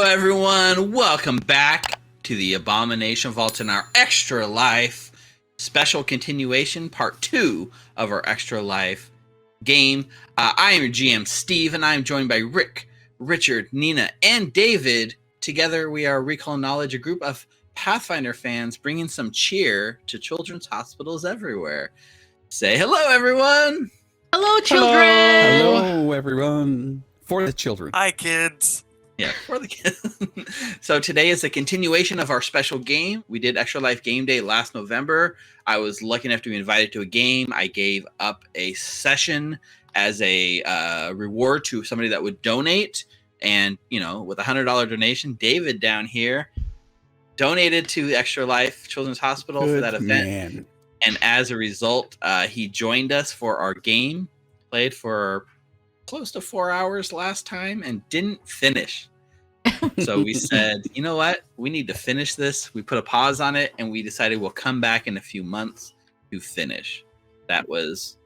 Hello, everyone. Welcome back to the Abomination Vaults in our Extra Life special continuation, part 2 of our Extra Life game. I am your GM, Steve, and I am joined by Rick, Richard, Ninna, and David. Together, we are Recall Knowledge, a group of Pathfinder fans bringing some cheer to children's hospitals everywhere. Say hello, everyone. Hello, children. Hello, everyone. For the children. Hi, kids. Yeah, for the kids. So today is a continuation of our special game. We did Extra Life Game Day last November. I was lucky enough to be invited to a game. I gave up a session as a reward to somebody that would donate. And, you know, with a $100 donation, David down here donated to Extra Life Children's Hospital for that event. Man. And as a result, he joined us for our game, played for close to 4 hours last time and didn't finish. So we said, you know what? We need to finish this. We put a pause on it and we decided we'll come back in a few months to finish. That was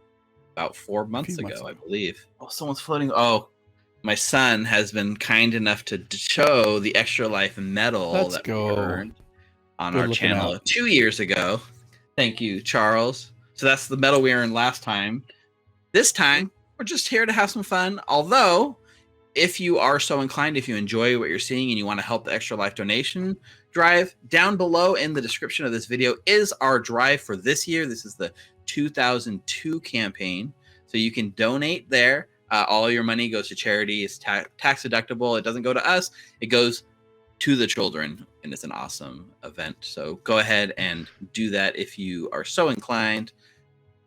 about 4 months ago, I believe. Oh, someone's floating. Oh, my son has been kind enough to show the Extra Life medal we earned on our channel 2 years ago. Thank you, Charles. So that's the medal we earned last time. This time, we're just here to have some fun. Although, if you are so inclined, if you enjoy what you're seeing and you want to help the Extra Life donation drive, down below in the description of this video is our drive for this year. This is the 2002 campaign. So you can donate there. All your money goes to charity. It's tax deductible. It doesn't go to us. It goes to the children, and it's an awesome event. So go ahead and do that if you are so inclined.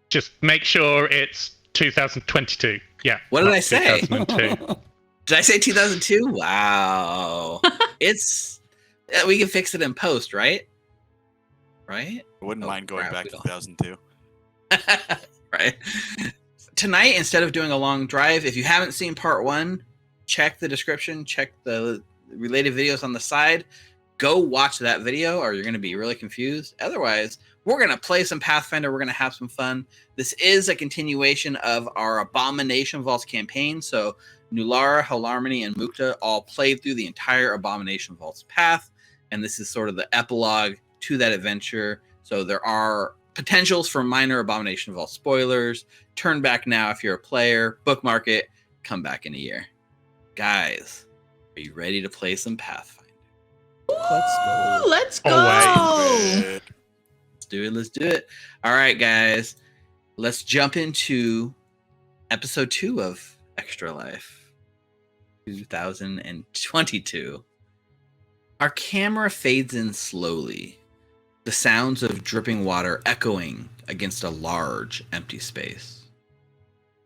Just make sure it's 2022. Yeah. What did I say? 2002. Did I say 2002? Wow. It's we can fix it in post, right? Right? I wouldn't mind going back to 2002. Right. Tonight, instead of doing a long drive, if you haven't seen part 1, check the description, check the related videos on the side. Go watch that video or you're going to be really confused. Otherwise, we're going to play some Pathfinder. We're going to have some fun. This is a continuation of our Abomination Vaults campaign. So Nulara, Halarmony, and Mukta all played through the entire Abomination Vaults path. And this is sort of the epilogue to that adventure. So there are potentials for minor Abomination Vault spoilers. Turn back now if you're a player. Bookmark it. Come back in a year. Guys, are you ready to play some Pathfinder? Let's go. Always. Let's do it. All right, guys. Let's jump into episode 2 of Extra Life 2022. Our camera fades in slowly, the sounds of dripping water echoing against a large, empty space.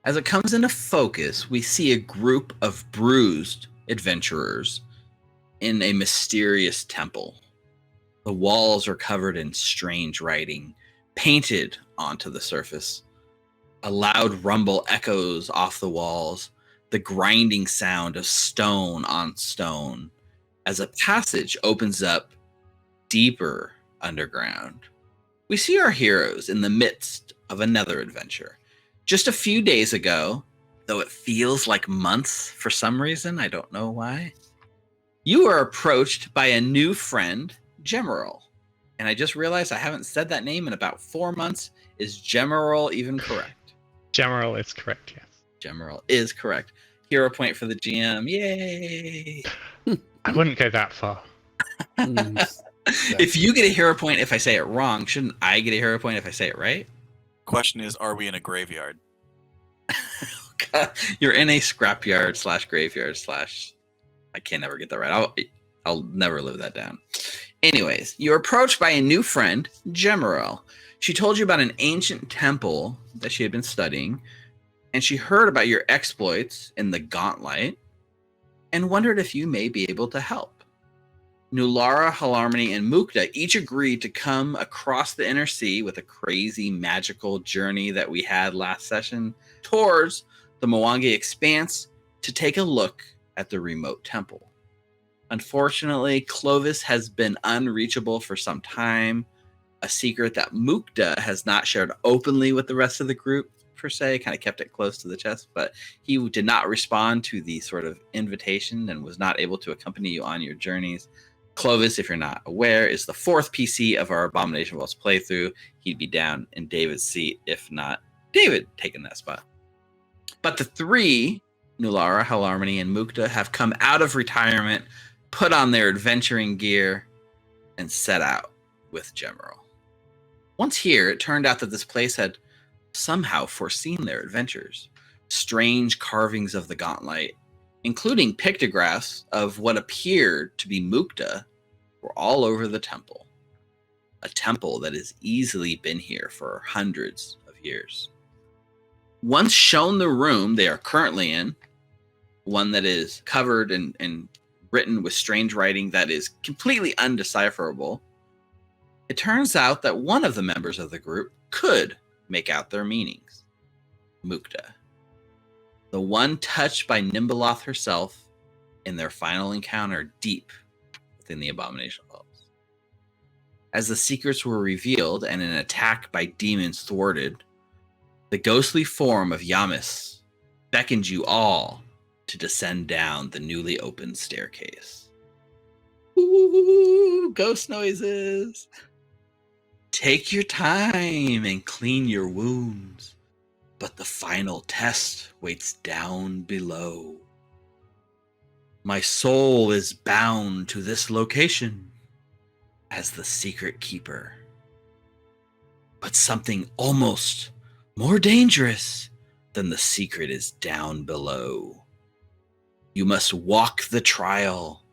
As it comes into focus, we see a group of bruised adventurers in a mysterious temple. The walls are covered in strange writing, painted onto the surface. A loud rumble echoes off the walls, the grinding sound of stone on stone, as a passage opens up deeper underground. We see our heroes in the midst of another adventure. Just a few days ago, though it feels like months for some reason, I don't know why, you are approached by a new friend, Gemerald. And I just realized I haven't said that name in about 4 months. Is Gemerald even correct? General is correct, yes. Gemerald is correct. Hero point for the GM. Yay! I wouldn't go that far. If you get a hero point if I say it wrong, shouldn't I get a hero point if I say it right? Question is, are we in a graveyard? You're in a scrapyard / graveyard / I can't never get that right. I'll never live that down. Anyways, you're approached by a new friend, Gemerald. She told you about an ancient temple that she had been studying, and she heard about your exploits in the Gauntlight and wondered if you may be able to help. Nulara, Halarmony, and Mukta each agreed to come across the inner sea with a crazy magical journey that we had last session towards the Mwangi Expanse to take a look at the remote temple. Unfortunately, Clovis has been unreachable for some time, a secret that Mukta has not shared openly with the rest of the group per se, kind of kept it close to the chest, but he did not respond to the sort of invitation and was not able to accompany you on your journeys. Clovis, if you're not aware, is the 4th PC of our Abomination Vaults playthrough. He'd be down in David's seat, if not David taking that spot. But the 3, Nulara, Helharmony, and Mukta, have come out of retirement, put on their adventuring gear, and set out with Gemerald. Once here, it turned out that this place had somehow foreseen their adventures. Strange carvings of the Gauntlight, including pictographs of what appeared to be Mukta, were all over the temple. A temple that has easily been here for hundreds of years. Once shown the room they are currently in, one that is covered and written with strange writing that is completely undecipherable, it turns out that one of the members of the group could make out their meanings. Mukta, the one touched by Nimbaloth herself in their final encounter deep within the Abomination Vaults. As the secrets were revealed and an attack by demons thwarted, the ghostly form of Yamis beckoned you all to descend down the newly opened staircase. Ooh, ghost noises! Take your time and clean your wounds, but the final test waits down below. My soul is bound to this location as the secret keeper. But something almost more dangerous than the secret is down below. You must walk the trial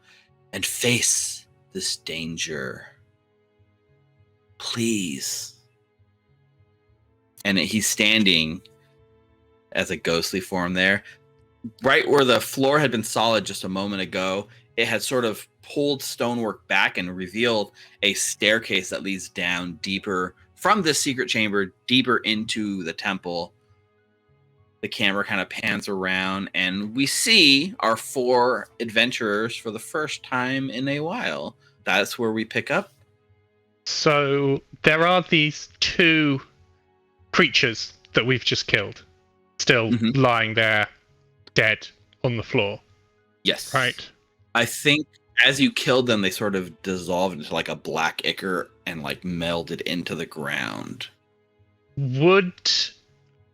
and face this danger. Please. And he's standing as a ghostly form there. Right where the floor had been solid just a moment ago, it had sort of pulled stonework back and revealed a staircase that leads down deeper from this secret chamber, deeper into the temple. The camera kind of pans around, and we see our 4 adventurers for the first time in a while. That's where we pick up. So there are these 2 creatures that we've just killed, still lying there, dead on the floor. Yes. Right. I think as you killed them, they sort of dissolved into like a black ichor and like melded into the ground. Would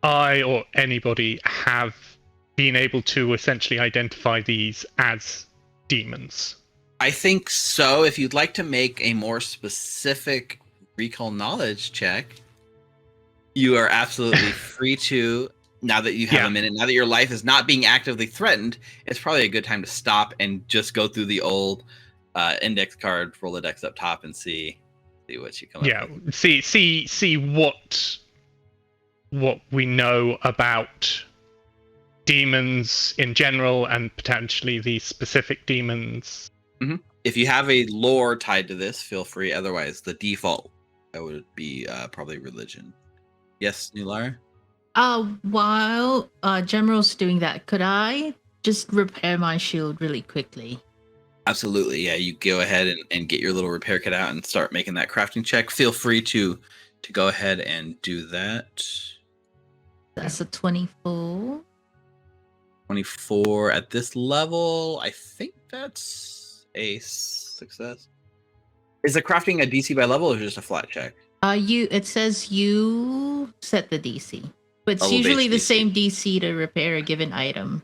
I or anybody have been able to essentially identify these as demons? I think so. If you'd like to make a more specific recall knowledge check, you are absolutely free to. Now that you have a minute, now that your life is not being actively threatened, it's probably a good time to stop and just go through the old index card Rolodex up top and see what you come up with. See what we know about demons in general and potentially these specific demons. Mm-hmm. If you have a lore tied to this, feel free. Otherwise, the default would be probably religion. Yes, Nulara? While General's doing that, could I just repair my shield really quickly? Absolutely, yeah. You go ahead and get your little repair kit out and start making that crafting check. Feel free to go ahead and do that. That's a 24. 24 at this level. I think that's a success. Is the crafting a DC by level or just a flat check? It says you set the DC. But it's usually the same DC to repair a given item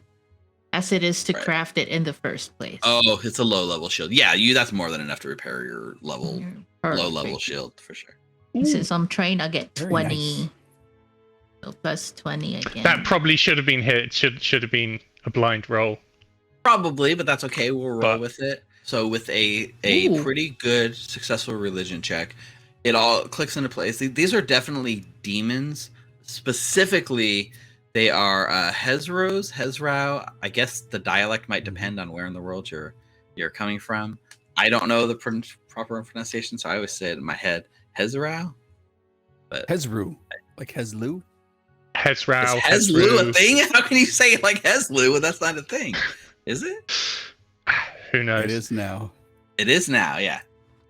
as it is to craft it in the first place. Oh, it's a low level shield. Yeah, that's more than enough to repair your low level shield for sure. Since I'm trained, I get 20. Nice. So plus 20 again. That probably should have been hit. Should have been a blind roll. Probably, but that's okay. We'll roll with it. So with a pretty good successful religion check, it all clicks into place. These are definitely demons. Specifically, they are Hezrau. I guess the dialect might depend on where in the world you're coming from. I don't know the proper pronunciation, so I always say it in my head, Hezrau. But Hezru, like Hezlu. Hezrau. Is Hezlu a thing? How can you say it like Hezlu when that's not a thing? Is it? Who knows? It is now. It is now, yeah.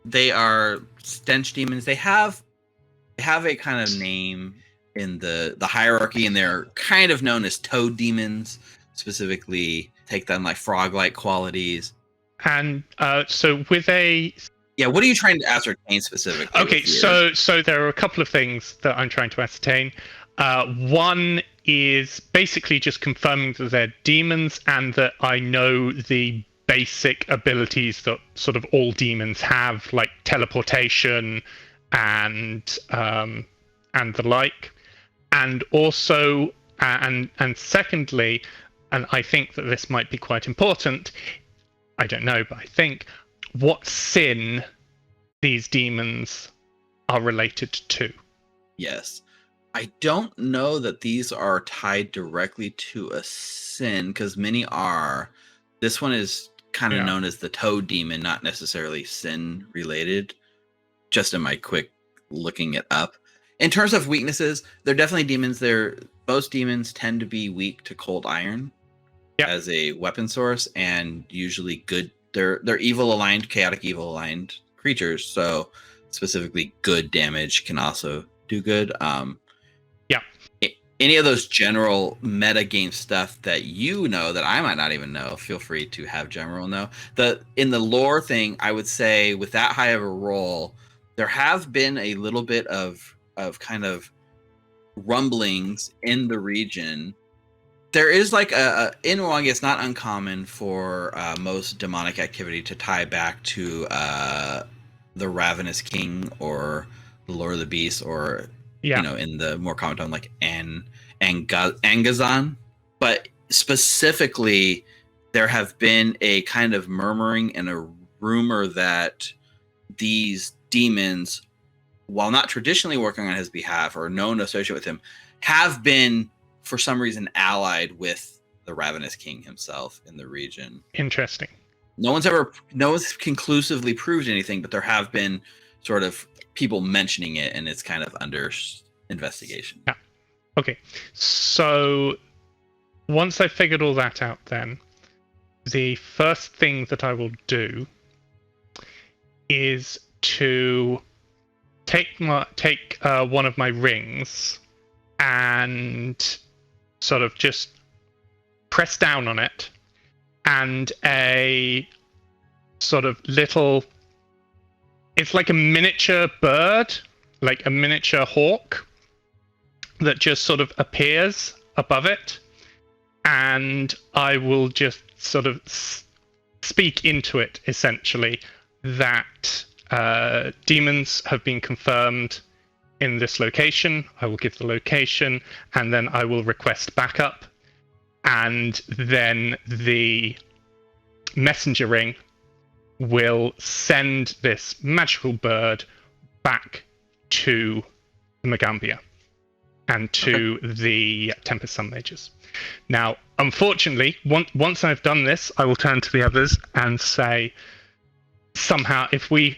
They are stench demons. They have a kind of name. the hierarchy, and they're kind of known as toad demons, specifically take on like frog-like qualities. And so with a what are you trying to ascertain specifically? Okay, so there are a couple of things that I'm trying to ascertain. One is basically just confirming that they're demons and that I know the basic abilities that sort of all demons have, like teleportation and the like. And also, and secondly, and I think that this might be quite important, I don't know, but I think, what sin these demons are related to. Yes. I don't know that these are tied directly to a sin, because many are. This one is kind of known as the toad demon, not necessarily sin related, just in my quick looking it up. In terms of weaknesses, they're definitely demons. Most demons tend to be weak to cold iron as a weapon source, and usually good. They're evil aligned, chaotic evil aligned creatures, so specifically good damage can also do good. Any of those general meta game stuff that you know that I might not even know, feel free to have general know. In the lore thing, I would say with that high of a roll, there have been a little bit of kind of rumblings in the region. There is like in Wongi, it's not uncommon for most demonic activity to tie back to the Ravenous King or the Lord of the Beast, or in the more common tone like Angazan. But specifically, there have been a kind of murmuring and a rumor that these demons, while not traditionally working on his behalf or known to associate with him, have been for some reason allied with the Ravenous King himself in the region. Interesting. No one's conclusively proved anything, but there have been sort of people mentioning it, and it's kind of under investigation. Yeah. Okay. So once I figured all that out, then the first thing that I will do is to take one of my rings and sort of just press down on it, and a sort of little, it's like a miniature bird, like a miniature hawk that just sort of appears above it, and I will just sort of speak into it, essentially, that demons have been confirmed in this location. I will give the location, and then I will request backup, and then the messenger ring will send this magical bird back to the Magambia and to the Tempest Sun Mages. Now, unfortunately, once I've done this, I will turn to the others and say, somehow, if we,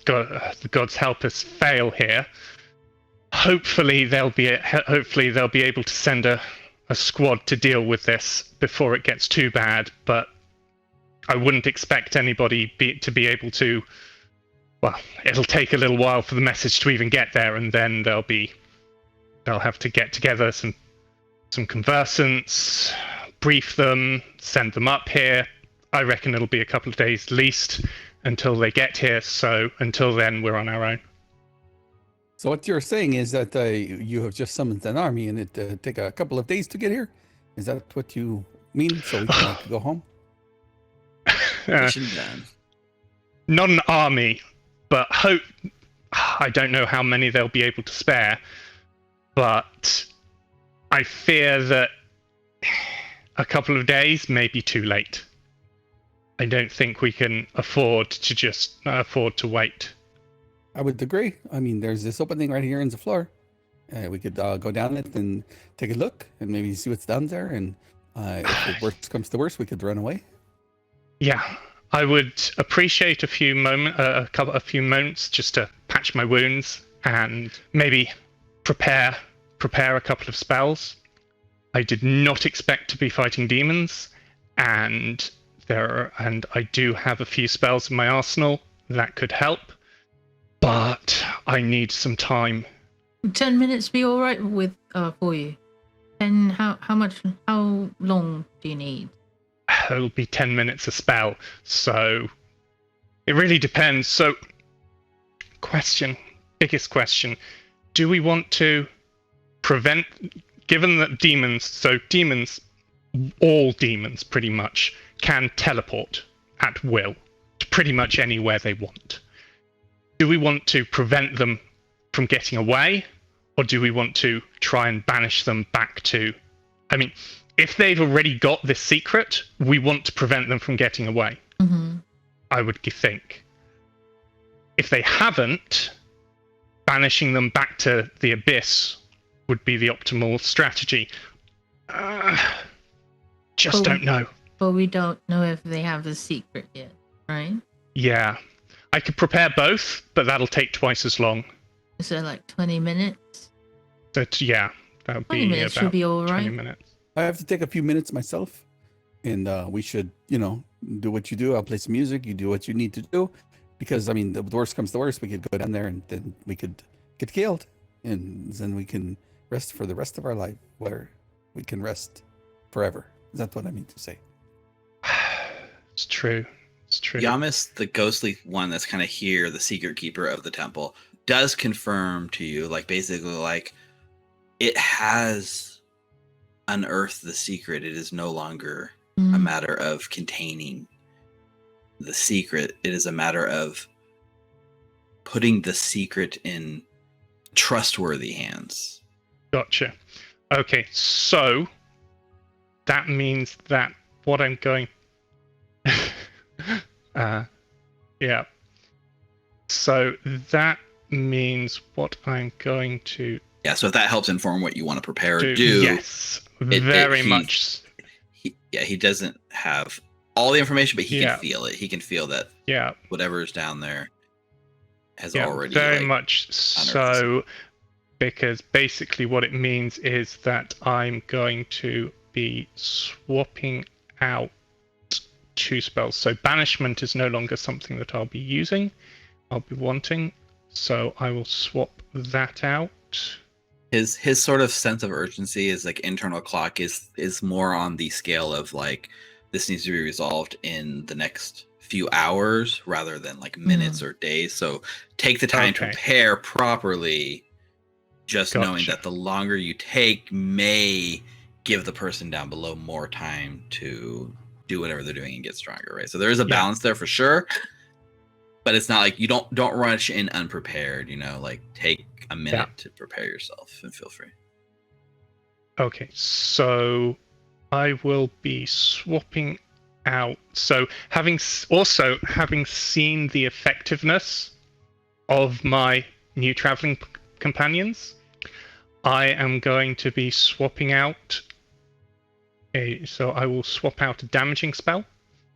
the gods help us, fail here, hopefully they'll be able to send a squad to deal with this before it gets too bad. But I wouldn't expect anybody to be able to. Well, it'll take a little while for the message to even get there, and then they'll have to get together some conversants, brief them, send them up here. I reckon it'll be a couple of days at least until they get here. So until then, we're on our own. So what you're saying is that you have just summoned an army and it take a couple of days to get here? Is that what you mean? So we can go home? Not an army, but I don't know how many they'll be able to spare, but I fear that a couple of days may be too late. I don't think we can afford to wait. I would agree. I mean, there's this opening right here in the floor. We could go down it and take a look and maybe see what's down there. And if the worst comes to worst, we could run away. Yeah, I would appreciate a few moments just to patch my wounds and maybe prepare a couple of spells. I did not expect to be fighting demons, and I do have a few spells in my arsenal that could help. But I need some time 10 minutes be all right with for you? And how long do you need? It'll be 10 minutes a spell, so it really depends. So, biggest question, do we want to prevent, given that demons, all demons pretty much, can teleport at will to pretty much anywhere they want. Do we want to prevent them from getting away, or do we want to try and banish them back to... I mean, if they've already got this secret, we want to prevent them from getting away, I would think. If they haven't, banishing them back to the abyss would be the optimal strategy. Don't know. But we don't know if they have the secret yet, right? Yeah. I could prepare both, but that'll take twice as long. Is it like 20 minutes? So, yeah, that would 20 be minutes about should be all 20 right. minutes. I have to take a few minutes myself, and we should, do what you do. I'll play some music. You do what you need to do, because I mean, the worst comes to worst, we could go down there and then we could get killed, and then we can rest for the rest of our life, where we can rest forever. That's what I mean to say. It's true. It's true. Yamis, the ghostly one that's kind of here, the secret keeper of the temple, does confirm to you, like, basically, like, it has unearthed the secret. It is no longer a matter of containing the secret. It is a matter of putting the secret in trustworthy hands. Gotcha. Okay, so that means that what I'm going... yeah. So that means what I'm going to... Yeah, so if that helps inform what you want to prepare or do... Yes, very much. He doesn't have all the information, but he can feel it. He can feel that whatever's down there has already... Very much so, because basically what it means is that I'm going to be swapping out 2 spells. So banishment is no longer something that I'll be using. I'll be wanting. So I will swap that out. His sort of sense of urgency is like internal clock is more on the scale of like, this needs to be resolved in the next few hours rather than like minutes or days. So take the time to prepare properly, just knowing that the longer you take may give the person down below more time to do whatever they're doing and get stronger, right? So there is a balance there for sure, but it's not like you don't rush in unprepared, like take a minute to prepare yourself and feel free. Okay, so I will be swapping out. So having seen the effectiveness of my new traveling companions, I am going to be swapping out so I will swap out a damaging spell,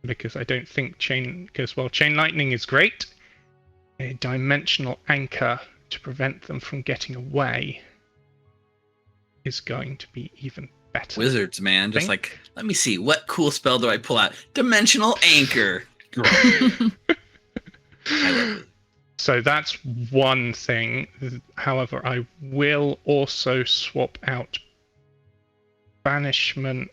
because I don't think chain lightning is great. A dimensional anchor to prevent them from getting away is going to be even better. Wizards, man, just like, let me see, what cool spell do I pull out? Dimensional anchor. I love it. So that's one thing. However, I will also swap out banishment.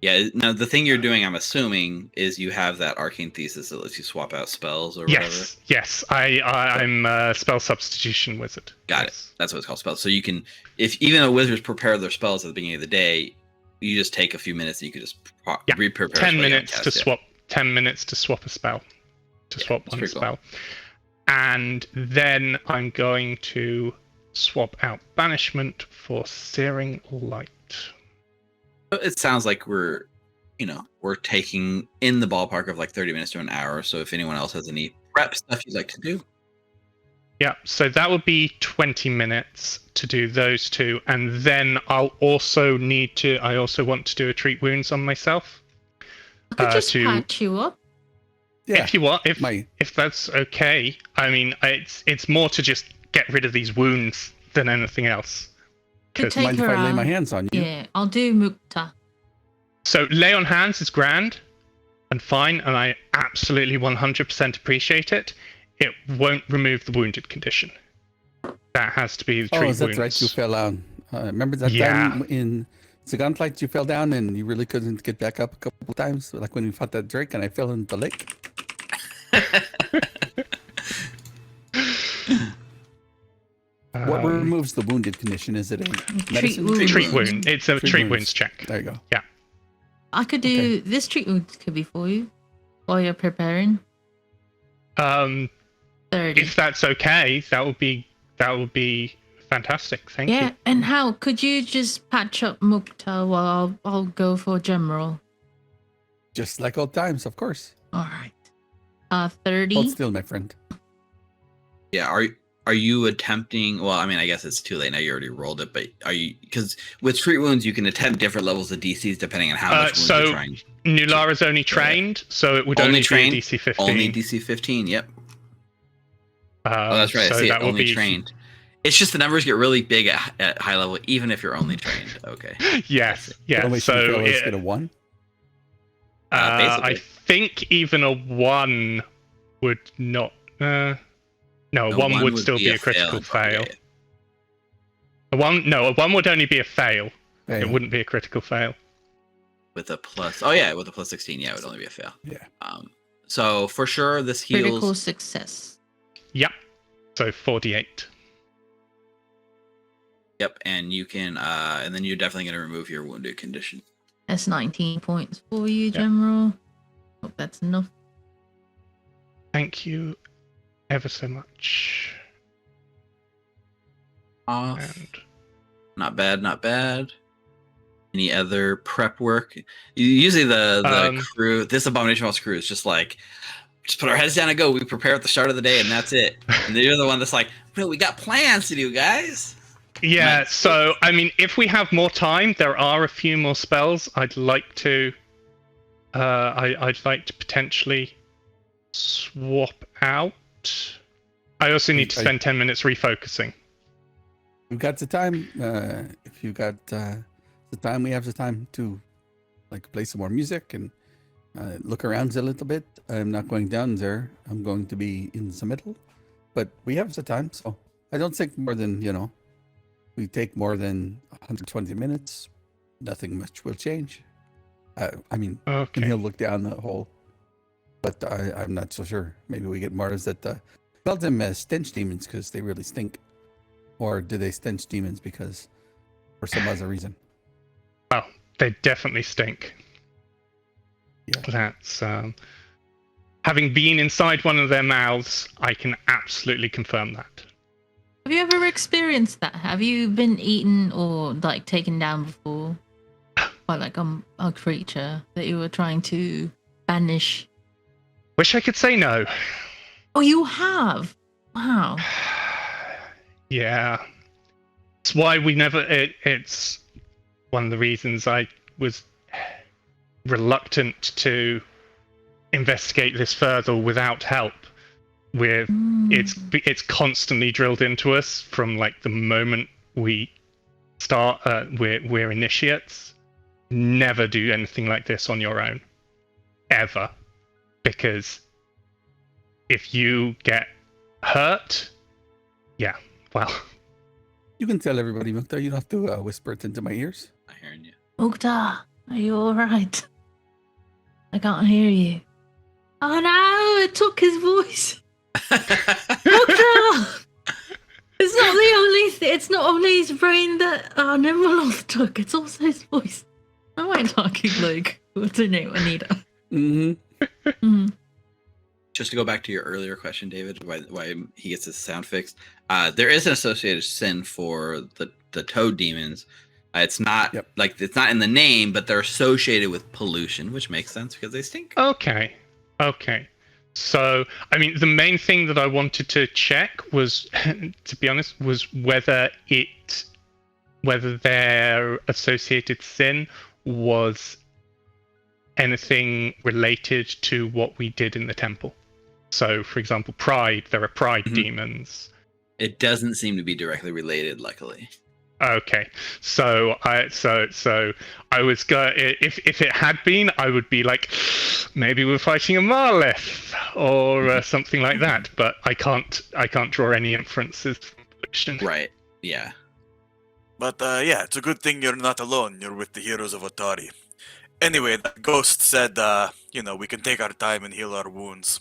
Yeah, now the thing you're doing, I'm assuming, is you have that arcane thesis that lets you swap out spells or whatever. Yes. I'm a spell substitution wizard. Got it. That's what it's called, spells. So you can, if even though wizards prepare their spells at the beginning of the day, you just take a few minutes and you can just re-prepare. 10 minutes to swap. 10 minutes to swap a spell. Swap one spell. Cool. And then I'm going to swap out banishment for searing light. It sounds like we're taking in the ballpark of like 30 minutes to an hour. So if anyone else has any prep stuff you'd like to do. Yeah, so that would be 20 minutes to do those 2. And then I also want to do a treat wounds on myself. I could just patch you up. Yeah, if that's okay. I mean, it's more to just get rid of these wounds than anything else. Mind if I lay my hands on you? Yeah, I'll do Mukta. So lay on hands is grand and fine, and I absolutely 100% appreciate it. It won't remove the wounded condition. That has to be the treat Oh, that's wounds. right. You fell down. Remember that time in the Gauntlight you fell down and you really couldn't get back up a couple of times? Like when we fought that Drake and I fell into the lake? What removes the wounded condition? Is it a medicine? Treat wound. It's a treat wounds check. There you go. Yeah. I could do this treat wound could be for you while you're preparing. 30. If that's okay, that would be fantastic. Thank you. Yeah, and how could you just patch up Mukta while I'll go for general? Just like old times, of course. All right. 30. Hold still, my friend. Yeah, are you attempting? Well, I mean, I guess it's too late now. You already rolled it, but are you? Because with treat wounds, you can attempt different levels of DCs depending on how much wounds you're trying. Nulara's only trained, so it would only be a DC 15. Only DC 15. Yep. Oh, that's right. So I see it. that would Only be trained. It's just the numbers get really big at high level, even if you're only trained. Okay. Yes. Yeah. Only So get a 1. I think even a 1 would not. No, a 1 would still be a critical fail. A 1 would only be a fail. It wouldn't be a critical fail. With a plus, with a plus 16, it would only be a fail. Yeah. So for sure, this heals. Critical success. Yep. So 48. Yep, and you can, and then you're definitely going to remove your wounded condition. That's 19 points for you, General. Hope that's enough. Thank you ever so much. Off. And not bad, not bad. Any other prep work? Usually the crew, this Abomination Vaults crew is just like, just put our heads down and go. We prepare at the start of the day and that's it. And you're the one that's like, no, we got plans to do, guys. Yeah, so, I mean, if we have more time, there are a few more spells I'd like to potentially swap out. I also need to spend 10 minutes refocusing. We've got the time. If you got the time, we have the time to like play some more music and look around a little bit. I'm not going down there. I'm going to be in the middle. But we have the time, so I don't think more than, we take more than 120 minutes. Nothing much will change. I mean, okay. And he'll look down the hole. But I'm not so sure. Maybe we get martyrs that call them stench demons because they really stink. Or do they stench demons because for some other reason? Well, they definitely stink. Yeah. That's having been inside one of their mouths, I can absolutely confirm that. Have you ever experienced that? Have you been eaten or like taken down before by like a creature that you were trying to banish? Wish I could say no. Oh, you have? Wow. Yeah. It's why we never... It's one of the reasons I was reluctant to investigate this further without help. It's constantly drilled into us from like the moment we start. We're initiates. Never do anything like this on your own, ever, because if you get hurt, yeah, well. You can tell everybody, Mukta. You don't have to whisper it into my ears. I'm hearing you. Mukta, are you all right? I can't hear you. Oh no! It took his voice. Mukta! It's not the only it's not only his brain that Nimroloth took. It's also his voice. Am I talking like what's her name? Anita. Mm-hmm. Just to go back to your earlier question, David, why he gets his sound fixed. There is an associated sin for the toad demons. It's not it's not in the name, but they're associated with pollution, which makes sense because they stink. Okay. So, I mean, the main thing that I wanted to check was, to be honest, was whether their associated sin was anything related to what we did in the temple. So, for example, pride. There are pride demons. It doesn't seem to be directly related, luckily. Okay, so I was if it had been, I would be like, maybe we're fighting a Marleth or something like that. But I can't draw any inferences from direction. Right. Yeah. But yeah, it's a good thing you're not alone. You're with the heroes of Otari. Anyway, that ghost said, we can take our time and heal our wounds.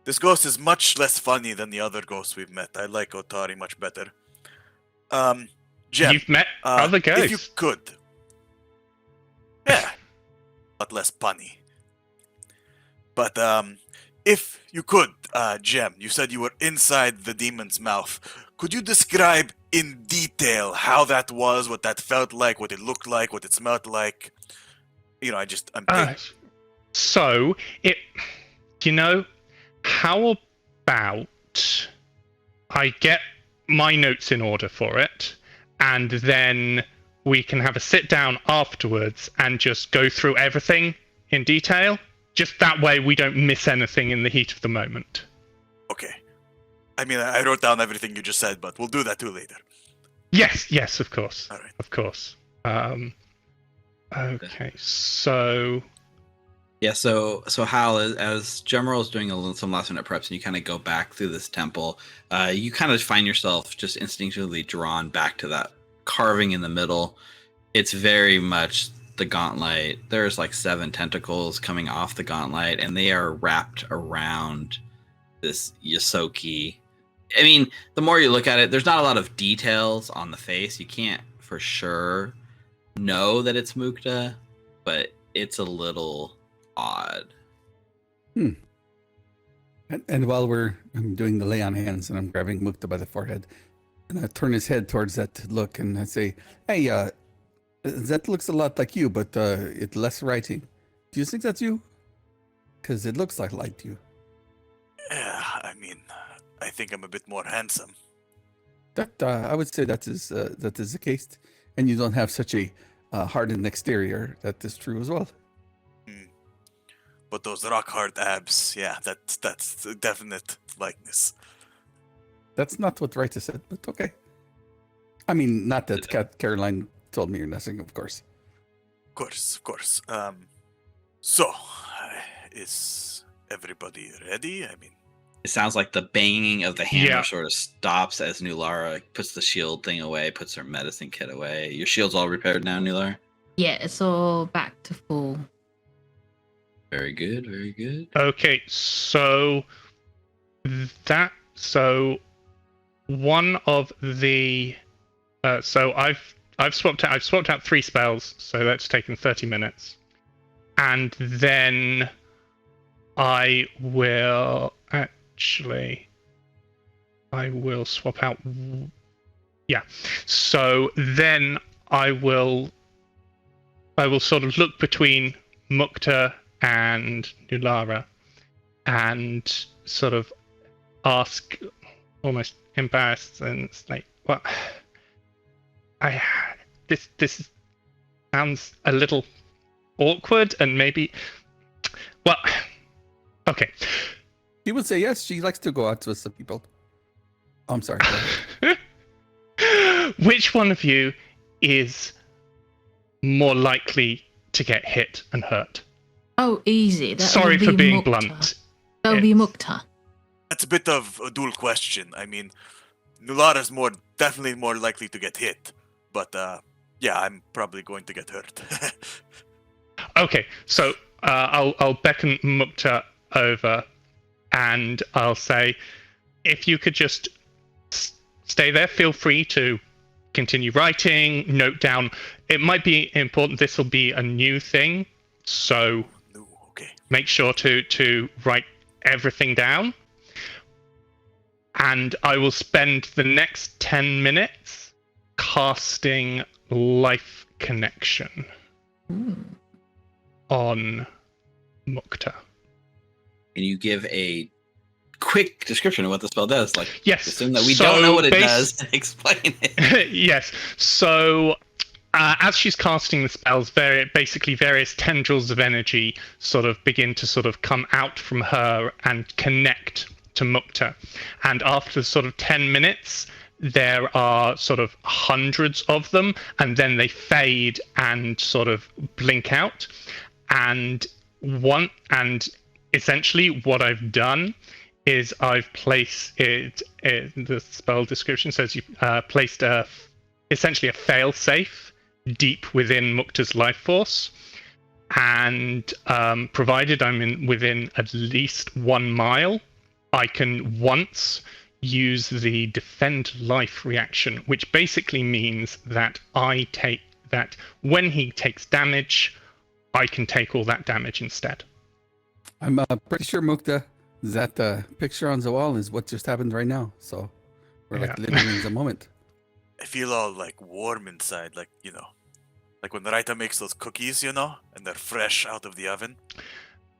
This ghost is much less funny than the other ghosts we've met. I like Otari much better. Jem, You've met other ghosts. if you could. Yeah. A lot less punny. But, if you could, Jem, you said you were inside the demon's mouth. Could you describe in detail how that was, what that felt like, what it looked like, what it smelled like? So, how about I get my notes in order for it, and then we can have a sit down afterwards and just go through everything in detail? Just that way we don't miss anything in the heat of the moment. Okay. I mean, I wrote down everything you just said, but we'll do that too later. Yes, of course. All right. Of course. Okay, so... Yeah, so Hal, as Gemmerl is doing some last minute preps and you kind of go back through this temple, you kind of find yourself just instinctively drawn back to that carving in the middle. It's very much the gauntlet. There's like 7 tentacles coming off the gauntlet, and they are wrapped around this Yosoki. I mean, the more you look at it, there's not a lot of details on the face. You can't for sure know that it's Mukta, but it's a little odd. And while I'm doing the lay on hands and I'm grabbing Mukta by the forehead, and I turn his head towards that look and I say, hey, that looks a lot like you, but it's less writing. Do you think that's you? Because it looks like you. Yeah, I mean, I think I'm a bit more handsome. That I would say that is the case, and you don't have such a hardened exterior. That is true as well. But those rock hard abs, yeah, that's a definite likeness. That's not what Rita said, but okay. I mean, not that Caroline told me or nothing, of course. Of course. So, is everybody ready? I mean, it sounds like the banging of the hammer sort of stops as Nulara puts the shield thing away, puts her medicine kit away. Your shield's all repaired now, Nulara? Yeah, it's all back to full. Very good, very good. Okay, so one of the so I've swapped out 3 spells, so that's taken 30 minutes. And then I will swap out. Yeah. So then I will sort of look between Mukta and Nulara and sort of ask, almost embarrassed, and like, what? This sounds a little awkward, and maybe, well, okay. She would say yes. She likes to go out with some people. I'm sorry. Which one of you is more likely to get hit and hurt? Oh, easy. Sorry for being blunt. That would be Mukta. That's a bit of a dual question. I mean, Nulara's definitely more likely to get hit, but yeah, I'm probably going to get hurt. Okay, so I'll beckon Mukta over, and I'll say, if you could just stay there, feel free to continue writing, note down. It might be important. This will be a new thing, so okay. Make sure to write everything down. And I will spend the next 10 minutes casting Life Connection on Mukta. Can you give a quick description of what the spell does? Like, yes. Assume that we don't know what it does. Explain it. Yes. So, as she's casting the spells, basically various tendrils of energy sort of begin to sort of come out from her and connect to Mukta. And after sort of 10 minutes, there are sort of hundreds of them, and then they fade and sort of blink out. And essentially what I've done is I've placed it. The spell description says you placed essentially a fail-safe deep within Mukta's life force, and provided I'm within at least 1 mile, I can once use the defend life reaction, which basically means that when he takes damage, I can take all that damage instead. I'm pretty sure, Mukta, that picture on the wall is what just happened right now. So we're like Yeah. living in the moment. I feel all like warm inside, like like when Raita makes those cookies, and they're fresh out of the oven.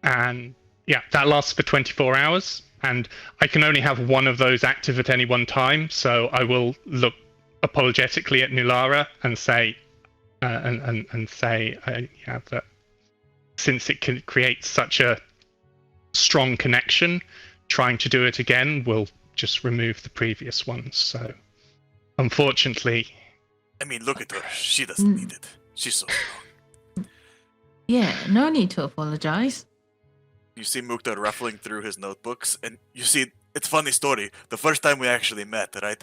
And yeah, that lasts for 24 hours, and I can only have one of those active at any one time. So I will look apologetically at Nulara and say, that since it can create such a strong connection, trying to do it again will just remove the previous ones. So unfortunately, I mean, look at her. She doesn't need it. She's so strong. Yeah, no need to apologize. You see Mukta ruffling through his notebooks, and you see, it's a funny story. The first time we actually met, right?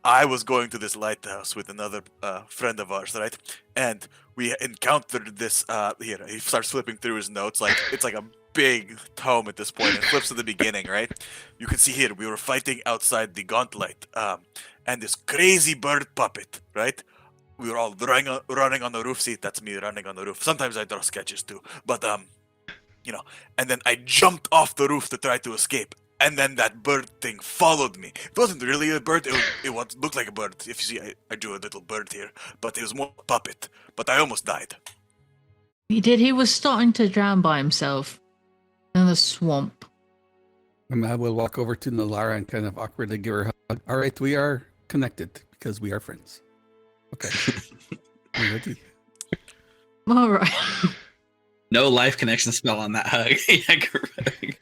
I was going to this lighthouse with another friend of ours, right? And we encountered this, here, he starts flipping through his notes, like, it's like a big tome at this point, and flips to the beginning, right? You can see here, we were fighting outside the Gauntlight, and this crazy bird puppet, right? We were all running on the roof. See, that's me running on the roof. Sometimes I draw sketches too, but and then I jumped off the roof to try to escape, and then that bird thing followed me. It wasn't really a bird, it looked like a bird. If you see, I drew a little bird here, but it was more a puppet, but I almost died. He did. He was starting to drown by himself in the swamp. I will walk over to Nulara and kind of awkwardly give her a hug. All right, we are connected because we are friends. Okay. I'm ready. All right. No life connection spell on that hug. Yeah, correct.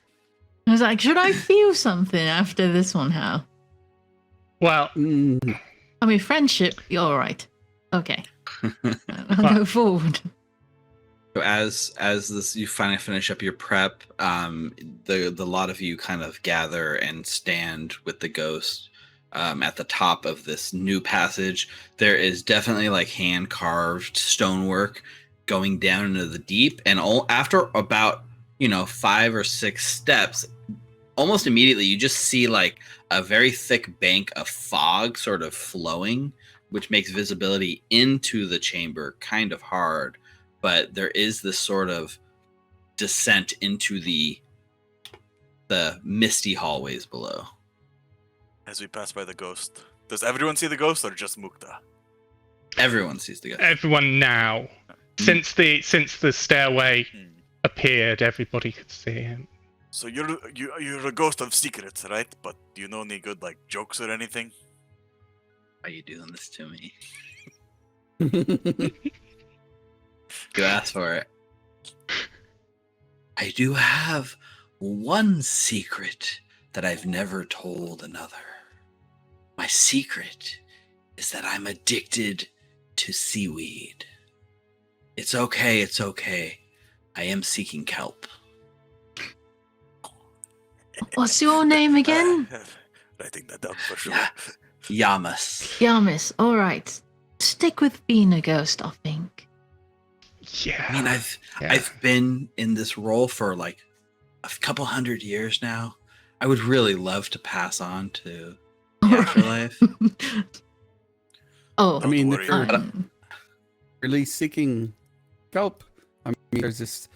I was like, should I feel something after this one, Hal? well, I mean, friendship, you're all right. Okay. I'll go forward. So as this, you finally finish up your prep, the lot of you kind of gather and stand with the ghost at the top of this new passage. There is definitely like hand carved stonework going down into the deep, and after about 5 or 6 steps, almost immediately you just see like a very thick bank of fog sort of flowing, which makes visibility into the chamber kind of hard. But there is this sort of descent into the misty hallways below. As we pass by the ghost, does everyone see the ghost or just Mukta? Everyone sees the ghost. everyone now, since the stairway appeared, everybody could see him. So you're a ghost of secrets, right? But do you know any good like jokes or anything? Why are you doing this to me? You asked for it. I do have one secret that I've never told another. My secret is that I'm addicted to seaweed. It's okay, it's okay. I am seeking kelp. What's your name again? Writing that down for sure. Yeah. Yamas. Yamis. All right. Stick with being a ghost, I think. Yeah. I mean, I've been in this role for like a couple hundred years now. I would really love to pass on to the afterlife. Oh, I mean, Don't if worry. you're really seeking help, I mean, there's this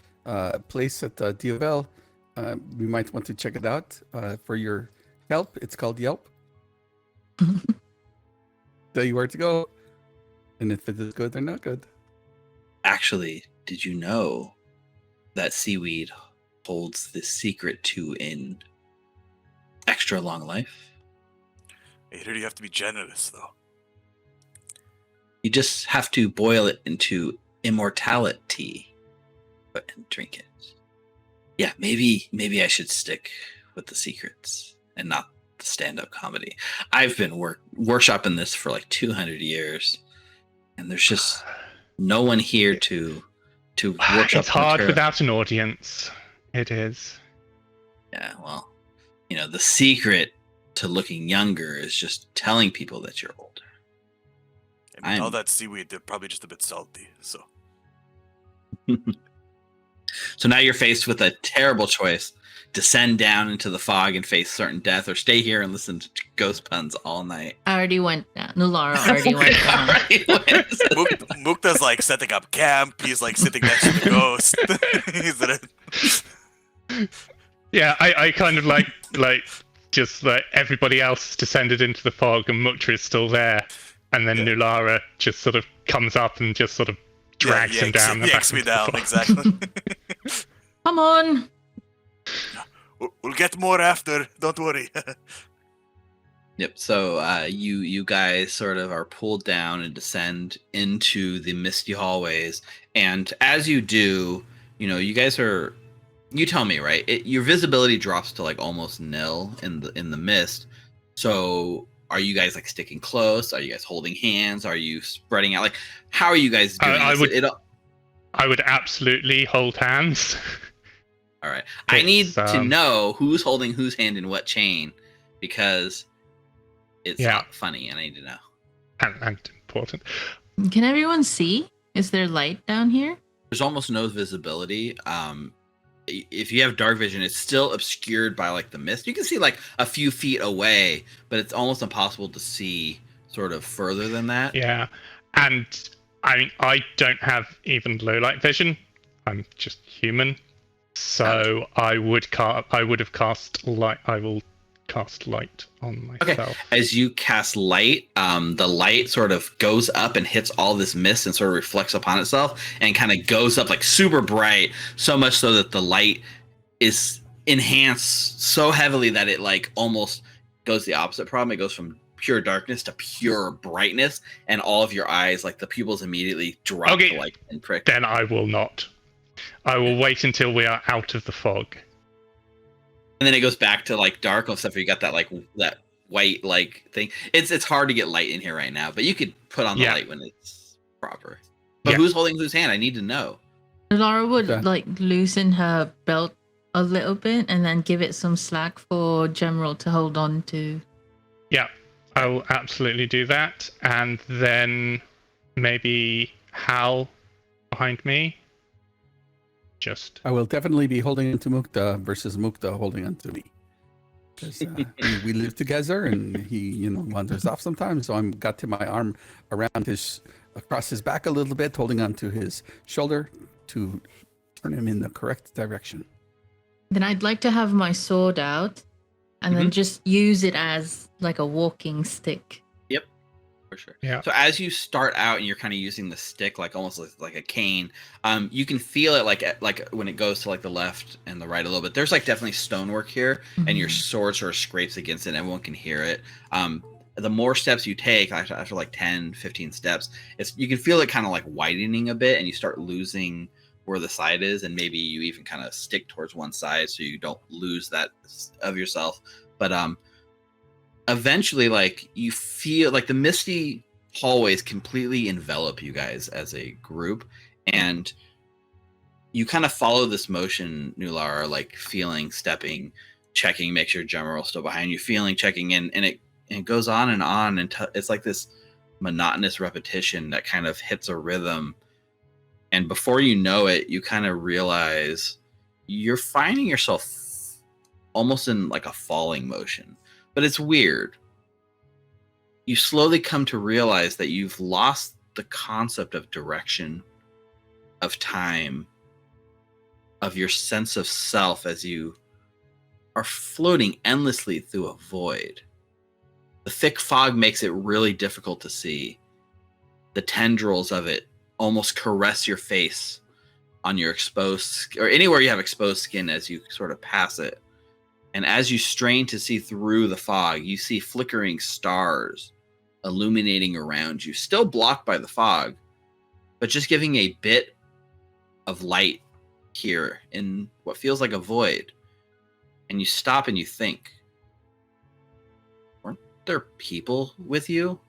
place at DFL. We might want to check it out for your help. It's called Yelp. Tell you where to go, and if it is good or not good. Actually, did you know that seaweed holds the secret to an extra long life? I hear you have to be generous, though. You just have to boil it into immortality and drink it. Yeah, maybe I should stick with the secrets and not the stand-up comedy. I've been workshopping this for like 200 years, and there's just no one here to workshop. It's hard without an audience. It is. Yeah, well, the secret to looking younger is just telling people that you're older. And all that seaweed, they're probably just a bit salty. So now you're faced with a terrible choice: descend down into the fog and face certain death, or stay here and listen to ghost puns all night. I already went down. Nulara already went down. Mukta's like setting up camp. He's like sitting next to the ghost. Yeah, I kind of like just like everybody else descended into the fog and Mukta is still there, and then Nulara just sort of comes up and just sort of drags him down. Yanks me down, exactly. Come on. We'll get more after. Don't worry. Yep. So you guys sort of are pulled down and descend into the misty hallways, and as you do, you guys are. You tell me, right? Your visibility drops to like almost nil in the mist. So are you guys like sticking close? Are you guys holding hands? Are you spreading out? Like, how are you guys doing I would absolutely hold hands. All right. I need to know who's holding whose hand in what chain, because it's not funny and I need to know. And important. Can everyone see? Is there light down here? There's almost no visibility. If you have dark vision, it's still obscured by like the mist. You can see like a few feet away, but it's almost impossible to see sort of further than that. Yeah. And I mean, I don't have even low light vision. I'm just human. So I would have cast light. I will cast light on myself. Okay. As you cast light, the light sort of goes up and hits all this mist and sort of reflects upon itself and kind of goes up like super bright, so much so that the light is enhanced so heavily that it like almost goes the opposite problem. It goes from pure darkness to pure brightness, and all of your eyes, like the pupils, immediately drop to like and prick. Then I will not. I will wait until we are out of the fog. And then it goes back to like dark and stuff. You got that like that white like thing. It's hard to get light in here right now, but you could put on the light when it's proper. But who's holding whose hand? I need to know. Laura would like loosen her belt a little bit and then give it some slack for General to hold on to. Yeah, I will absolutely do that. And then maybe Hal behind me. I will definitely be holding onto Mukta versus Mukta holding onto me. Because we live together, and he, wanders off sometimes. So I'm got to my arm around across his back a little bit, holding onto his shoulder to turn him in the correct direction. Then I'd like to have my sword out, and then just use it as like a walking stick. Yep, for sure. Yeah. So as you start out and you're kind of using the stick like almost like a cane, you can feel it like when it goes to like the left and the right a little bit. There's like definitely stonework here, and your sword sort of scrapes against it and everyone can hear it. The more steps you take after like 10, 15 steps, you can feel it kind of like widening a bit, and you start losing where the side is, and maybe you even kind of stick towards one side so you don't lose that of yourself. But eventually, like, you feel like the misty hallways completely envelop you guys as a group, and you kind of follow this motion, Nulara, like feeling, stepping, checking, make sure General's still behind you, feeling, checking in, and it goes on and it's like this monotonous repetition that kind of hits a rhythm. And before you know it, you kind of realize you're finding yourself almost in like a falling motion. But it's weird. You slowly come to realize that you've lost the concept of direction, of time, of your sense of self as you are floating endlessly through a void. The thick fog makes it really difficult to see. The tendrils of it almost caress your face on your exposed, or anywhere you have exposed skin as you sort of pass it. And as you strain to see through the fog, you see flickering stars illuminating around you, still blocked by the fog, but just giving a bit of light here in what feels like a void. And you stop and you think, weren't there people with you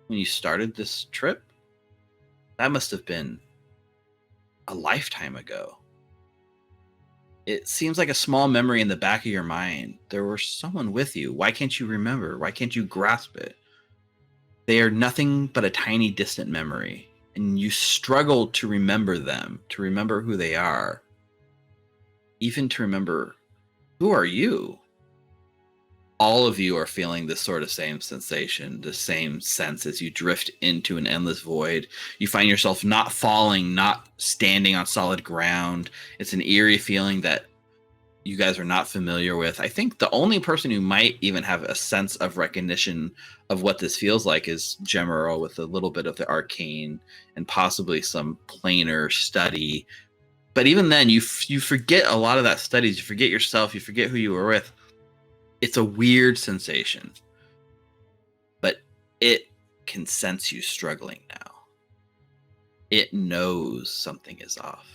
when you started this trip? That must have been a lifetime ago. It seems like a small memory in the back of your mind. There was someone with you. Why can't you remember? Why can't you grasp it? They are nothing but a tiny distant memory, and you struggle to remember them, to remember who they are, even to remember, who are you? All of you are feeling this sort of same sensation, the same sense as you drift into an endless void. You find yourself not falling, not standing on solid ground. It's an eerie feeling that you guys are not familiar with. I think the only person who might even have a sense of recognition of what this feels like is Gemero, with a little bit of the arcane and possibly some planar study. But even then, you forget a lot of that studies. You forget yourself. You forget who you were with. It's a weird sensation, but it can sense you struggling now. It knows something is off.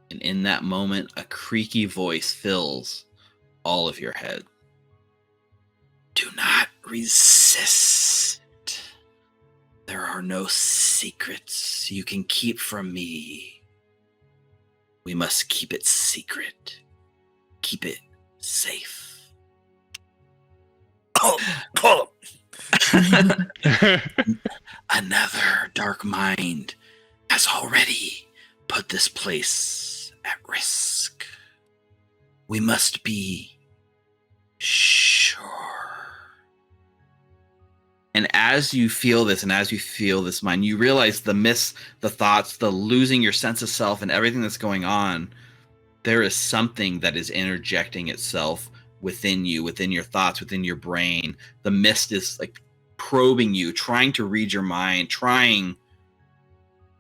And in that moment, a creaky voice fills all of your head. Do not resist. There are no secrets you can keep from me. We must keep it secret. Keep it safe. Call him. Another dark mind has already put this place at risk. We must be sure. And as you feel this, and as you feel this mind, you realize the thoughts, the losing your sense of self and everything that's going on, there is something that is interjecting itself within you, within your thoughts, within your brain. The mist is like probing you, trying to read your mind, trying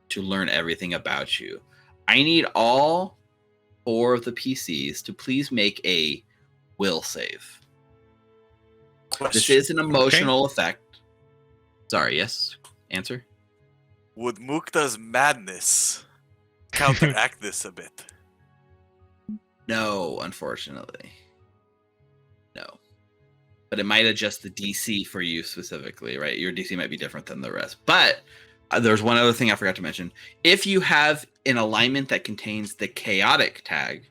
to learn everything about you. I need all 4 of the PCs to please make a will save. This is an emotional effect. Sorry, yes? Answer? Would Mukta's madness counteract this a bit? No, unfortunately. No. But it might adjust the DC for you specifically, right? Your DC might be different than the rest. But there's one other thing I forgot to mention. If you have an alignment that contains the chaotic tag,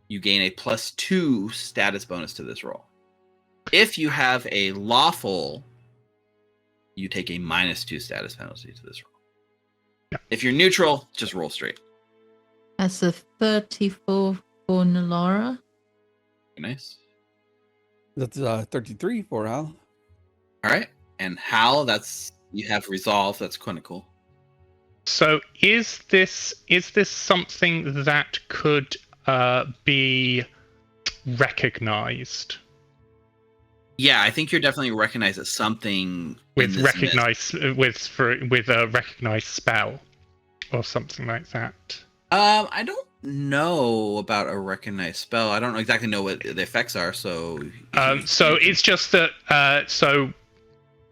you gain a +2 status bonus to this roll. If you have a lawful, you take a -2 status penalty to this roll. Yeah. If you're neutral, just roll straight. That's a 34 for Nalaura. Nice. That's 33 for Al. All right. And Hal, that's, you have resolve. That's clinical. So is this something that could be recognized? Yeah, I think you're definitely recognized as something With a recognized spell or something like that. I don't know about a recognized spell. I don't exactly know what the effects are. So It's just that. So,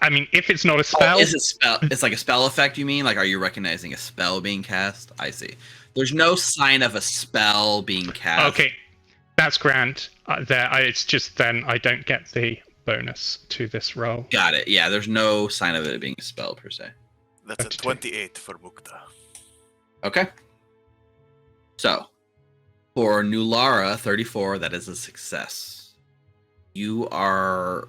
I mean, if it's not a spell, is it spell? It's like a spell effect. You mean like, are you recognizing a spell being cast? I see. There's no sign of a spell being cast. Okay, that's grand. It's just then I don't get the bonus to this roll. Got it. Yeah, there's no sign of it being a spell per se. That's a 28 for Mukta. Okay. So, for Nulara, 34, that is a success. You are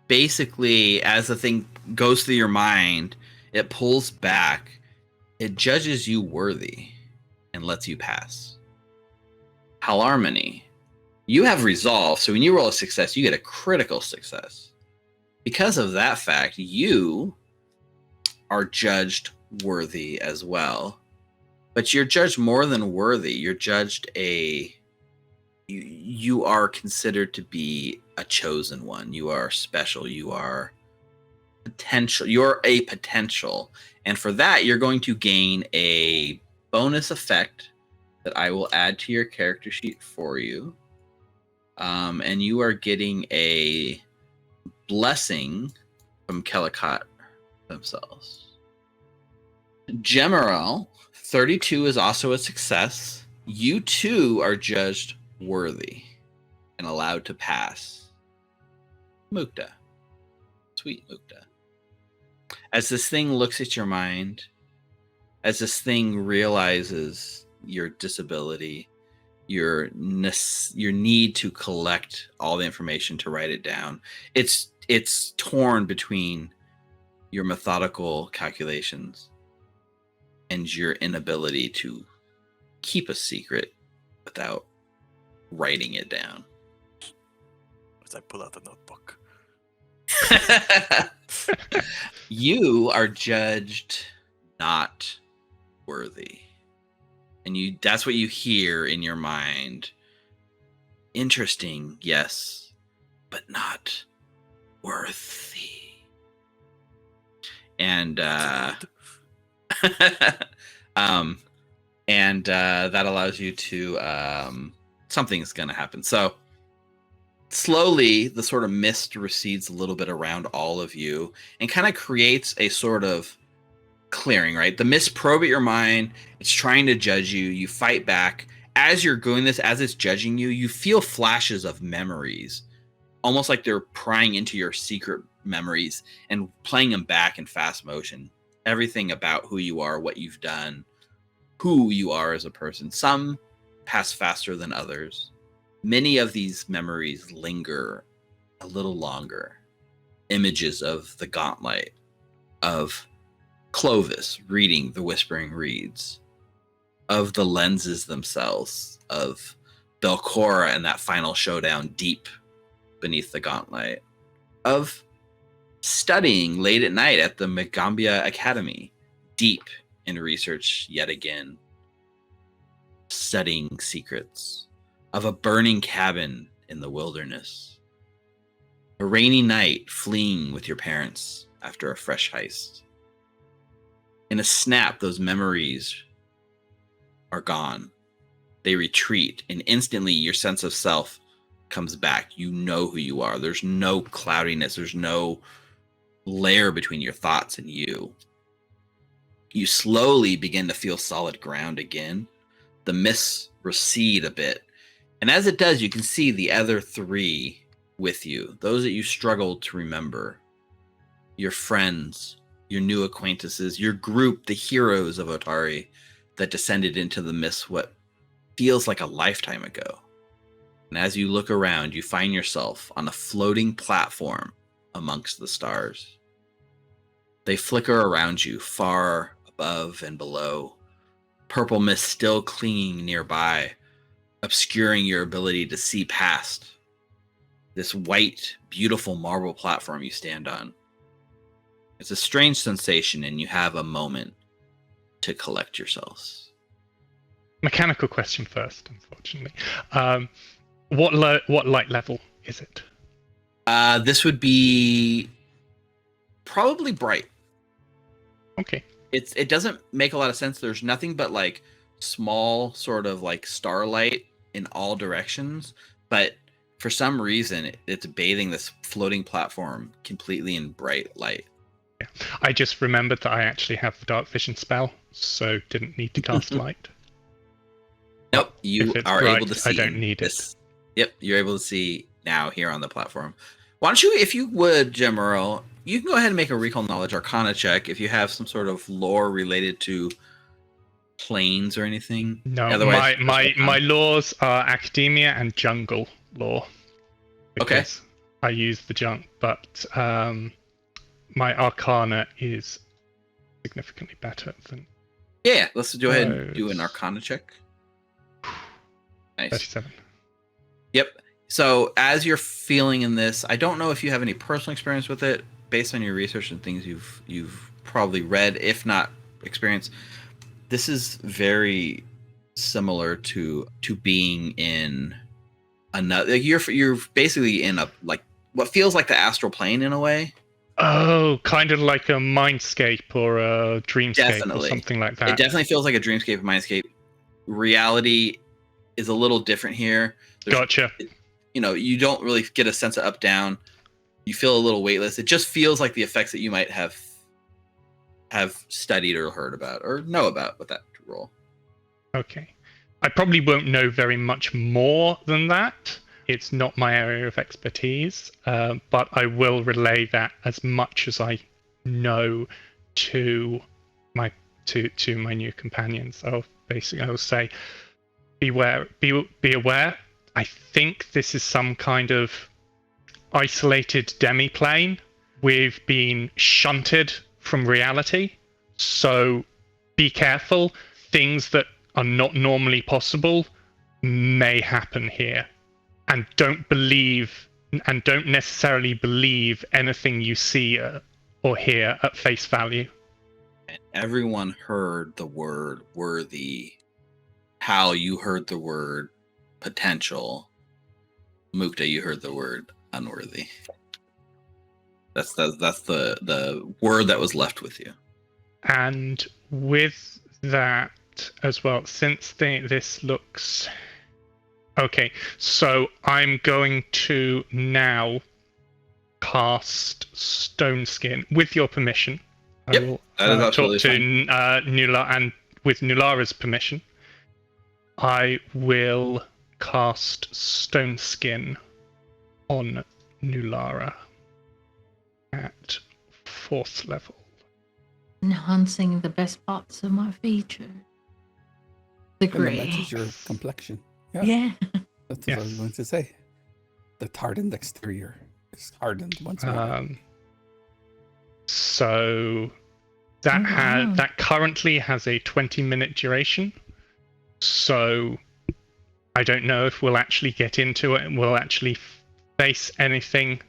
basically, as the thing goes through your mind, it pulls back, it judges you worthy, and lets you pass. Halarmony, you have resolve, so when you roll a success, you get a critical success. Because of that fact, you are judged worthy as well. But you're judged more than worthy. You're judged you are considered to be a chosen one. You are special. You are potential. You're a potential. And for that, you're going to gain a bonus effect that I will add to your character sheet for you. And you are getting a blessing from Kellicott themselves. Gemerel, 32 is also a success. You too are judged worthy and allowed to pass. Mukta. Sweet Mukta. As this thing looks at your mind, as this thing realizes your disability, your need to collect all the information to write it down. It's torn between your methodical calculations and your inability to keep a secret without writing it down. As I pull out the notebook. You are judged not worthy. And that's what you hear in your mind. Interesting, yes, but not worthy. And that allows you to something's gonna happen. So slowly the sort of mist recedes a little bit around all of you and kind of creates a sort of clearing, right? The mist probe at your mind, it's trying to judge you. You fight back. As you're doing this, as it's judging you, you feel flashes of memories, almost like they're prying into your secret memories and playing them back in fast motion. Everything about who you are, what you've done, who you are as a person. Some pass faster than others. Many of these memories linger a little longer. Images of the Gauntlight, of Clovis reading the Whispering Reeds, of the lenses themselves, of Belcora and that final showdown deep beneath the Gauntlight, of studying late at night at the Megambia Academy, deep in research yet again, studying secrets, of a burning cabin in the wilderness, a rainy night fleeing with your parents after a fresh heist. In a snap, those memories are gone. They retreat, and instantly your sense of self comes back. You know who you are. There's no cloudiness. There's no layer between your thoughts and you. You slowly begin to feel solid ground again. The mists recede a bit. And as it does, you can see the other three with you, those that you struggled to remember. Your friends, your new acquaintances, your group, the heroes of Otari that descended into the mist what feels like a lifetime ago. And as you look around, you find yourself on a floating platform amongst the stars. They flicker around you, far above and below. Purple mist still clinging nearby, obscuring your ability to see past this white, beautiful marble platform you stand on. It's a strange sensation, and you have a moment to collect yourselves. Mechanical question first, unfortunately. What light level is it? This would be probably bright. Okay. It doesn't make a lot of sense. There's nothing but like small sort of like starlight in all directions, but for some reason it's bathing this floating platform completely in bright light. Yeah. I just remembered that I actually have the dark vision spell, so didn't need to cast light. Nope, you are bright, able to see. I don't need this. Yep, you're able to see now here on the platform. Why don't you, if you would, Gemmerl, you can go ahead and make a Recall Knowledge Arcana check if you have some sort of lore related to planes or anything. No, otherwise, my laws are academia and jungle lore. Okay. I use the junk, but my Arcana is significantly better than. Yeah, let's go ahead and do an Arcana check. Nice. 37. Yep. So as you're feeling in this, I don't know if you have any personal experience with it, based on your research and things you've probably read, if not experienced. This is very similar to being in another. Like you're basically in a like what feels like the astral plane in a way. Oh, kind of like a mindscape or a dreamscape or something like that. It definitely feels like a dreamscape, mindscape. Reality is a little different here. Gotcha. You don't really get a sense of up down. You feel a little weightless. It just feels like the effects that you might have studied or heard about or know about with that role. Okay. I probably won't know very much more than that. It's not my area of expertise, but I will relay that as much as I know to my new companions. I will say, beware. Be aware. I think this is some kind of isolated demiplane. We've been shunted from reality, so be careful. Things that are not normally possible may happen here, and don't necessarily believe anything you see or hear at face value. And everyone heard the word worthy. How you heard the word potential. Mukta, you heard the word unworthy. That's the word that was left with you. And with that as well, since this looks okay, so I'm going to now cast Stone Skin with your permission. Yep, I will that is talk absolutely to fine. Nula, and with Nulara's permission, I will cast Stone Skin on Nulara at 4th level. Enhancing the best parts of my feature. The And that gray. matches your complexion. Yeah. Yeah. That's what I was going to say. The hardened exterior is hardened once more. So that wow. that currently has a 20-minute duration. So I don't know if we'll actually get into it and we'll actually face anything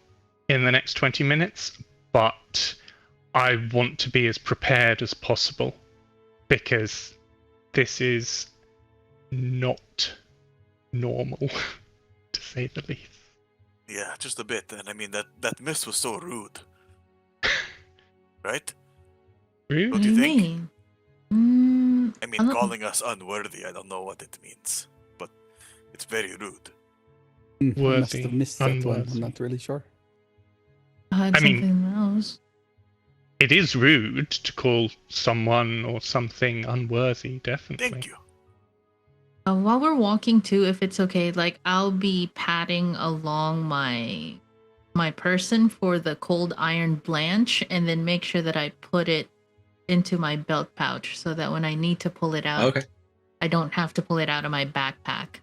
in the next 20 minutes, but I want to be as prepared as possible because this is not normal, to say the least. Yeah, just a bit. And I mean, that mist was so rude. Right? Rude? What do you think? mean? I mean, calling us unworthy, I don't know what it means, but it's very rude. I must Worthy, have missed that one. unworthy. I'm not really sure. I heard I mean- something else. It is rude to call someone or something unworthy, definitely. Thank you. While we're walking too, if it's okay, like I'll be patting along my person for the cold iron blanch, and then make sure that I put it into my belt pouch so that when I need to pull it out, Okay. I don't have to pull it out of my backpack.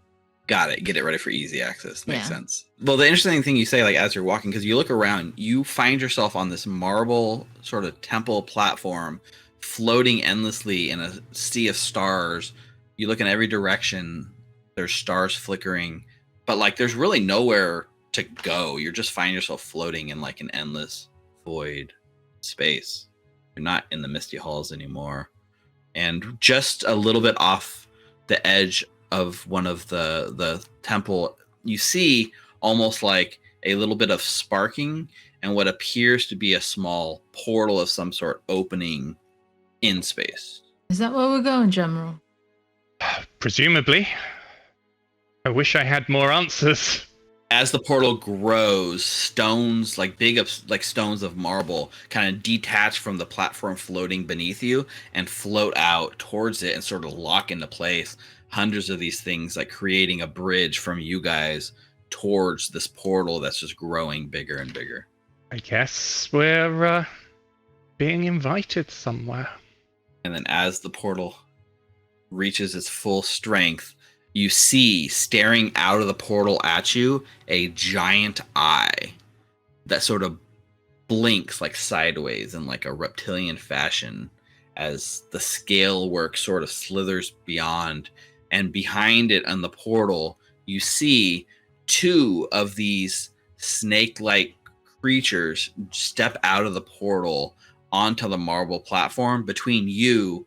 Got it. Get it ready for easy access. Makes Yeah. sense. Well, the interesting thing you say, like as you're walking, because you look around, you find yourself on this marble sort of temple platform, floating endlessly in a sea of stars. You look in every direction. There's stars flickering, but like there's really nowhere to go. You're just finding yourself floating in like an endless void space. You're not in the misty halls anymore, and just a little bit off the edge of one of the temple, you see almost like a little bit of sparking and what appears to be a small portal of some sort opening in space. Is that where we're going, General? Presumably. I wish I had more answers. As the portal grows, stones, like big like stones of marble, kind of detach from the platform floating beneath you and float out towards it and sort of lock into place. Hundreds of these things, like creating a bridge from you guys towards this portal that's just growing bigger and bigger. I guess we're being invited somewhere. And then as the portal reaches its full strength, you see staring out of the portal at you a giant eye that sort of blinks like sideways in like a reptilian fashion as the scale work sort of slithers beyond. And behind it on the portal, you see two of these snake-like creatures step out of the portal onto the marble platform between you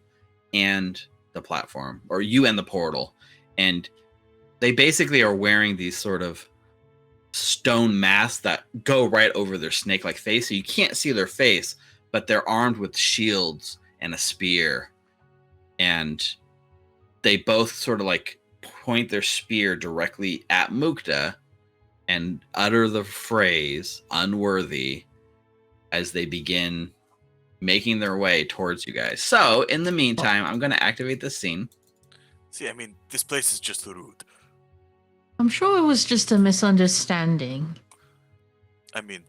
and the platform, or you and the portal. And they basically are wearing these sort of stone masks that go right over their snake-like face, so you can't see their face, but they're armed with shields and a spear. And they both sort of like point their spear directly at Mukta and utter the phrase unworthy as they begin making their way towards you guys. So in the meantime, I'm going to activate this scene. See, I mean, this place is just rude. I'm sure it was just a misunderstanding. I mean,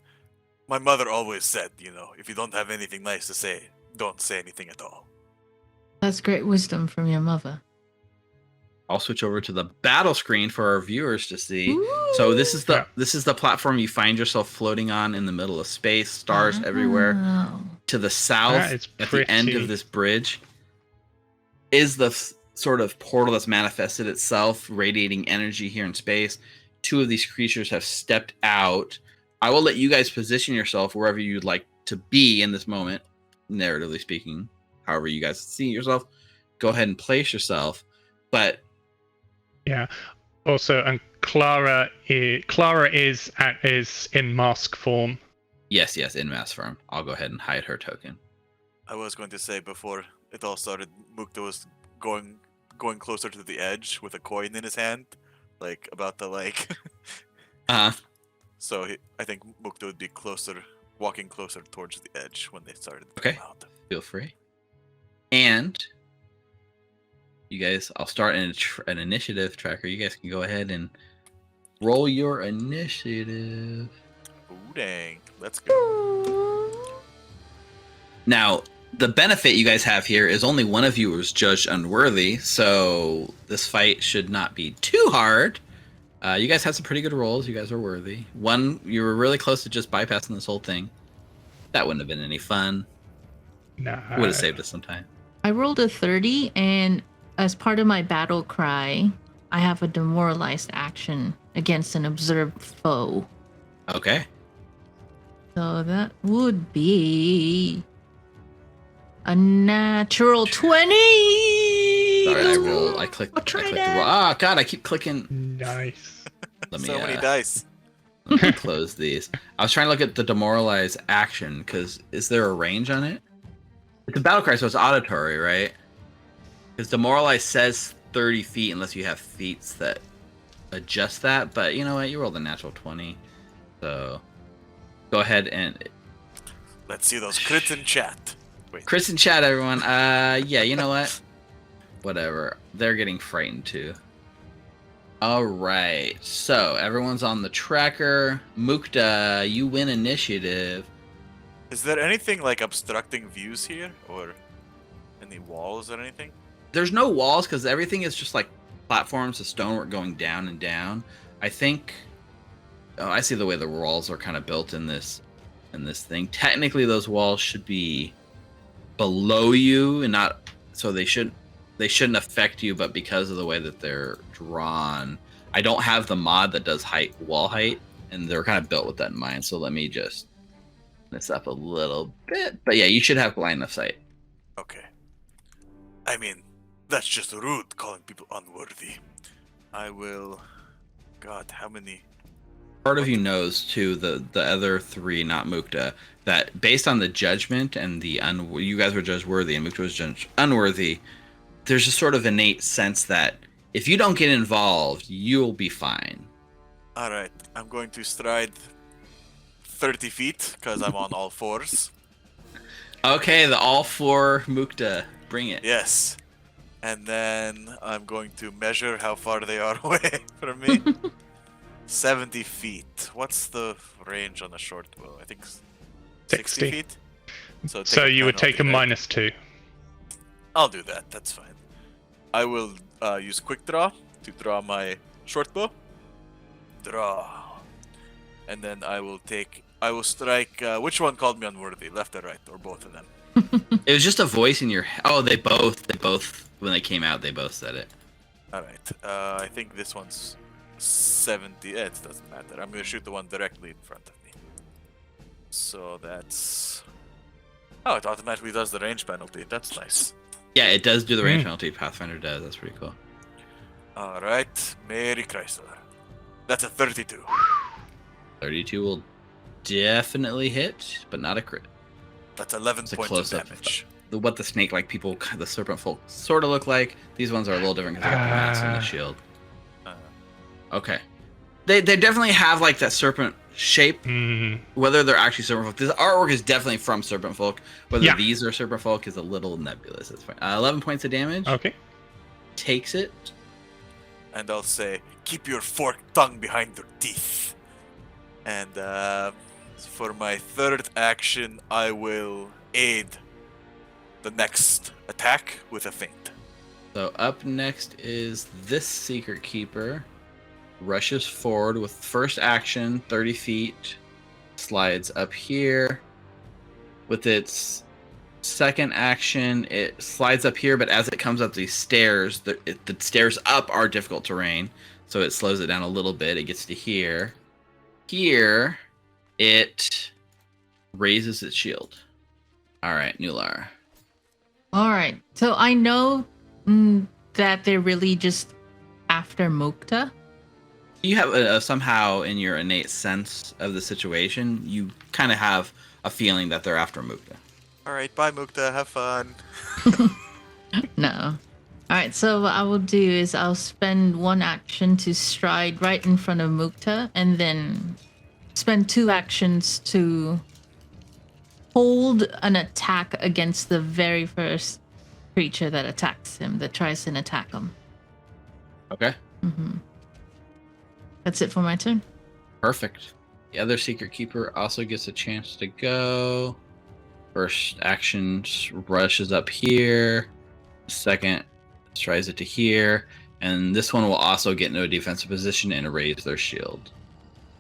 my mother always said, you know, if you don't have anything nice to say, don't say anything at all. That's great wisdom from your mother. I'll switch over to the battle screen for our viewers to see. So this is the platform you find yourself floating on in the middle of space, stars everywhere. To the south, at the end of this bridge, is the sort of portal that's manifested itself, radiating energy here in space. 2 of these creatures have stepped out. I will let you guys position yourself wherever you'd like to be in this moment, narratively speaking. However you guys see yourself, go ahead and place yourself. But yeah. Also, and Clara is in mask form. yes, in mask form. I'll go ahead and hide her token. I was going to say before it all started, Mukta was going closer to the edge with a coin in his hand, like about to like. So I think Mukta would be walking closer towards the edge when they started. Okay, feel free. And you guys, I'll start an initiative tracker. You guys can go ahead and roll your initiative. Ooh, dang. Let's go. Now, the benefit you guys have here is only one of you was judged unworthy, so this fight should not be too hard. You guys had some pretty good rolls. You guys are worthy. One, you were really close to just bypassing this whole thing. That wouldn't have been any fun. No. Would have saved us some time. I rolled a 30, and as part of my battle cry, I have a demoralized action against an observed foe. Okay. So that would be a natural 20. Sorry, I clicked the roll. Ah, God, I keep clicking. Nice. Let me, so many dice. Let me close these. I was trying to look at the demoralize action, because is there a range on it? It's a battle cry, so it's auditory, right? Because demoralize says 30 feet unless you have feats that adjust that. But you know what? You rolled a natural 20. So go ahead and... Let's see those crits in chat. Wait. Crits in chat, everyone. Yeah, you know what? Whatever. They're getting frightened too. All right. So everyone's on the tracker. Mukta, you win initiative. Is there anything like obstructing views here, or any walls or anything? There's no walls because everything is just like platforms of stonework going down and down. I think. Oh, I see the way the walls are kind of built in this thing. Technically, those walls should be below you and not. So they shouldn't affect you, but because of the way that they're drawn, I don't have the mod that does wall height, and they're kind of built with that in mind. So let me just this up a little bit, but yeah, you should have line of sight. Okay. I mean, that's just rude, calling people unworthy. I will... God, how many... Part of you knows, too, the other 3, not Mukta, that based on the judgment and the... you guys were judged worthy and Mukta was judged unworthy, there's a sort of innate sense that if you don't get involved, you'll be fine. Alright, I'm going to stride 30 feet, because I'm on all fours. Okay, the all 4 Mukta. Bring it. Yes. And then I'm going to measure how far they are away from me. 70 feet. What's the range on a short bow? I think 60 feet? So you would take a -2. I'll do that. That's fine. I will use quick draw to draw my short bow. Draw. And then I will strike... which one called me unworthy? Left or right? Or both of them? It was just a voice in your... Oh, they both... When they came out, they both said it. Alright. I think this one's 70... it doesn't matter. I'm going to shoot the one directly in front of me. So that's... Oh, it automatically does the range penalty. That's nice. Yeah, it does do the range penalty. Pathfinder does. That's pretty cool. Alright. Mary Chrysler. That's a 32. 32 will definitely hit, but not a crit. That's 11 points of damage. What the snake-like people, the serpent folk, sort of look like. These ones are a little different because they got the mask and the shield. Okay. They definitely have like that serpent shape. Whether they're actually serpent folk. This artwork is definitely from serpent folk. Whether these are serpent folk is a little nebulous. That's fine. 11 points of damage. Okay. Takes it. And I'll say, keep your forked tongue behind your teeth. And for my third action, I will aid the next attack with a feint. So up next is this Secret Keeper. Rushes forward with first action, 30 feet. Slides up here. With its second action, it slides up here, but as it comes up these stairs, the stairs up are difficult terrain. So it slows it down a little bit. It gets to here. Here, it raises its shield. All right, Nular. All right. So I know that they're really just after Mukta. You have somehow in your innate sense of the situation, you kind of have a feeling that they're after Mukta. All right, bye, Mukta. Have fun. No. All right. So what I will do is I'll spend one action to stride right in front of Mukta, and then spend 2 actions to hold an attack against the very first creature that attacks him, that tries to attack him. Okay. That's it for my turn. Perfect. The other Secret Keeper also gets a chance to go. First action rushes up here. Second strides it to here. And this one will also get into a defensive position and raise their shield.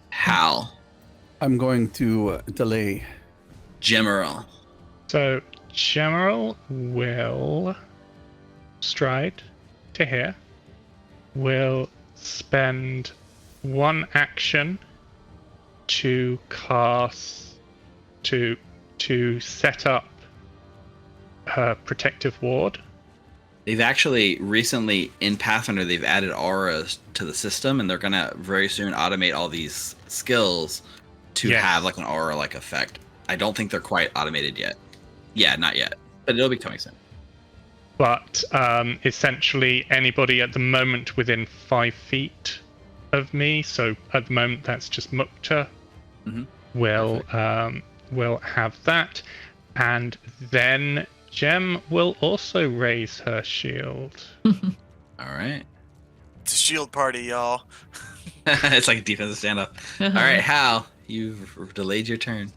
Hal. I'm going to delay. General. So General will stride to here. Will spend 1 action to cast to set up her protective ward. They've actually recently in Pathfinder they've added auras to the system, and they're gonna very soon automate all these skills to have like an aura-like effect. I don't think they're quite automated yet. Yeah, not yet, but it'll be coming soon. But essentially, anybody at the moment within 5 feet of me, so at the moment that's just Mukta, will have that, and then Gem will also raise her shield. All right. It's a shield party, y'all. It's like a defensive standoff. All right, Hal, you've delayed your turn.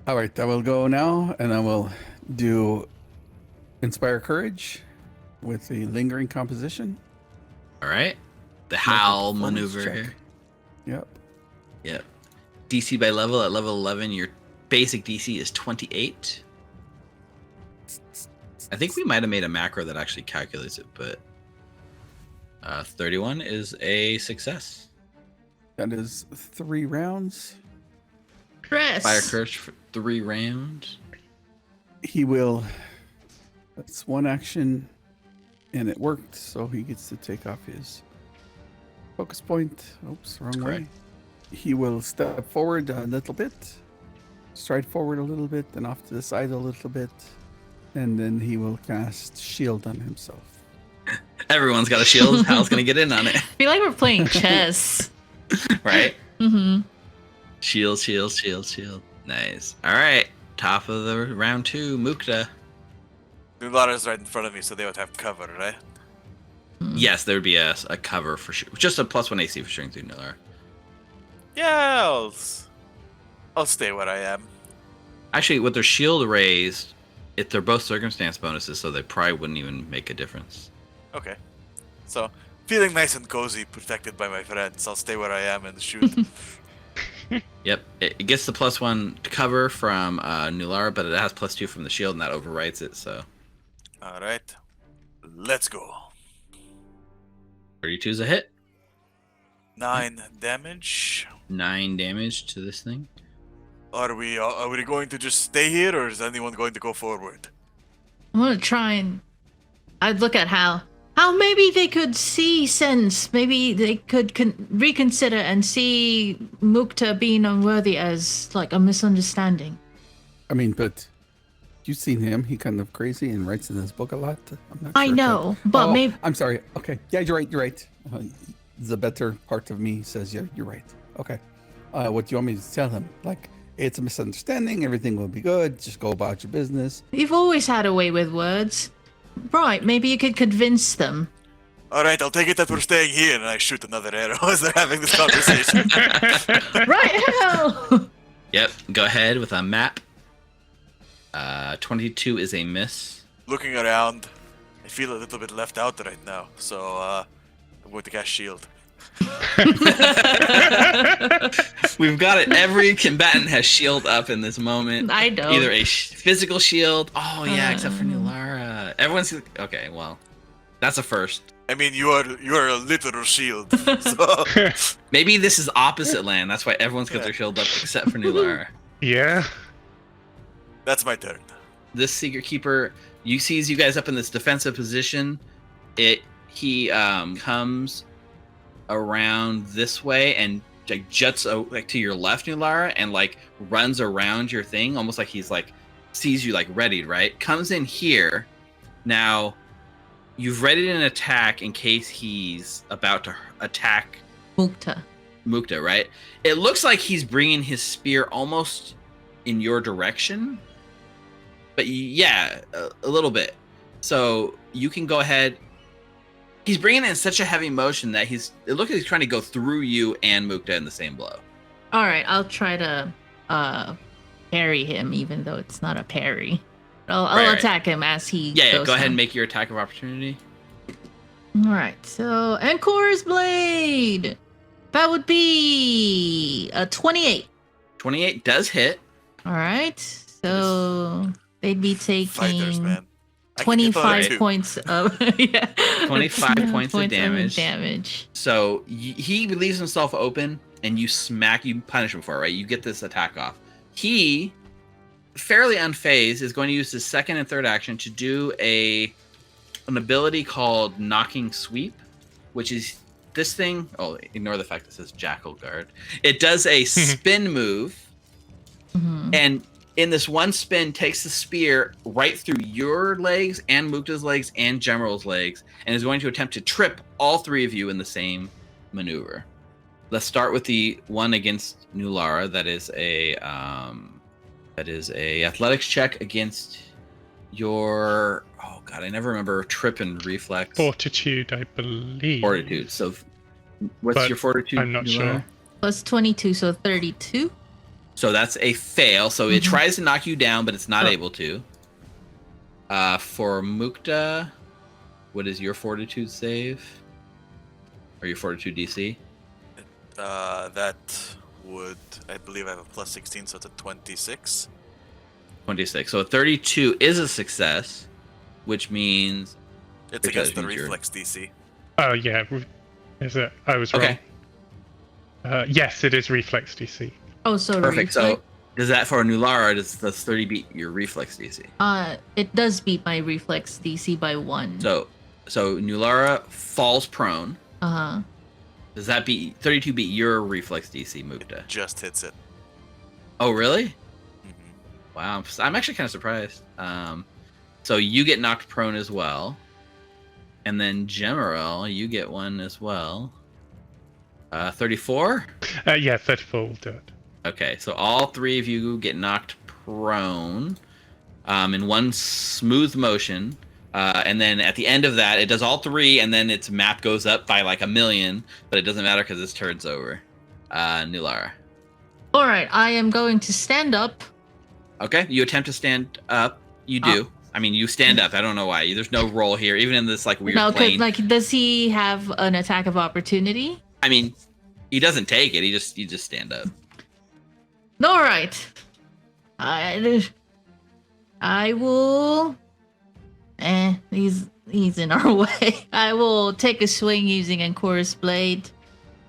All right, I will go now, and I will do Inspire Courage with the Lingering Composition. All right. The Hal Performance maneuver check. here. Yep. DC by level at level 11, your basic DC is 28. I think we might have made a macro that actually calculates it, but 31 is a success. That is 3 rounds. Chris. Fire Curse for 3 rounds. He will. That's 1 action, and it worked, so he gets to take off his focus point. Oops, wrong way. correct. He will step forward a little bit, stride forward a little bit, and off to the side a little bit, and then he will cast Shield on himself. Everyone's got a shield. Hal's gonna get in on it, I feel like we're playing chess. right? Mm-hmm. Shield. Nice. All right. Top of the round 2, Mukta. Nulara's right in front of me, so they would have cover, right? Yes, there would be a cover for sure. Just a +1 AC for shooting through Nular. Yeah, I'll stay where I am. Actually, with their shield raised, if they're both circumstance bonuses, so they probably wouldn't even make a difference. Okay. So, feeling nice and cozy, protected by my friends. I'll stay where I am and shoot. Yep, it gets the +1 cover from Nular, but it has +2 from the shield, and that overwrites it. So, Alright. Let's go. 32 is a hit. 9 damage. 9 damage to this thing. Are we going to just stay here, or is anyone going to go forward? I'm gonna try and. I'd look at Hal. How maybe they could see sense. Maybe they could reconsider and see Mukta being unworthy as like a misunderstanding. I mean, but you've seen him. He kind of crazy and writes in his book a lot. I'm not I sure if know, that- but Oh, maybe. I'm sorry. Okay. Yeah, you're right. The better part of me says, yeah, you're right. Okay. What do you want me to tell him? Like, it's a misunderstanding. Everything will be good. Just go about your business. You've always had a way with words. Right, maybe you could convince them. Alright, I'll take it that we're staying here, and I shoot another arrow as they're having this conversation. Right, Hal! Yep, go ahead with a map. 22 is a miss. Looking around, I feel a little bit left out right now, so I'm going to cast shield. We've got it. Every combatant has shield up in this moment. I don't. Either a physical shield. Oh yeah, except for Nulara. Everyone's okay. Well, that's a first. I mean, you are a literal shield. So Maybe this is opposite land. That's why everyone's got their shield up except for Nulara. Yeah. that's my turn. This Secret Keeper, sees you guys up in this defensive position. He comes around this way and like juts like to your left, Nulara, and like runs around your thing, almost like he's like sees you like readied, right? Comes in here. Now you've readied an attack in case he's about to attack Mukta, right? It looks like he's bringing his spear almost in your direction, but yeah, a little bit. So you can go ahead. He's bringing it in such a heavy motion that it looks like he's trying to go through you and Mukta in the same blow. All right, I'll try to parry him, even though it's not a parry. I'll attack him as he goes go ahead down. and make your attack of opportunity. All right, so Ancor's Blade. That would be a 28. 28 does hit. All right, so they'd be taking Fighters, man. I can get 25 that. points of 25 points of damage. Damage. So he leaves himself open, and you punish him for it, right? You get this attack off. He, fairly unfazed, is going to use his second and third action to do an ability called Knocking Sweep, which is this thing. Oh, ignore the fact that it says Jackal Guard. It does a spin move, and in this one spin, takes the spear right through your legs and Mukta's legs and General's legs, and is going to attempt to trip all three of you in the same maneuver. Let's start with the one against Nulara. That is a athletics check against your. Oh god, I never remember trip and reflex. Fortitude, I believe. Fortitude. So, what's But your fortitude? I'm not Nulara? sure. Plus 22, so 32. So that's a fail. So it tries to knock you down, but it's not able to. For Mukta, what is your fortitude save? Or your fortitude DC? That would, I believe, I have a plus 16, so it's a 26. 26. So a 32 is a success, which means It's against the reflex DC. Oh, yeah. Is it? I was wrong. Okay. Yes, it is reflex DC. Oh, so perfect. reflex? So does that for Nulara? Does 30 beat your reflex DC? It does beat my reflex DC by 1. So Nulara falls prone. Uh-huh. Does that beat 32 beat your reflex DC, Mukta? Just hits it. Oh, really? Mhm. Wow, I'm actually kind of surprised. So you get knocked prone as well, and then General, you get one as well. 34. Yeah, 34 will do it. Okay, so all three of you get knocked prone in one smooth motion. And then at the end of that, it does all three, and then its map goes up by like 1,000,000, but it doesn't matter because its turn's over. Nulara. All right, I am going to stand up. Okay, you attempt to stand up. You do. I mean, you stand up. I don't know why. There's no roll here, even in this like weird plane. Like, does he have an attack of opportunity? I mean, he doesn't take it. You just stand up. All right. I will. He's in our way. I will take a swing using Ancor's Blade.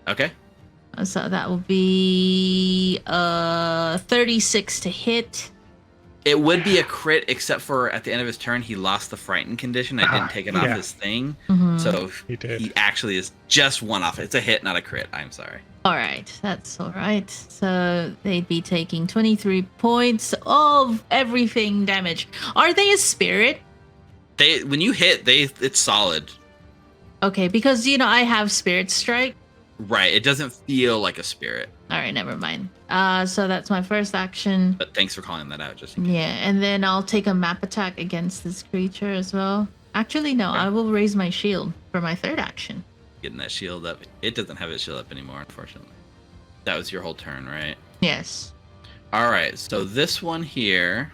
Okay. So that will be 36 to hit. It would be a crit, except for at the end of his turn, he lost the frightened condition. I didn't take it off his thing. So he actually is just one off. It's a hit, not a crit. I'm sorry. All right. That's all right. So they'd be taking 23 points of everything damage. Are they a spirit? When you hit, it's solid. Okay, because, I have Spirit Strike. Right. It doesn't feel like a spirit. All right, never mind. So that's my first action. But thanks for calling that out. Just in case. Yeah, and then I'll take a map attack against this creature as well. Actually, no, I will raise my shield for my third action. Getting that shield up. It doesn't have its shield up anymore, unfortunately. That was your whole turn, right? Yes. All right. So this one here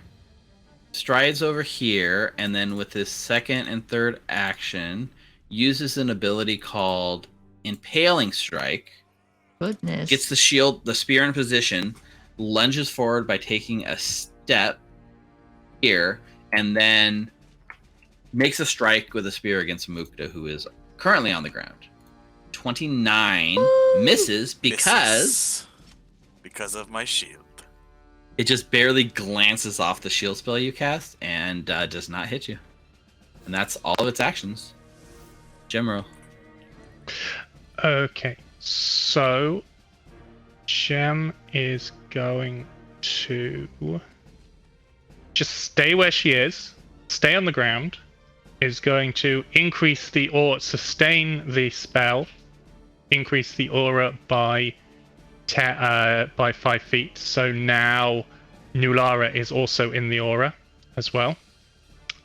strides over here, and then with his second and third action, uses an ability called Impaling Strike. Goodness. Gets the spear in position, lunges forward by taking a step here, and then makes a strike with a spear against Mukta, who is currently on the ground. 29 misses because of my shield. it just barely glances off the shield spell you cast and does not hit you. And that's all of its actions. Gemro. Okay, so Gem is going to just stay where she is, stay on the ground, is going to increase the aura, sustain the spell, increase the aura by 5 feet. So now Nulara is also in the aura as well.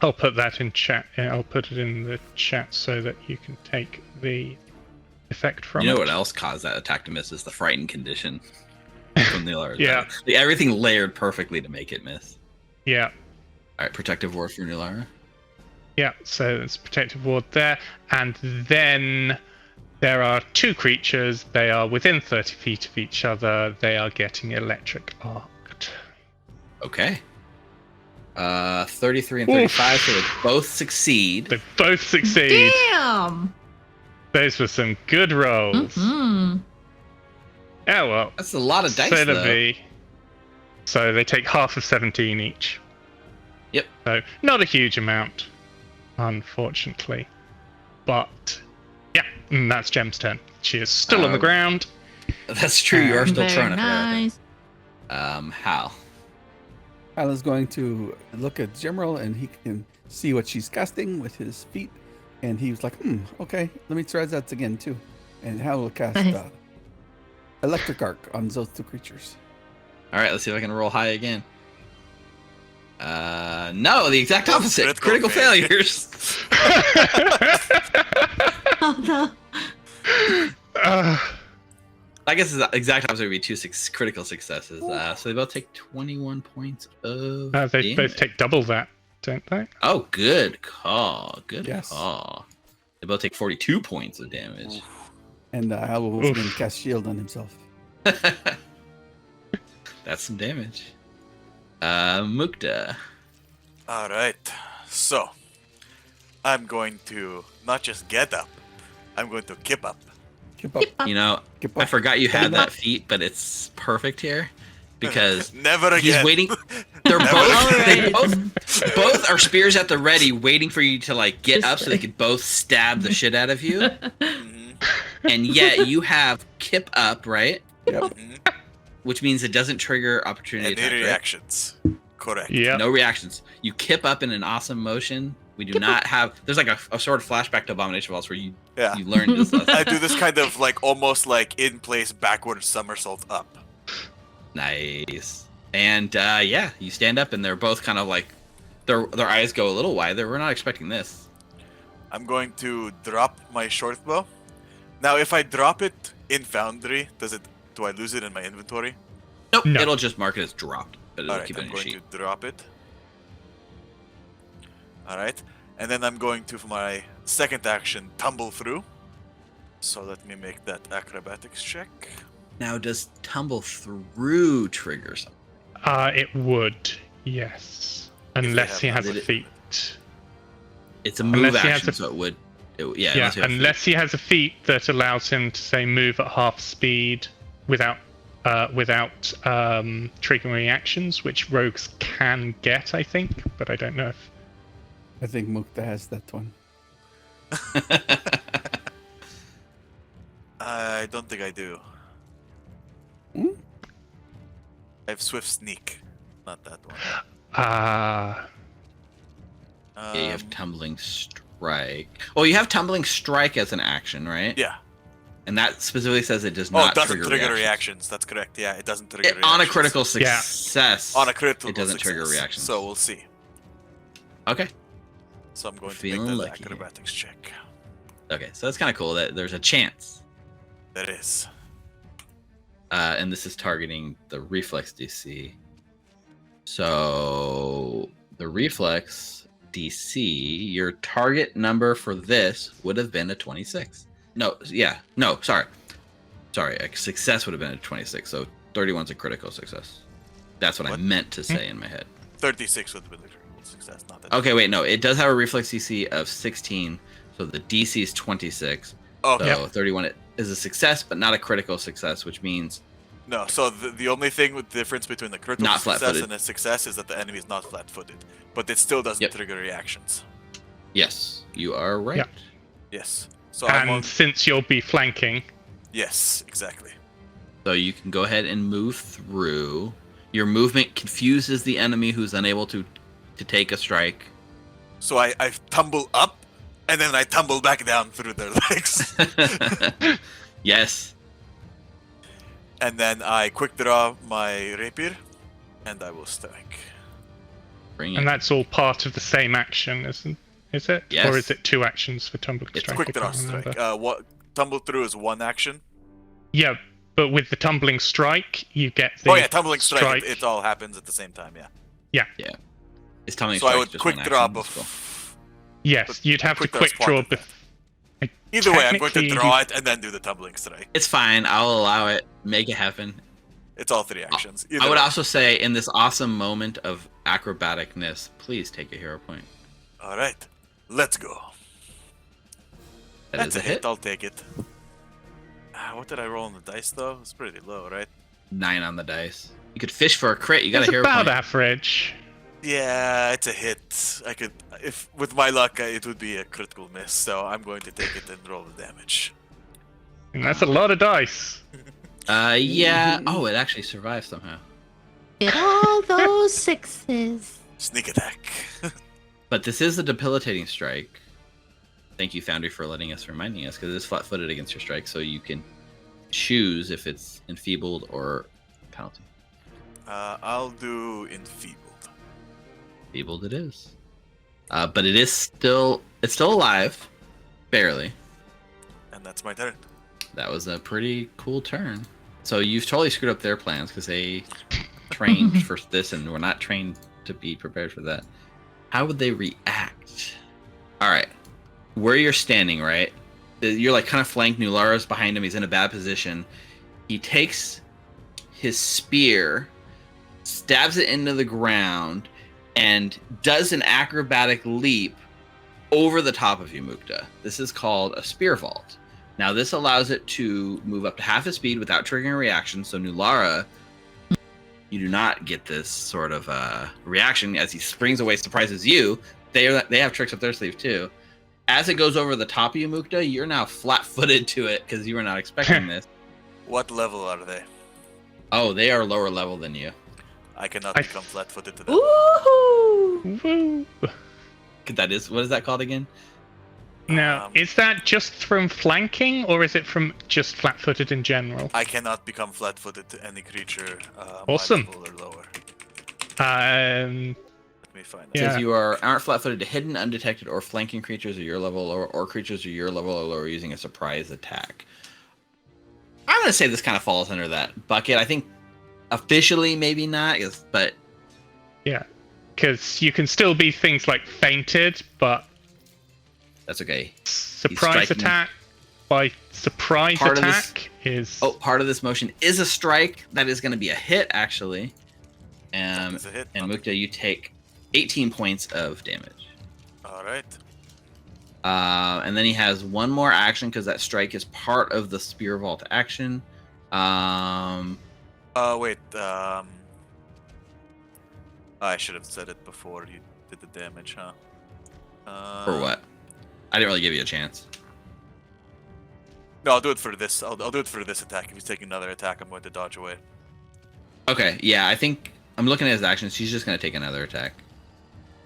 I'll put that in chat. I'll put it in the chat so that you can take the effect from it. You know what else caused that attack to miss is the frightened condition from the Nulara. Yeah. Like, everything layered perfectly to make it miss. Yeah. All right, protective ward for Nulara. Yeah, so there's protective ward there. And then there are 2 creatures. They are within 30 feet of each other. They are getting electric arced. Okay. 33 and 35, so they both succeed. They both succeed. Damn. Those were some good rolls. Mm-hmm. Yeah, well. That's a lot of dice, So though. So they take half of 17 each. Yep. So not a huge amount, unfortunately. But yeah, that's Gem's turn. She is still on the ground. That's true. You are still Very trying to nice. Hal. Hal is going to look at Gemrel and he can see what she's casting with his feet. And he was like, okay, let me try that again too. And Hal will cast Electric Arc on those 2 creatures. All right, let's see if I can roll high again. No, the exact opposite. Critical failures. Oh, no. I guess the exact opposite would be 2 critical successes. So they both take 21 points of they both take double that, don't they? Oh, good call. Good Yes. call. They both take 42 points of damage. And Hal will once again cast shield on himself. That's some damage. Mukta. Alright, so I'm going to not just get up, I'm going to kip up. Keep up. You know, Keep I up. forgot you had Keep that up. feat, but it's perfect here because Never again. he's waiting. They're Never both. again. They both are spears at the ready, waiting for you to like get up so they could both stab the shit out of you. Mhm, And yet you have kip up, right? Yep. mhm. Which means it doesn't trigger opportunity Any attack. Right? reactions? Correct. Yeah. No reactions. You kip up in an awesome motion. We do not have. There's like a sort of flashback to Abomination Vaults where you Yeah. learned this lesson. I do this kind of like almost like in place backward somersault up. Nice. And yeah, you stand up and they're both kind of like their eyes go a little wider. We're not expecting this. I'm going to drop my short bow. Now, if I drop it in Foundry, do I lose it in my inventory? Nope. No. It'll just mark it as dropped, but it'll Alright, keep it I'm on your going sheet. to drop it. Alright, and then I'm going to, for my second action, tumble through. So let me make that acrobatics check. Now, does tumble through trigger something? It would, yes. Unless he has a feat. It's a move Unless he has action, a- so it would. Yeah, unless you have unless he has a feat that allows him to, say, move at half speed without triggering reactions, which rogues can get, I think, but I don't know if... I think Mukta has that one. I don't think I do. Hmm? I have Swift Sneak, not that one. Ah, Yeah, you have tumbling strike. Well, you have tumbling strike as an action, right? Yeah. And that specifically says it does Oh, not it doesn't trigger trigger reactions. reactions. That's correct. Yeah, it doesn't trigger reactions. On a critical Yeah. success. On a critical it doesn't success. trigger reactions. So we'll see. Okay. So I'm going to Feeling make that lucky. acrobatics check. Okay, so that's kind of cool that there's a chance. That is. And this is targeting the reflex DC. So The reflex DC, your target number for this would have been a 26. Sorry. A success would have been a 26, so 31's a critical success. That's what I meant to say in my head. 36 would have been a critical success, not that. Okay, wait, no. It does have a reflex DC of 16, so the DC is 26. Okay. So 31 is a success, but not a critical success, which means... No, so the only thing with the difference between the critical Not success flat-footed. and a success is that the enemy is not flat-footed. But it still doesn't trigger reactions. Yes, you are right. Yep. Yes. So And since you'll be flanking... Yes, exactly. So you can go ahead and move through. Your movement confuses the enemy who's unable to take a strike. So I tumble up, and then I tumble back down through their legs. Yes. And then I quick draw my rapier, and I will strike. Bring And it. that's all part of the same action, is it? Yes. Or is it 2 actions for tumbling It's strike? Quick I draw can't remember. strike. What tumble through is 1 action. Yeah, but with the tumbling strike, you get the Tumbling strike. It all happens at the same time. Yeah. It's telling me So I strike would just quick one draw action, before. Yes, But you'd have to quick draw's quick part draw of that. before. Either way, I'm going to Technically, draw it and then do the tumbling strike. It's fine. I'll allow it. Make it happen. It's all 3 actions. I would also say, in this awesome moment of acrobaticness, please take a hero point. All right, let's go. That That's is a hit. I'll take it. What did I roll on the dice though? It's pretty low, right? 9 on the dice. You could fish for a crit. You got It's a hero about point. average. Yeah, it's a hit. I could, if with my luck, it would be a critical miss. So I'm going to take it and roll the damage. And that's a lot of dice. Yeah. Oh, it actually survived somehow. Get all those 6s. Sneak attack. But this is a debilitating strike. Thank you, Foundry, for reminding us, because it is flat-footed against your strike, so you can choose if it's enfeebled or penalty. I'll do enfeebled. Enfeebled it is. But it's still alive, barely. And that's my turn. That was a pretty cool turn. So you've totally screwed up their plans because they trained for this and were not trained to be prepared for that. How would they react? All right. Where you're standing, right? You're like kind of flanked. Nulara's behind him. He's in a bad position. He takes his spear, stabs it into the ground, and does an acrobatic leap over the top of you, Mukta. This is called a spear vault. Now, this allows it to move up to half its speed without triggering a reaction. So, Nulara, you do not get this sort of reaction as he springs away, surprises you. They have tricks up their sleeve, too. As it goes over the top of you, Mukta, you're now flat-footed to it because you were not expecting this. What level are they? Oh, they are lower level than you. I cannot become flat-footed to them. Woohoo! Woo! What is that called again? Now, is that just from flanking, or is it from just flat-footed in general? I cannot become flat-footed to any creature Awesome. my level or lower. Um, Let me find It that. Yeah. says you aren't flat-footed to hidden, undetected, or flanking creatures of your level or lower, or creatures of your level or lower using a surprise attack. I'm going to say this kind of falls under that bucket. I think officially maybe not, but... yeah, because you can still be things like fainted, but That's okay. surprise striking. attack by surprise Part of this- attack is... Oh, part of this motion is a strike. That is going to be a hit, actually. That is a hit. And Mukta, you take 18 points of damage. All right. And then he has one more action because that strike is part of the Spear Vault action. Wait. I should have said it before you did the damage, huh? For what? I didn't really give you a chance. No, I'll do it for this. I'll do it for this attack. If he's taking another attack, I'm going to dodge away. Okay, yeah, I think I'm looking at his actions. He's just going to take another attack.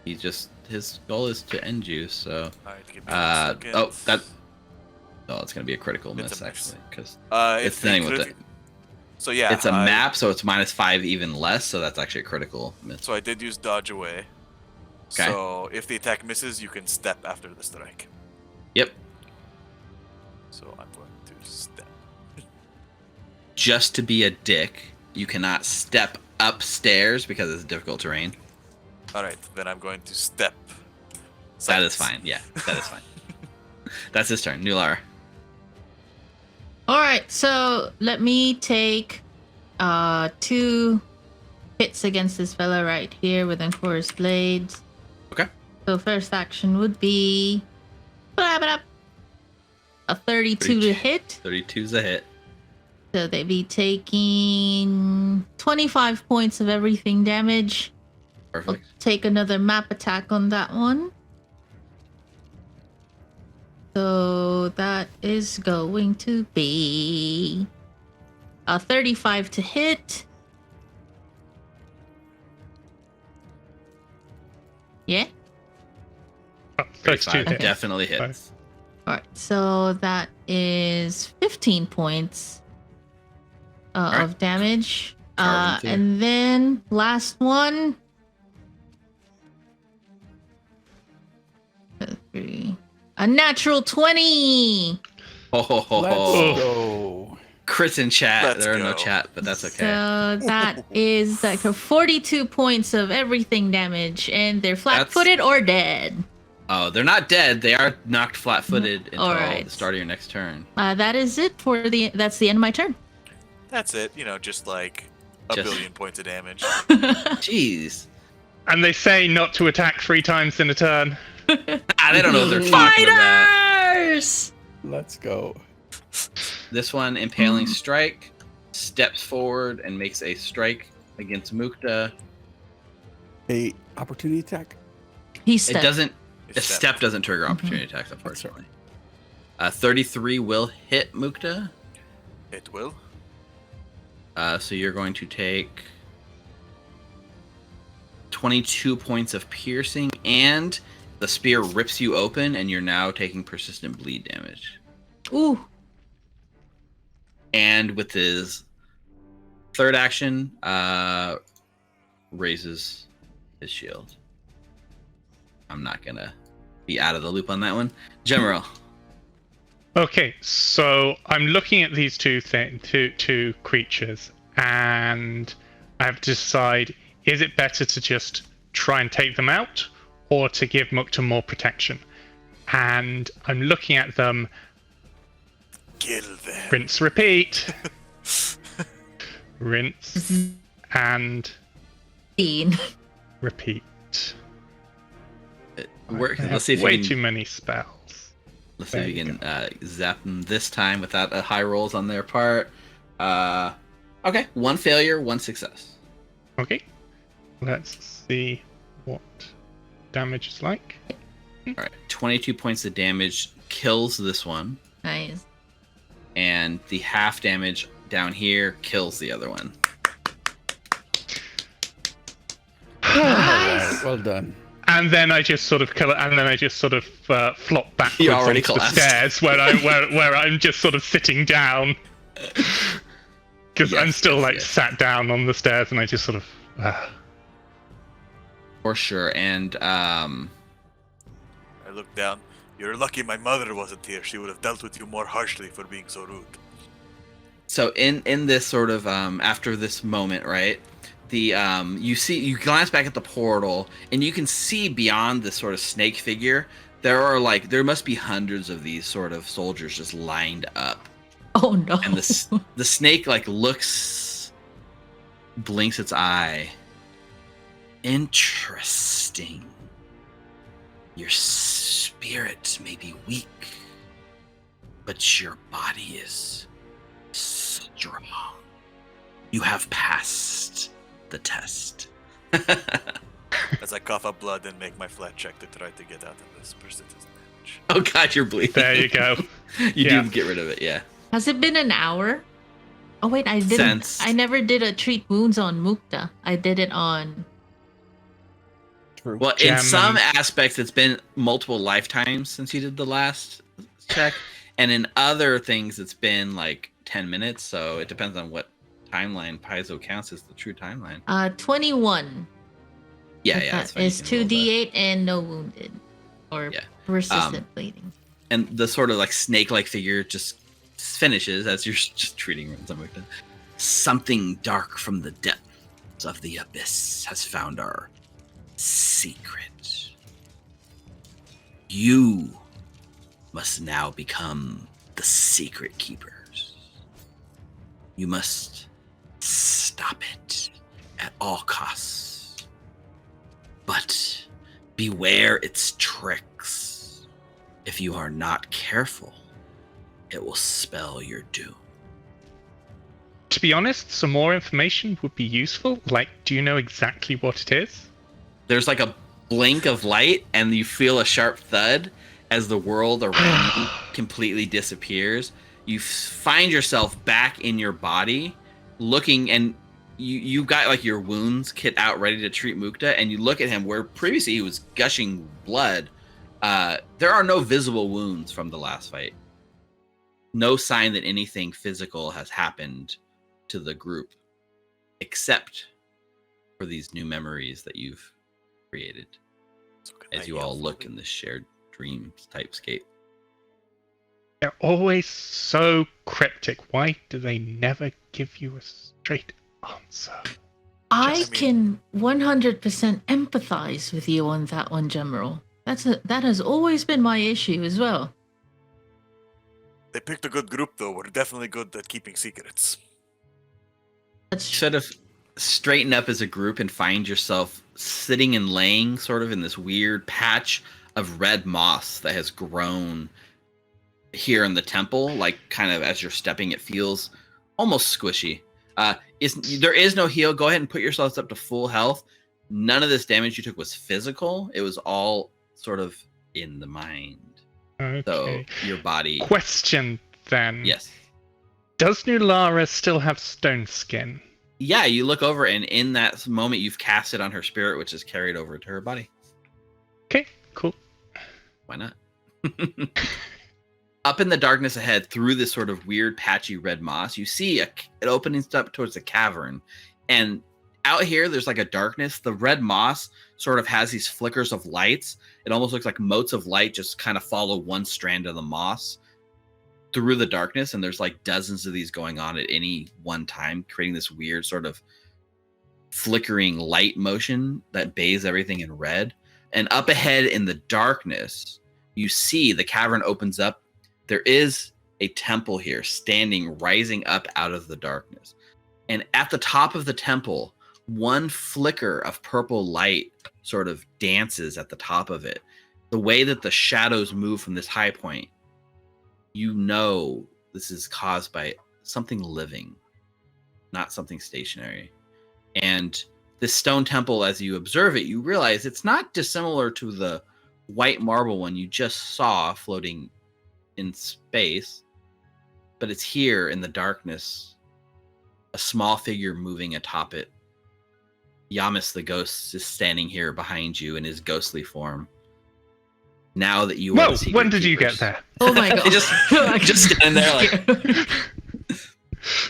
His goal is to end you, so. Alright, give me 1 second. It's going to be a critical It's a miss, miss. actually, because It's the thing with criti- So yeah, it's a map, so it's -5 even less, so that's actually a critical miss. So I did use dodge away. Okay. So if the attack misses, you can step after the strike. Yep. So I'm going to step. Just to be a dick, you cannot step upstairs because it's difficult terrain. Alright, then I'm going to step. That is Silence. fine. Yeah, that is fine. That's his turn. Nulara. All right, so let me take 2 hits against this fella right here with Enforce Blades. Okay. So first action would be a 32 to hit. 32's a hit. So they'd be taking 25 points of everything damage. I'll Perfect. take another map attack on that one. So that is going to be a 35 to hit. Yeah. Oh, 32 35 hits. definitely hits. All right. So that is 15 points right. of damage. Carve into. And then last one. 3. A natural 20. Ho, ho, ho, Let's ho. go. Crits in chat. Let's There are no go. chat, but that's okay. So that is like a 42 points of everything damage, and they're flat-footed or dead. Oh, they're not dead. They are knocked flat-footed until Alright. the start of your next turn. That is it for that's the end of my turn. That's it. Just like a Just- billion points of damage. Jeez. And they say not to attack 3 times in a turn. They don't know what they're talking about. Fighters! Let's go. This one, Impaling Strike, steps forward and makes a strike against Mukta. A opportunity attack. He's It doesn't. A It's step doesn't trigger opportunity attacks, unfortunately. 33 will hit Mukta. It will. So you're going to take 22 points of piercing, and the spear rips you open, and you're now taking persistent bleed damage. Ooh. And with his third action, raises his shield. I'm not gonna be out of the loop on that one. General. Okay, so I'm looking at these two creatures, and I have to decide: is it better to just try and take them out, or to give Mukta more protection? And I'm looking at them. Kill them. Rinse, repeat. Rinse and Dean. repeat. Let's I have see if way you too can, many spells. let's see if There you you can zap them this time without high rolls on their part. Okay, 1 failure, 1 success. Okay, let's see what damage is like. All right, 22 points of damage kills this one, Nice. and the half damage down here kills the other one. All right, well done. And then I just sort of flop backwards You already onto the collapsed. stairs where I'm just sort of sitting down because I'm Yes, still yes. sat down on the stairs, and I just sort of. For sure, and I look down. You're lucky my mother wasn't here. She would have dealt with you more harshly for being so rude. so in this sort of after this moment, right? The you glance back at the portal, and you can see beyond this sort of snake figure. There must be hundreds of these sort of soldiers just lined up, Oh no. and the snake looks, blinks its eye. Interesting. Your spirit may be weak, but your body is strong. You have passed the test. As I cough up blood and make my flat check to try to get out of this persistent damage. Oh god, you're bleeding. There you go. You Yeah. do get rid of it, yeah. Has it been an hour? Oh wait, I didn't. Since- I never did a treat wounds on Mukta. I did it on. True. Well, in Gem some and- aspects, it's been multiple lifetimes since you did the last check, and in other things, it's been like 10 minutes. So it depends on what timeline Paizo counts as the true timeline. 21. Yeah, If yeah. that That's fine. You is can roll that. 2d8 and no wounded or Yeah. persistent bleeding. And the sort of snake-like figure just finishes as you're just treating something like that. Something dark from the depths of the abyss has found our secret. You must now become the secret keepers. You must stop it at all costs. But beware its tricks. If you are not careful, it will spell your doom. To be honest, some more information would be useful. Like, do you know exactly what it is? There's like a blink of light, and you feel a sharp thud as the world around you completely disappears. You find yourself back in your body, looking, and you got like your wounds kit out ready to treat Mukta, and you look at him where previously he was gushing blood. There are no visible wounds from the last fight. No sign that anything physical has happened to the group, except for these new memories that you've created as you all look in this shared dreams typescape. They're always so cryptic. Why do they never give you a straight answer? I can 100% empathize with you on that one, General. That has always been my issue as well. They picked a good group, though. We're definitely good at keeping secrets. That's Sort of straighten up as a group and find yourself sitting and laying sort of in this weird patch of red moss that has grown here in the temple. Like, kind of as you're stepping, it feels almost squishy. There is no heal. Go ahead and put yourselves up to full health. None of this damage you took was physical. It was all sort of in the mind. Okay. So your body. Question then. Yes. Does Nulara still have stone skin? Yeah, you look over, and in that moment, you've cast it on her spirit, which is carried over to her body. Okay, cool. Why not? Up in the darkness ahead, through this sort of weird, patchy red moss, you see it opening up towards a cavern. And out here, there's like a darkness. The red moss sort of has these flickers of lights. It almost looks like motes of light just kind of follow one strand of the moss through the darkness, and there's like dozens of these going on at any one time, creating this weird sort of flickering light motion that bathes everything in red. And up ahead in the darkness, you see the cavern opens up. There is a temple here standing, rising up out of the darkness. And at the top of the temple, one flicker of purple light sort of dances at the top of it. The way that the shadows move from this high point, you know this is caused by something living, not something stationary. And this stone temple, as you observe it, you realize it's not dissimilar to the white marble one you just saw floating in space, but it's here in the darkness, a small figure moving atop it. Yamas the ghost is standing here behind you in his ghostly form. Now that you are the secret when did you keepers. get there? Oh my god! just standing there like.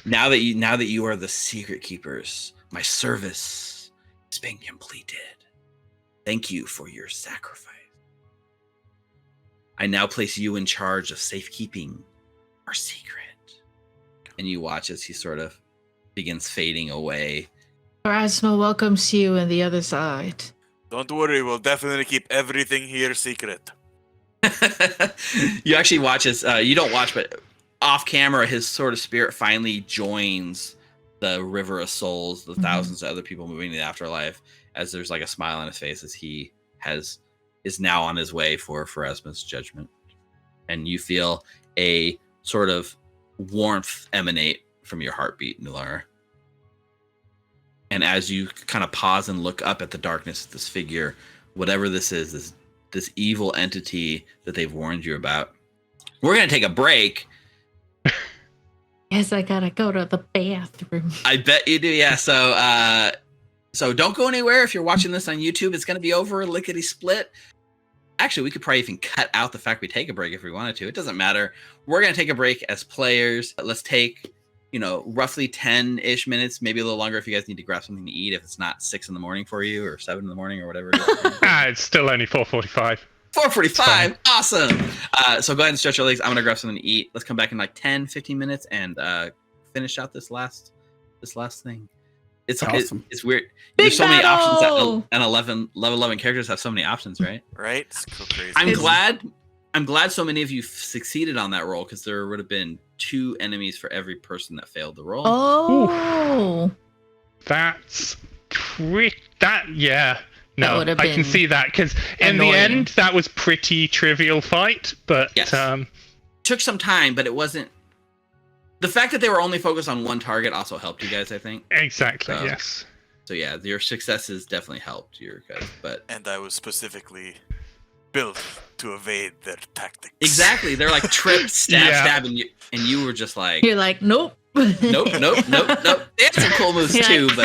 Now that you are the secret keepers, my service is being completed. Thank you for your sacrifice. I now place you in charge of safekeeping our secret. And you watch as he sort of begins fading away. Erasmo welcomes you on the other side. Don't worry, we'll definitely keep everything here secret. You actually watch as, you don't watch, but off camera, his sort of spirit finally joins the river of souls, the thousands of other people moving to the afterlife, as there's like a smile on his face as he is now on his way for Pharasma's judgment. And you feel a sort of warmth emanate from your heartbeat, Nulara. And as you kind of pause and look up at the darkness of this figure, whatever this is, this evil entity that they've warned you about, we're going to take a break. Yes, I gotta go to the bathroom. I bet you do, yeah. So don't go anywhere. If you're watching this on YouTube, it's going to be over lickety split. Actually, we could probably even cut out the fact we take a break if we wanted to. It doesn't matter. We're going to take a break as players. Let's take, roughly 10-ish minutes, maybe a little longer if you guys need to grab something to eat, if it's not 6 in the morning for you or 7 in the morning or whatever it is. It's still only 4:45. 4:45. Awesome. So go ahead and stretch your legs. I'm going to grab something to eat. Let's come back in like 10, 15 minutes and finish out this last thing. It's Awesome. it's weird. Big There's so many options battle! that and 11 characters have so many options, right? Right? It's so crazy. I'm glad so many of you succeeded on that roll, because there would have been 2 enemies for every person that failed the roll. Oh. That's yeah. That No, would have I can been see that, because in the annoying. end that was pretty trivial fight, but Yes. Took some time, but it wasn't. The fact that they were only focused on one target also helped you guys, I think. exactly, So- yes. So yeah, your successes definitely helped your guys. But And I was specifically built to evade their tactics. exactly, they're like trip, stab, Yeah. stab, and you were just like, You're like, nope. nope. They had some cool moves You're too, like,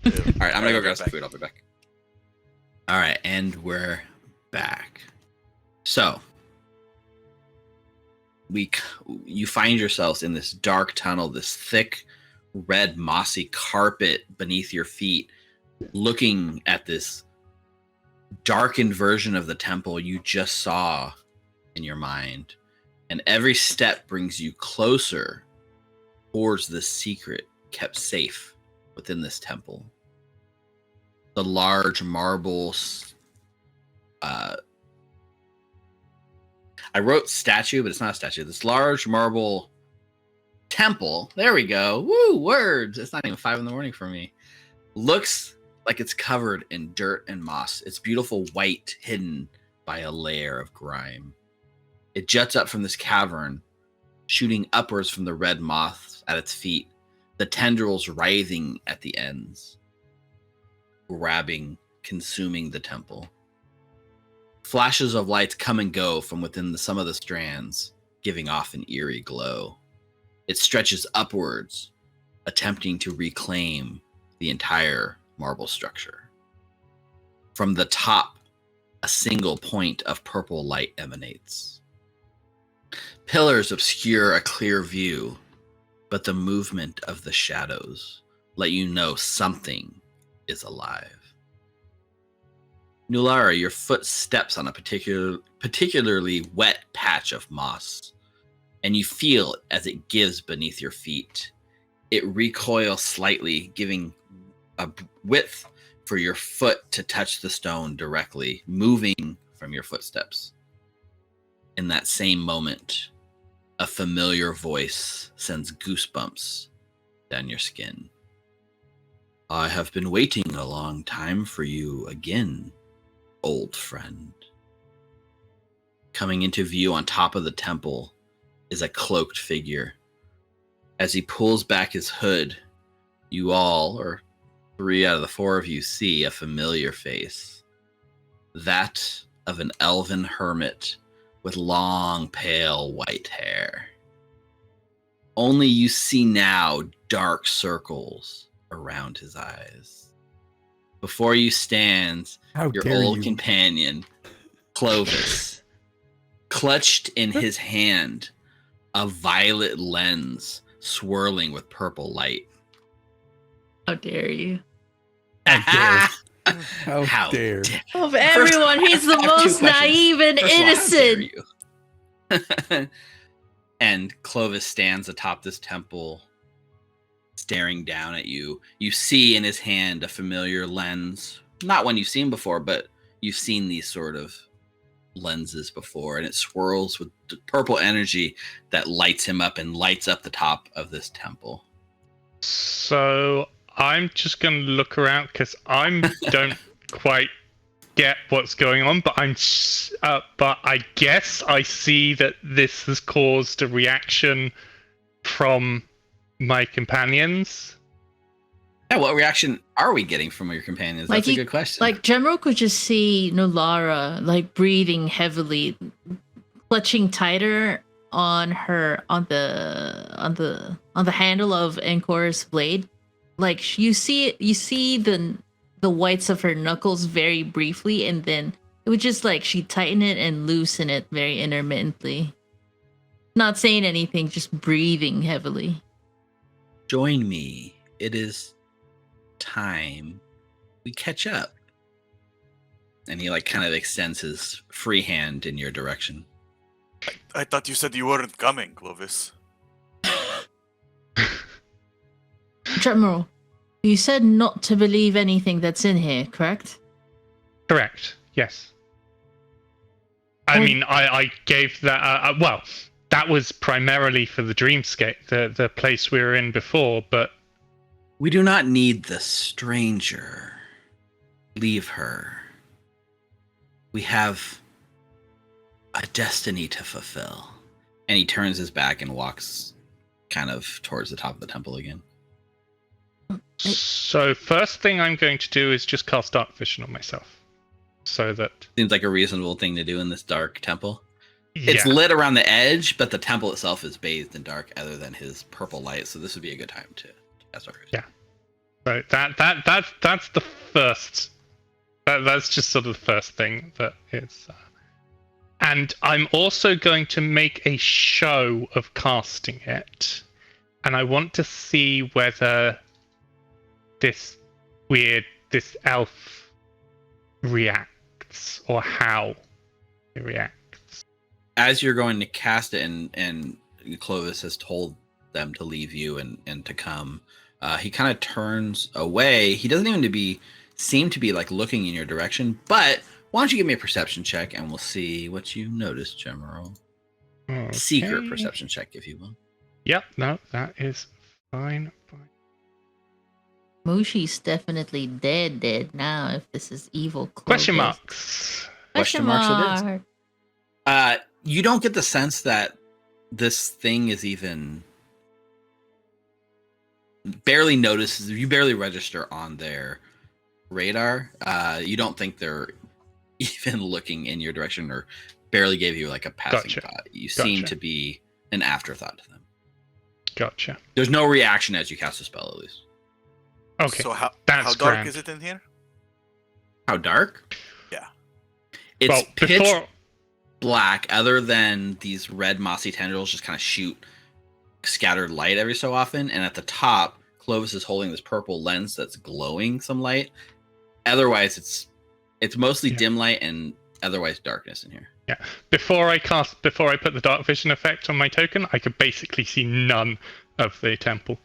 but Yeah. all right, I'm gonna go grab some back. food. I'll be back. All right, and we're back. So you find yourselves in this dark tunnel, this thick red mossy carpet beneath your feet, looking at this darkened version of the temple you just saw in your mind. And every step brings you closer towards this secret kept safe within this temple. The large marble I wrote statue, but it's not a statue. This large marble temple. There we go. Woo, words. It's not even 5 a.m. for me. Looks like it's covered in dirt and moss. It's beautiful white, hidden by a layer of grime. It juts up from this cavern, shooting upwards from the red moths at its feet, the tendrils writhing at the ends, grabbing, consuming the temple. Flashes of lights come and go from within some of the strands, giving off an eerie glow. It stretches upwards, attempting to reclaim the entire marble structure. From the top, a single point of purple light emanates. Pillars obscure a clear view, but the movement of the shadows let you know something is alive. Nulara, your foot steps on a particularly wet patch of moss, and you feel it as it gives beneath your feet. It recoils slightly, giving a width for your foot to touch the stone directly, moving from your footsteps. In that same moment, a familiar voice sends goosebumps down your skin. I have been waiting a long time for you again, old friend. Coming into view on top of the temple is a cloaked figure. As he pulls back his hood, you all, or 3 out of the 4 of you, see a familiar face. That of an elven hermit with long, pale white hair. Only you see now dark circles around his eyes. Before you stands How your dare old you? companion, Clovis, clutched in his hand, a violet lens swirling with purple light. How dare you? How dare. Of everyone, he's the I have 2 most questions. naive and First of all, how dare innocent. you? And Clovis stands atop this temple, staring down at you. You see in his hand a familiar lens. Not one you've seen before, but you've seen these sort of lenses before, and it swirls with purple energy that lights him up and lights up the top of this temple. So I'm just going to look around, because I don't quite get what's going on, but but I guess I see that this has caused a reaction from my companions. Yeah, what reaction are we getting from your companions? Like That's a good question. Like General could just see Nulara like breathing heavily, clutching tighter on the handle of Encore's blade. Like you see the whites of her knuckles very briefly, and then it would just like she'd tighten it and loosen it very intermittently. Not saying anything, just breathing heavily. Join me. It is time we catch up. And he like kind of extends his free hand in your direction. I thought you said you weren't coming, Clovis. General, You said not to believe anything that's in here, correct? Correct. Yes. I mean, I gave that. Well, that was primarily for the dreamscape, the place we were in before. But We do not need the stranger. Leave her. We have a destiny to fulfill. And he turns his back and walks kind of towards the top of the temple again. so first thing I'm going to do is just cast Dark Vision on myself, so that Seems like a reasonable thing to do in this dark temple. yeah. It's lit around the edge, but the temple itself is bathed in dark other than his purple light, so this would be a good time to cast Dark Vision. So that's the first. That's just sort of the first thing that is. And I'm also going to make a show of casting it, and I want to see whether this elf reacts or how it reacts. As you're going to cast it, and Clovis has told them to leave you and to come, he kind of turns away. He doesn't even seem to be like looking in your direction, but why don't you give me a perception check and we'll see what you notice, General. Okay. Secret perception check, if you will. Yep, no, that is fine. Mushi's definitely dead now if this is evil Clovis. Question marks. Question marks it is. You don't get the sense that this thing is even barely notices. You barely register on their radar. You don't think they're even looking in your direction or barely gave you like a passing Gotcha. thought. You seem Gotcha. to be an afterthought to them. Gotcha. There's no reaction as you cast a spell, at least. Okay. So how that's dark grand. is it in here? How dark? Yeah. It's well, pitch before black, other than these red mossy tendrils just kind of shoot scattered light every so often. And at the top, Clovis is holding this purple lens that's glowing some light. Otherwise, it's mostly dim light and otherwise darkness in here. before I put the dark vision effect on my token, I could basically see none of the temple.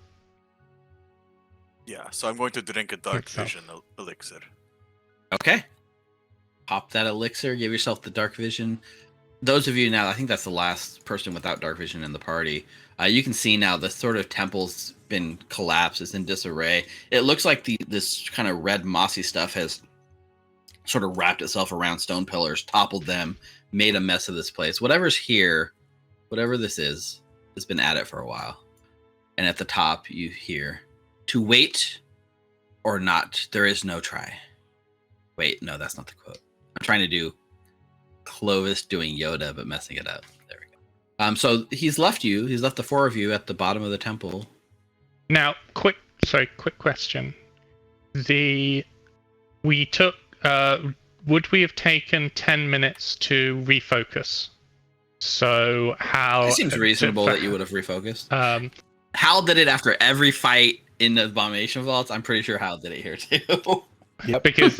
Yeah, so I'm going to drink a dark Itself. vision elixir. Okay. Pop that elixir, give yourself the dark vision. Those of you now, I think that's the last person without dark vision in the party. You can see now the sort of temple's been collapsed, it's in disarray. It looks like this kind of red mossy stuff has sort of wrapped itself around stone pillars, toppled them, made a mess of this place. Whatever's here, whatever this is, has been at it for a while. And at the top, you hear, "To wait or not, there is no try." Wait, no, that's not the quote. I'm trying to do Clovis doing Yoda, but messing it up. There we go. So he's left the four of you at the bottom of the temple. Now, quick question. Would we have taken 10 minutes to refocus? So how... It seems reasonable that you would have refocused. Hal did it after every fight in the Abomination Vaults. I'm pretty sure Hal did it here too. Yep. Because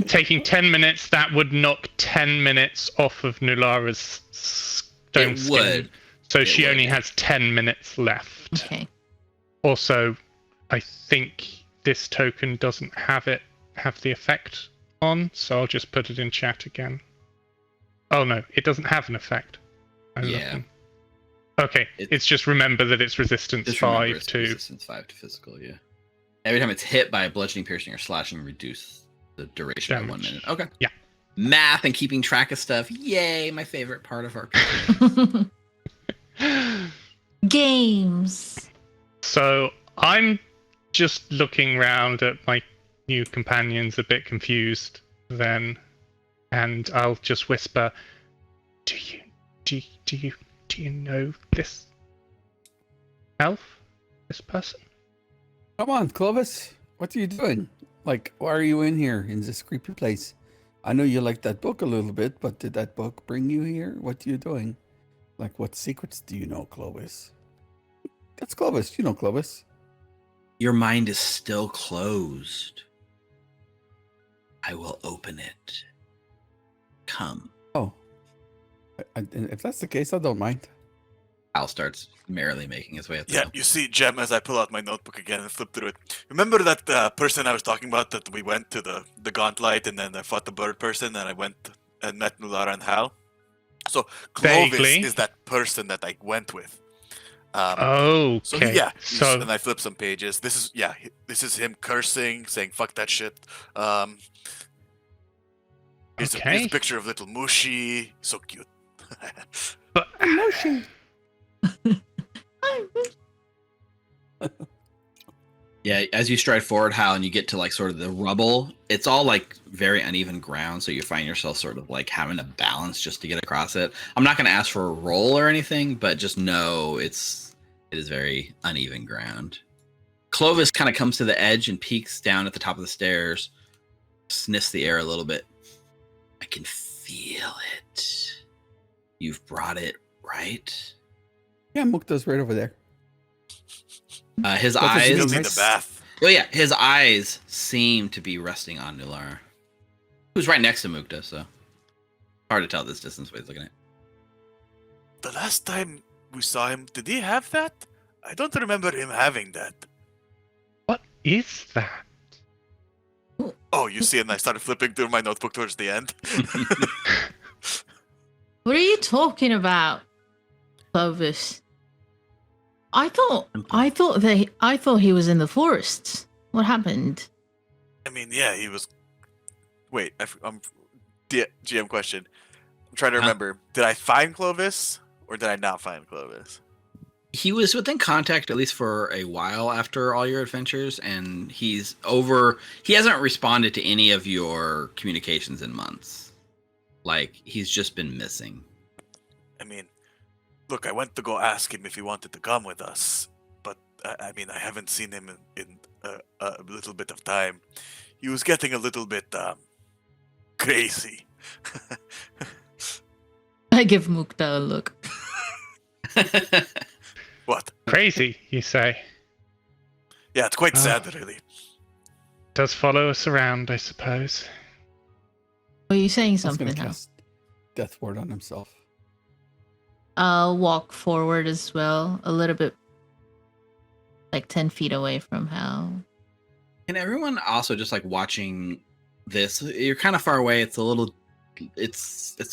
taking 10 minutes, that would knock 10 minutes off of Nulara's stone skin. Would. So It she would. only has 10 minutes left. Okay. Also, I think this token doesn't have the effect on, so I'll just put it in chat again. Oh no, it doesn't have an effect. I'm Yeah. looking. Okay, it's just remember that it's resistance Just remember 5 it's to... resistance 5 to physical, yeah. Every time it's hit by a bludgeoning, piercing, or slashing, reduce the duration by 1 Damage. minute. Okay. Yeah. Math and keeping track of stuff. Yay, my favorite part of our Games. So I'm just looking round at my new companions, a bit confused then, and I'll just whisper, do you know this elf? This person? Come on, Clovis. What are you doing? Like, why are you in here in this creepy place? I know you like that book a little bit, but did that book bring you here? What are you doing? Like, what secrets do you know, Clovis? That's Clovis. You know Clovis. Your mind is still closed. I will open it. Come. Oh. And if that's the case, I don't mind. Hal starts merrily making his way up the Yeah, hill. you see, Jem, as I pull out my notebook again and flip through it. Remember that person I was talking about that we went to the Gauntlight and then I fought the bird person and I went and met Nulara and Hal? So Clovis Vaguely. is that person that I went with. Okay. So he's- So and I flip some pages. This is him cursing, saying "fuck that shit." Here's okay. a picture of little Mushi, so cute. But Yeah, as you stride forward, Hal, and you get to like sort of the rubble, it's all like very uneven ground, so you find yourself sort of like having to balance just to get across it. I'm not going to ask for a roll or anything, but just know it is very uneven ground. Clovis kind of comes to the edge and peeks down at the top of the stairs, sniffs the air a little bit. I can feel it. You've brought it, right? Yeah, Mukta's right over there. His That's a eyes. He'll nice- need the bath. Oh yeah, his eyes seem to be resting on Nulara, who's right next to Mukta, so hard to tell this distance way he's looking at. The last time we saw him, did he have that? I don't remember him having that. what is that? Oh, you see, and I started flipping through my notebook towards the end. What are you talking about, Clovis? I thought he was in the forests. What happened? I mean, yeah, he was. Wait, GM question. I'm trying to Huh? remember. Did I find Clovis or did I not find Clovis? He was within contact at least for a while after all your adventures, and he hasn't responded to any of your communications in months. Like, he's just been missing. I mean, look, I went to go ask him if he wanted to come with us, but I mean, I haven't seen him in a little bit of time. He was getting a little bit crazy. I give Mukta a look. What? Crazy, you say? Yeah, it's quite Oh. sad, really. Does follow us around, I suppose. Are you saying I was something gonna now? cast Death Ward on himself. I'll walk forward as well, a little bit, like 10 feet away from Hal. And everyone also just like watching this, you're kind of far away. It's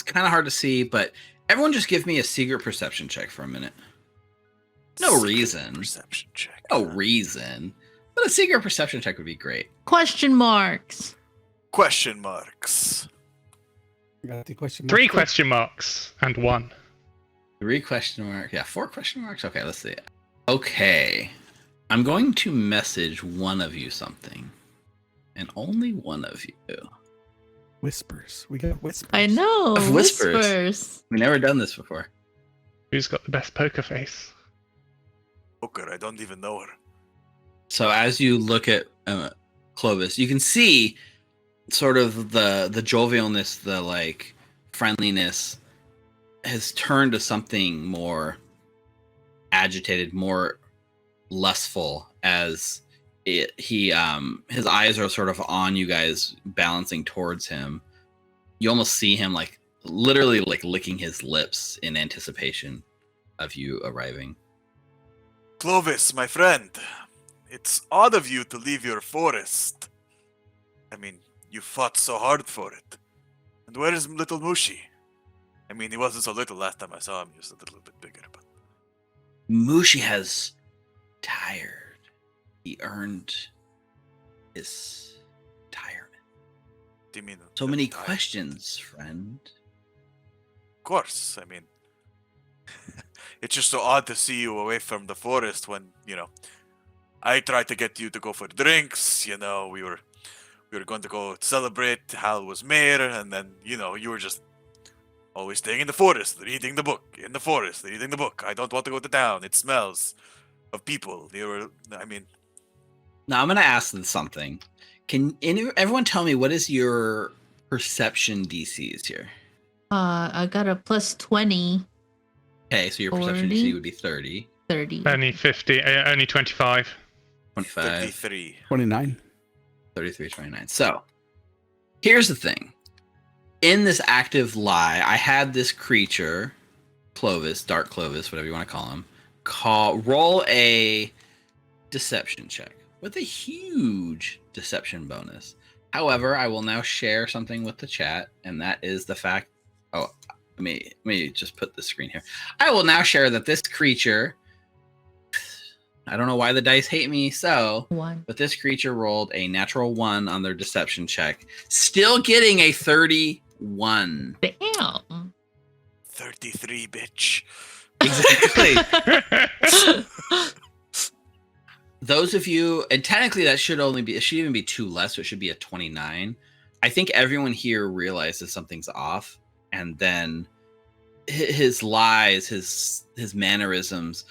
kind of hard to see, but everyone just give me a secret perception check for a minute. No Secret reason. Perception check. No reason. But a secret perception check would be great. Question marks. Question marks. I got the question. 3 mark. question marks and 1. 3 question marks. Yeah, 4 question marks. Okay, let's see. Okay. I'm going to message one of you something. And only one of you. Whispers. We got whispers. I know. Of whispers. Whispers. We've never done this before. Who's got the best poker face? Poker, I don't even know her. So as you look at Clovis, you can see sort of the jovialness, the like friendliness has turned to something more agitated, more lustful as his eyes are sort of on you guys, balancing towards him. You almost see him like literally like licking his lips in anticipation of you arriving. Clovis, my friend, it's odd of you to leave your forest. I mean, you fought so hard for it. And where is little Mushi? I mean, he wasn't so little last time I saw him. He was a little bit bigger, but Mushi has tired. He earned his retirement. do you mean So many tired? questions, friend. Of course, I mean, it's just so odd to see you away from the forest when, I tried to get you to go for drinks, we were going to go celebrate, Hal was mayor, and then, you were just always staying in the forest, reading the book, in the forest, reading the book. I don't want to go to town, it smells of people. Now I'm gonna ask them something. Can everyone tell me what is your perception DCs here? I got a plus 20, Okay, so your perception 40. DC would be 30, 30. Only 50, only 25. 25, 33. 29. 33, 29. So here's the thing. In this active lie, I had this creature Clovis, Dark Clovis, whatever you want to call him, roll a deception check with a huge deception bonus. However, I will now share something with the chat, and that is the fact. Oh, let me just put the screen here. I will now share that this creature. I don't know why the dice hate me so, 1. but this creature rolled a natural 1 on their deception check, still getting a 31. Damn. 33, bitch. Exactly. Those of you, and technically that should even be 2 less, so it should be a 29. I think everyone here realizes something's off, and then his lies, his mannerisms,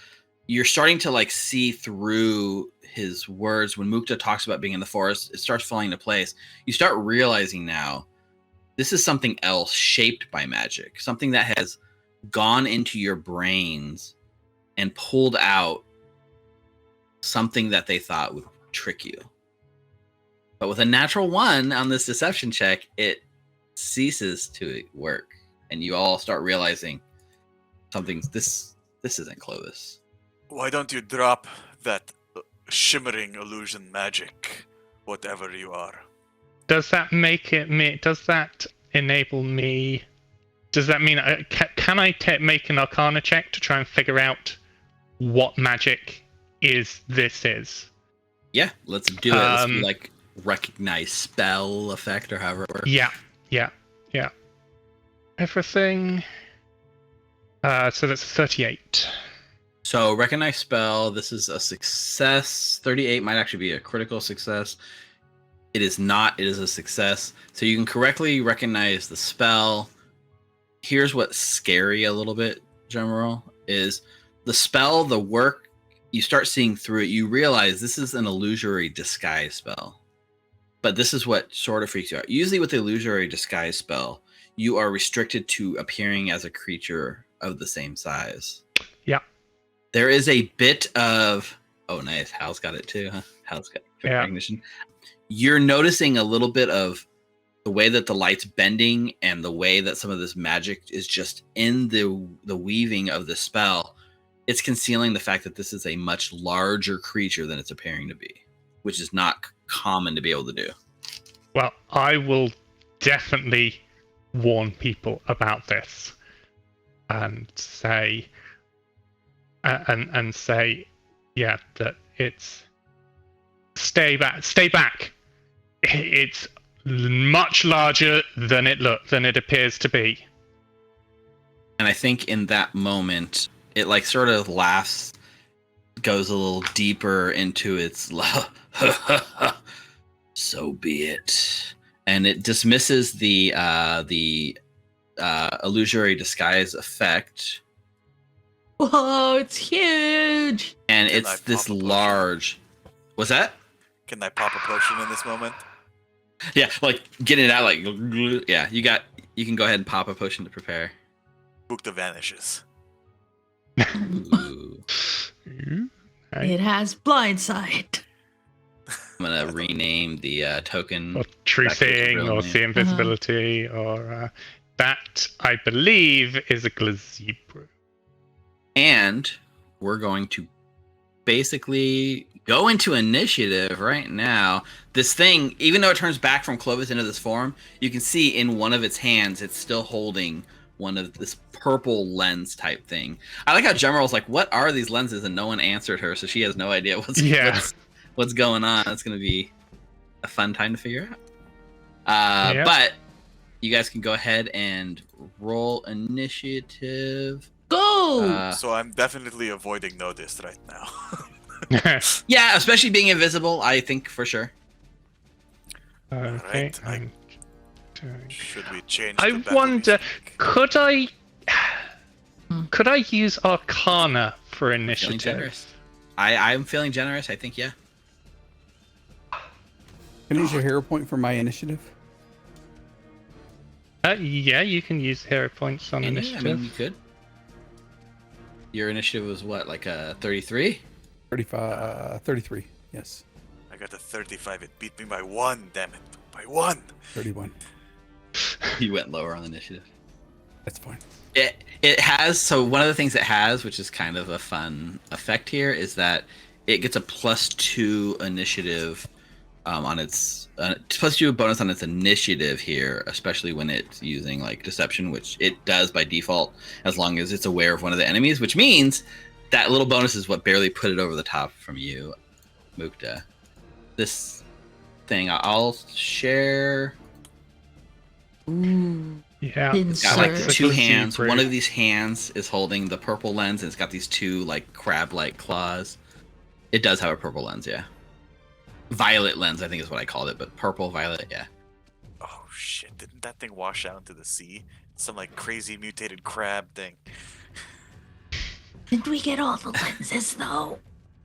you're starting to like see through his words. When Mukta talks about being in the forest, it starts falling into place. You start realizing now this is something else shaped by magic, something that has gone into your brains and pulled out something that they thought would trick you. But with a natural 1 on this deception check, it ceases to work, and you all start realizing this isn't Clovis. Why don't you drop that shimmering illusion magic, whatever you are? Does that make it me? Does that enable me? Does that mean can I make an Arcana check to try and figure out what magic this is? Yeah, let's do it. Let's do like recognize spell effect or however it works. Yeah. Everything. So that's 38. So recognize spell. This is a success. 38 might actually be a critical success. It is not. It is a success. So you can correctly recognize the spell. Here's what's scary a little bit, General, is the spell, the work, you start seeing through it. You realize this is an illusory disguise spell. But this is what sort of freaks you out. Usually with the illusory disguise spell, you are restricted to appearing as a creature of the same size. Yeah. There is a bit of... Oh, nice. Hal's got it too, huh? Hal's got recognition. You're noticing a little bit of the way that the light's bending and the way that some of this magic is just in the weaving of the spell. It's concealing the fact that this is a much larger creature than it's appearing to be, which is not common to be able to do. Well, I will definitely warn people about this and say, yeah, that it's stay back. It's much larger than it appears to be. And I think in that moment, it like sort of laughs, goes a little deeper into its so be it, and it dismisses the illusory disguise effect. Whoa, it's huge! And it's this large. What's that? Can I pop a potion in this moment? Yeah, like getting it out, like yeah. You can go ahead and pop a potion to prepare. Mukta vanishes. Ooh. It has blindside. I'm gonna rename the token. Or true seeing, or see invisibility, or that I believe is a gazebo. And we're going to basically go into initiative right now. This thing, even though it turns back from Clovis into this form, you can see in one of its hands, it's still holding one of this purple lens type thing. I like how General's like, what are these lenses? And no one answered her, so she has no idea what's going on. It's going to be a fun time to figure out. But you guys can go ahead and roll initiative. Go! So I'm definitely avoiding notice right now. Yeah, especially being invisible, I think for sure. Okay. Right, should we change? I wonder, could I use Arcana for Feeling initiative? generous. I'm feeling generous. I think yeah. Can I use your hero point for my initiative? Yeah, you can use hero points on initiative. I mean, you could. Your initiative was what, like a 33? 33, yes. I got a 35. It beat me by 1, damn it. By 1. 31. You went lower on the initiative. That's fine. It has, so one of the things it has, which is kind of a fun effect here, is that it gets a +2 initiative on its +2 bonus on its initiative here, especially when it's using like deception, which it does by default as long as it's aware of one of the enemies, which means that little bonus is what barely put it over the top from you, Mukta. This thing I'll share. Ooh. Yeah. It's got like the Insert. two hands. One of these hands is holding the purple lens, and it's got these two like crab-like claws. It does have a purple lens, yeah. Violet lens, I think is what I called it, but purple, violet, yeah. Oh shit! Didn't that thing wash out into the sea? Some like crazy mutated crab thing. Did we get all the lenses though?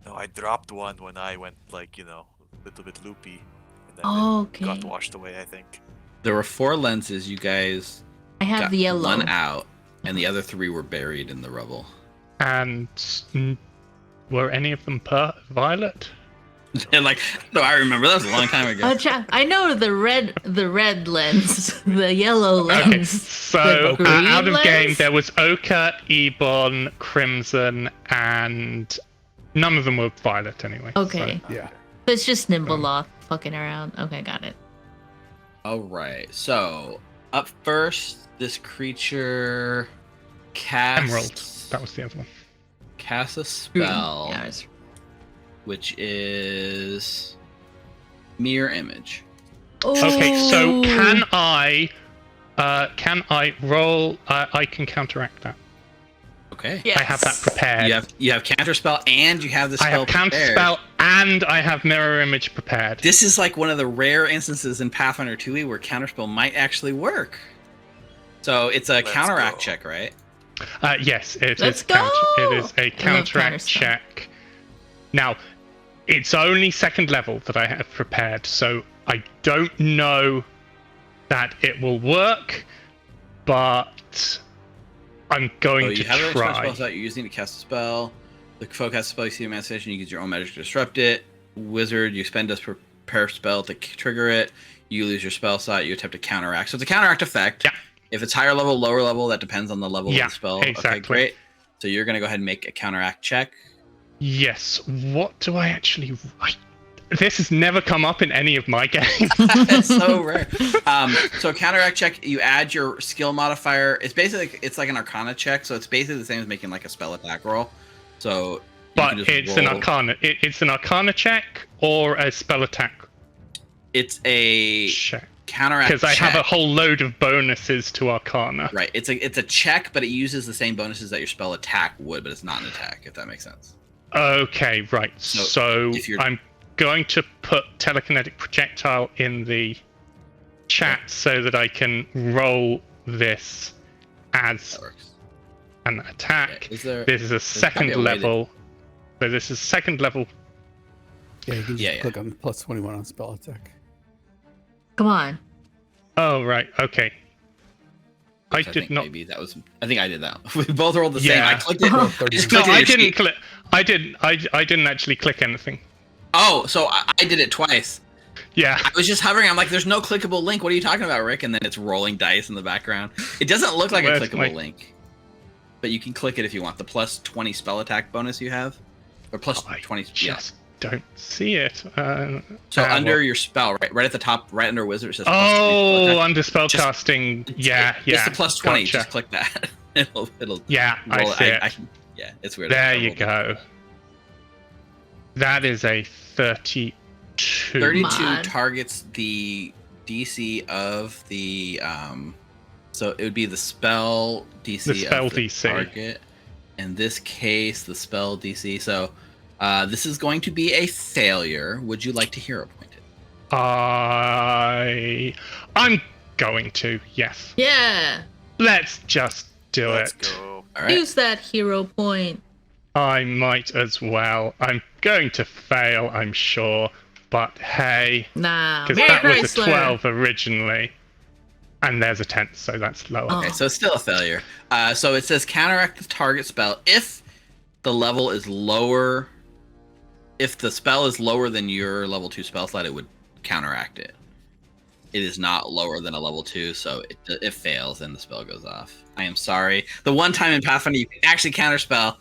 No, I dropped one when I went like a little bit loopy, and then Okay. it got washed away. I think. There were 4 lenses. You guys I have got the yellow. one out, and the other 3 were buried in the rubble. And were any of them violet? And like, no, I remember that was a long time ago. I know the red lens, the yellow lens. Okay, so the green out of game lens? there was Ochre, Ebon, Crimson, and none of them were violet anyway. Okay. Yeah. So it's just Nimble fucking around. Okay, got it. All right, so up first, this creature casts Emerald. That was the other one. casts a spell, Yeah, it's- which is mirror image. Okay, so Ooh. can I roll? I can counteract that. Okay. Yes. I have that prepared. You have counter spell, and you have the I spell have counter prepared. spell and I have mirror image prepared. This is like one of the rare instances in Pathfinder 2e where counterspell might actually work. So it's a Let's counteract go. check, right? Yes, it Let's is. go! It is a counteract counterspell. check. Now, it's only 2nd level that I have prepared, so I don't know that it will work, but I'm going to You have an try. spell slot you're using to cast a spell. The foe casts a spell, you see a manifestation, you use your own magic to disrupt it. Wizard, you spend a prepare spell to trigger it. You lose your spell slot, you attempt to counteract. So it's a counteract effect. Yeah. If it's higher level, lower level, that depends on the level Yeah, of the spell. exactly. Okay, great. So you're going to go ahead and make a counteract check. Yes. What do I actually? This has never come up in any of my games. It's so rare. So counteract check, you add your skill modifier. It's basically like an Arcana check, so it's basically the same as making like a spell attack roll. So, you But can just it's an roll. Arcana. It's an Arcana check or a spell attack It's a check. counteract Because I have a check. whole load of bonuses to Arcana. Right. It's a check, but it uses the same bonuses that your spell attack would, but it's not an attack. If that makes sense. Okay, right. So if you're- I'm going to put telekinetic projectile in the chat so that I can roll this as That works. an attack. Is there? This is a probably a second way level. So this is 2nd level. Yeah, you can just Yeah. click on +21 on spell attack. Come on. Oh, right. Okay. I which did think not. Maybe that was. I think I did that. We both rolled the same. Yeah. I clicked it. Roll I 30. just No, clicked it in I your didn't sheet. click. I didn't actually click anything. Oh, so I did it twice. Yeah. I was just hovering. I'm like, "There's no clickable link. What are you talking about, Rick?" And then it's rolling dice in the background. It doesn't look like a Where's clickable my- link, but you can click it if you want. The +20 spell attack bonus you have, or plus I 20. Yeah. just don't see it. So under well- your spell, right at the top, right under wizard, it says +20 spell Oh, attack. under Just- spellcasting. Yeah, It's yeah. the +20. Gotcha. Just click that. it'll. Yeah, I roll see it. Yeah, it's weird. There I you rolled it. go. That is a 32. 32 Mod. targets the DC of the so it would be the spell DC The spell of the DC. target. In this case, the spell DC. So this is going to be a failure. Would you like to hero point it? I'm going to. Yes. Yeah. Let's just do Let's it. go. All right. Use that hero point. I might as well. I'm going to fail, I'm sure. But hey, Nah. because Mary that was a Chrysler. 12 originally. And there's a 10, so that's lower. Oh. Okay, so it's still a failure. So it says counteract the target spell if the level is lower. If the spell is lower than your level 2 spell slot, it would counteract it. it is not lower than a level 2, so it fails and the spell goes off. I am sorry. The one time in Pathfinder you can actually counterspell.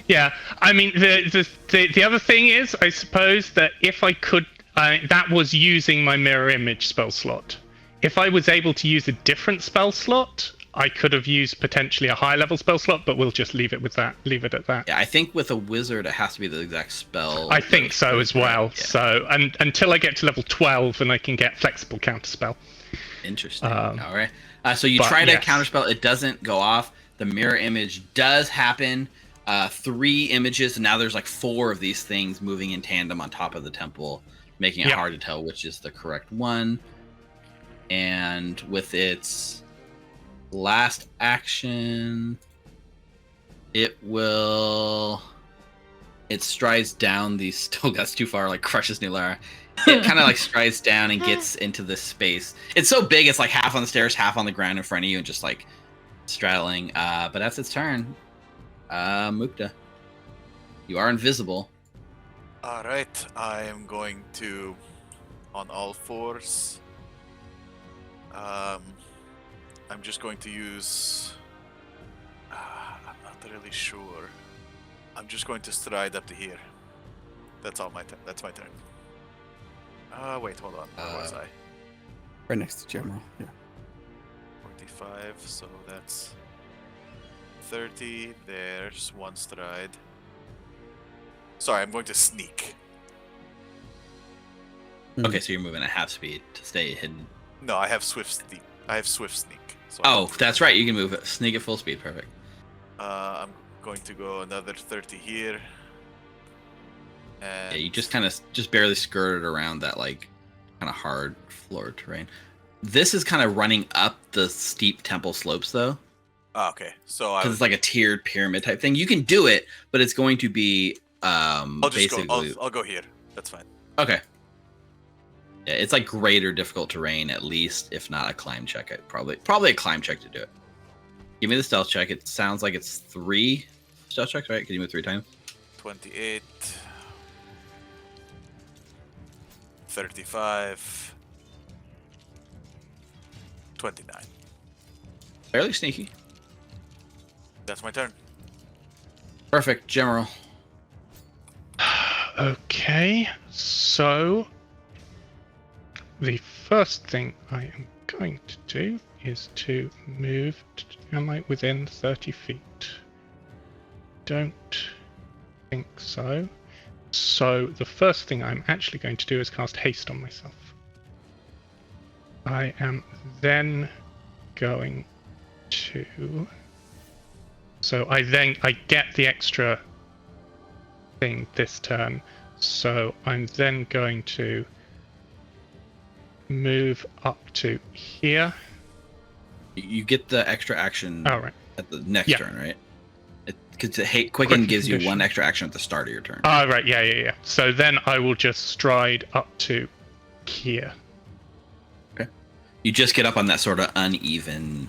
Yeah, I mean the other thing is, I suppose that if I could, that was using my mirror image spell slot. If I was able to use a different spell slot, I could have used potentially a high level spell slot, but we'll just leave it with that. Leave it at that. Yeah, I think with a wizard it has to be the exact spell. I think so as well. Yeah. So, and until I get to level 12, and I can get flexible counterspell. Interesting. All right. So you try to counterspell, it doesn't go off. The mirror image does happen. 3 images, and now there's like 4 of these things moving in tandem on top of the temple, making it hard to tell which is the correct one. And with its last action, it strides down these. Oh, that's too far. Like crushes Nulara. It kind of like strides down and gets into this space. It's so big, it's like half on the stairs, half on the ground in front of you, and just like straddling. But that's its turn. Mukta, you are invisible. All right, I am going to, on all fours. I'm just going to use. I'm not really sure. I'm just going to stride up to here. That's all my turn. That's my turn. Wait, hold on. Where was I? Right next to General. Yeah. 45. So that's 30. There's 1 stride. Sorry, I'm going to sneak. Okay, so you're moving at half speed to stay hidden. No, I have swift sneak. So that's right. You can move it. Sneak at full speed. Perfect. I'm going to go another 30 here. And Yeah, you just just barely skirted around that like kind of hard floor terrain. This is kind of running up the steep temple slopes though. Oh, okay, so because it's like a tiered pyramid type thing. You can do it, but it's going to be I'll just go. I'll go here. That's fine. Okay. Yeah, it's like greater difficult terrain at least, if not a climb check. Probably a climb check to do it. Give me the stealth check. It sounds like it's 3 stealth checks, right? Can you move 3 times? 28, 35, 29. Fairly sneaky. That's my turn. Perfect, General. Okay, so the first thing I am going to do is to move. Am I within 30 feet? Don't think so. So the first thing I'm actually going to do is cast haste on myself. I am then going to. So I get the extra thing this turn. So I'm then going to move up to here. You get the extra action Oh, right. at the next turn, right? Because Quicken gives you 1 extra action at the start of your turn. Oh, right. Yeah. So then I will just stride up to here. Okay. You just get up on that sort of uneven,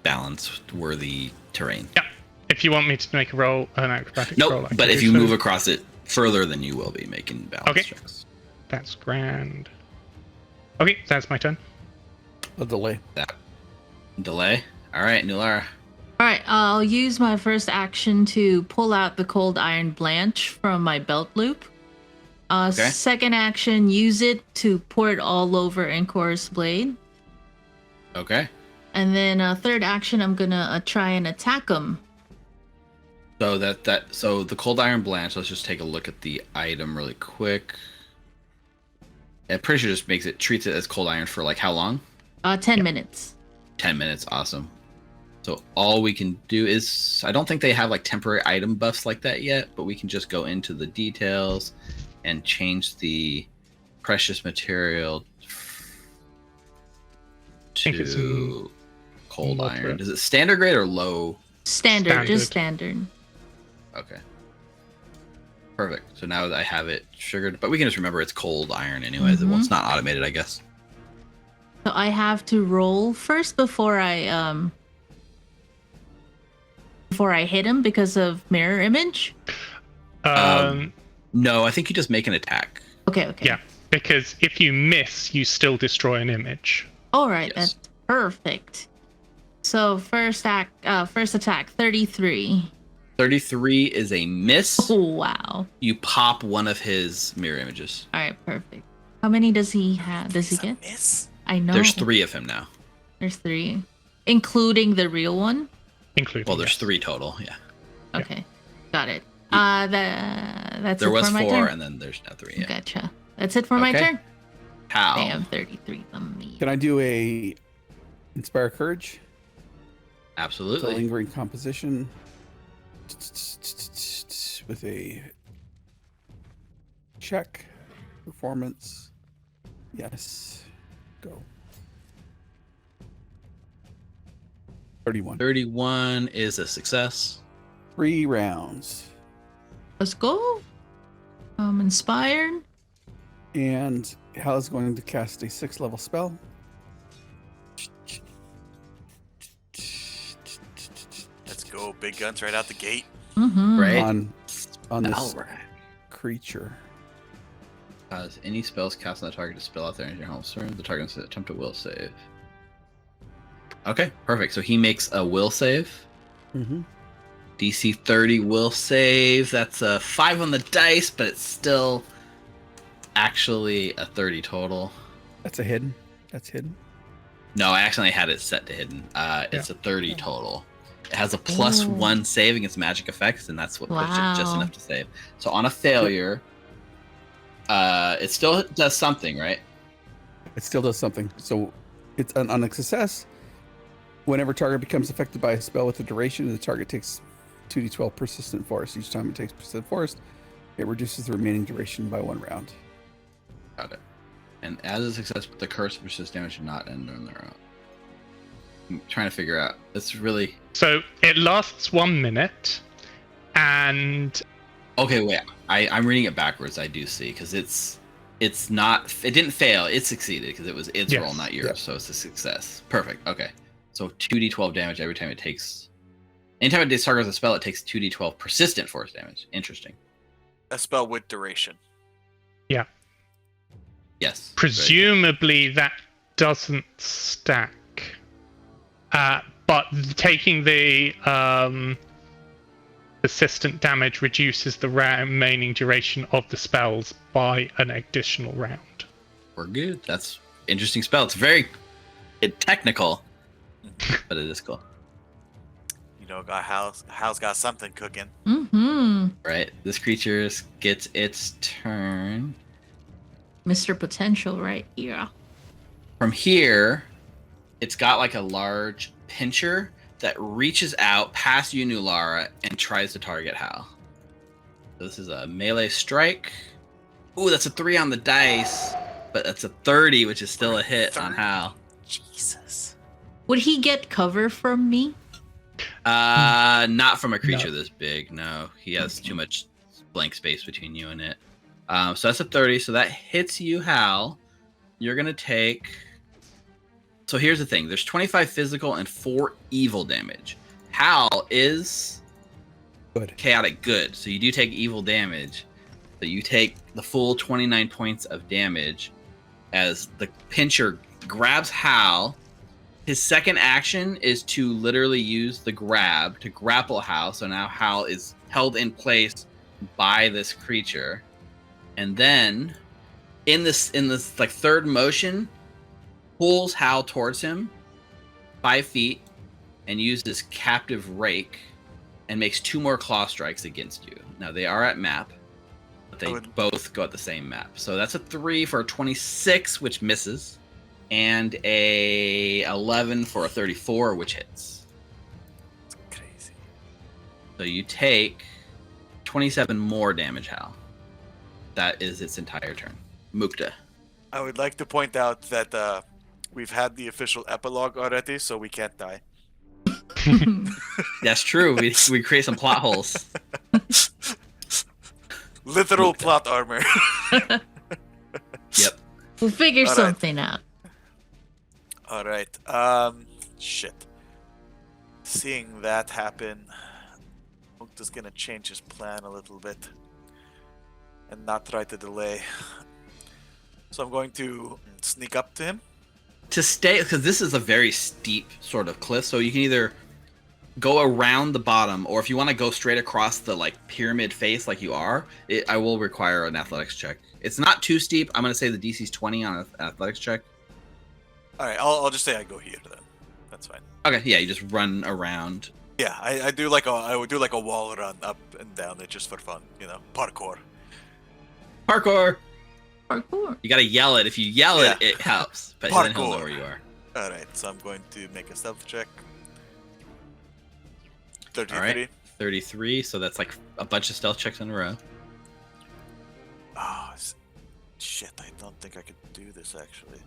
balance-worthy terrain. Yeah. If you want me to make a roll, an acrobatics roll. Nope, but if you move across it further, then you will be making balance checks. That's grand. Okay, that's my turn. A delay. Delay? Alright, Nulara. Alright, I'll use my first action to pull out the cold iron blanch from my belt loop. Second action, use it to pour it all over Encor's blade. Okay. And then third action, I'm gonna try and attack him. So so the cold iron blanch, let's just take a look at the item really quick. I'm pretty sure just treats it as cold iron for like how long? 10 minutes. 10 minutes, awesome. So all we can do is, I don't think they have like temporary item buffs like that yet, but we can just go into the details and change the precious material to cold iron. Is it standard grade or low? Standard, just standard. Okay. Perfect. So now that I have it sugared, but we can just remember it's cold iron anyways. Well, it's not automated, I guess. So I have to roll first before I hit him because of mirror image. No, I think you just make an attack. Okay. Yeah, because if you miss, you still destroy an image. All right, Yes. that's perfect. So first attack, 33. 33 is a miss. Oh, wow. You pop one of his mirror images. All right, perfect. How many does he have? Does he It's a get? miss. I know. There's 3 of him now. There's 3, including the real one. Including. Well, there's yes. 3 total. Yeah. Okay, got it. That's There it was for my 4, turn. and then there's now 3. Yeah. Gotcha. That's it for my Okay. turn. How? Damn, 33 on me. Can I do a Inspire Courage? It's a Absolutely. lingering composition with a check. Performance. Yes. Go. 31. 31 is a success. 3 rounds. Let's go. I'm inspired. And Hal is going to cast a 6th level spell. Let's go, big guns right out the gate. Mm-hmm. Right. On this Alright. creature. Any spells cast on the target to spell out there in your home turn, the target must attempt a will save. Okay, perfect. So he makes a will save. Mm-hmm. DC 30 will save. That's a 5 on the dice, but it's still actually a 30 total. That's a hidden. That's hidden. No, I actually had it set to hidden. It's a 30 total. It has a +1 save against magic effects, and that's what puts it just Wow. enough to save. So on a failure, it still does something, right? It still does something. So it's on a success. Whenever target becomes affected by a spell with a duration, the target takes 2d12 persistent force. Each time it takes persistent force, it reduces the remaining duration by 1 round. Got it. And as a success, the curse persist damage should not end on their own. I'm trying to figure out. It's really So it lasts 1 minute, and okay. Wait, I'm reading it backwards. I do see because it's not. It didn't fail. It succeeded because it was its Yes. roll, not yours. Yep. So it's a success. Perfect. Okay. So 2d12 damage every time it takes. Anytime it targets a spell, it takes 2d12 persistent force damage. Interesting. A spell with duration. Yes. presumably that doesn't stack. But taking the persistent damage reduces the remaining duration of the spells by an additional round. We're good. That's interesting spell. It's very technical, but it is cool. You know, Hal's got something cooking. Mm-hmm. Right. This creature gets its turn. Mr. Potential right here. From here, it's got like a large pincher that reaches out past you, Nulara, and tries to target Hal. So this is a melee strike. Ooh, that's a 3 on the dice, but that's a 30, which is still a hit on 30? Hal. Jesus. Would he get cover from me? Not from a creature No. this big. No, he has too much blank space between you and it. So that's a 30. So that hits you, Hal. You're gonna take. So here's the thing: there's 25 physical and 4 evil damage. Hal is Good. chaotic good, so you do take evil damage. So you take the full 29 points of damage as the pincher grabs Hal. His second action is to literally use the grab to grapple Hal. So now Hal is held in place by this creature. And then in this like third motion, pulls Hal towards him 5 feet and uses captive rake and makes 2 more claw strikes against you. Now they are at map, but they both go at the same map. So that's a 3 for a 26, which misses, and a 11 for a 34, which hits. It's crazy. So you take 27 more damage, Hal. That is its entire turn. Mukta. I would like to point out that we've had the official epilogue already, so we can't die. That's true. We create some plot holes. Literal plot armor. Yep. We'll figure All right. something out. Alright. Shit. Seeing that happen, Mukta's gonna change his plan a little bit and not try to delay. So I'm going to sneak up to him. To stay, because this is a very steep sort of cliff, so you can either go around the bottom, or if you want to go straight across the like pyramid face like you are, I will require an athletics check. It's not too steep. I'm going to say the DC's 20 on an athletics check. All right, I'll just say I go here then. That's fine. Okay, yeah, you just run around. Yeah, I do like I would do like a wall run up and down it just for fun, you know, parkour. Parkour! Parkour. You got to yell it. If you yell it, it helps. But then he'll know Parkour. where you are. All right, so I'm going to make a stealth check. 33. All right, 33. So that's like a bunch of stealth checks in a row. Oh, shit! I don't think I could do this actually,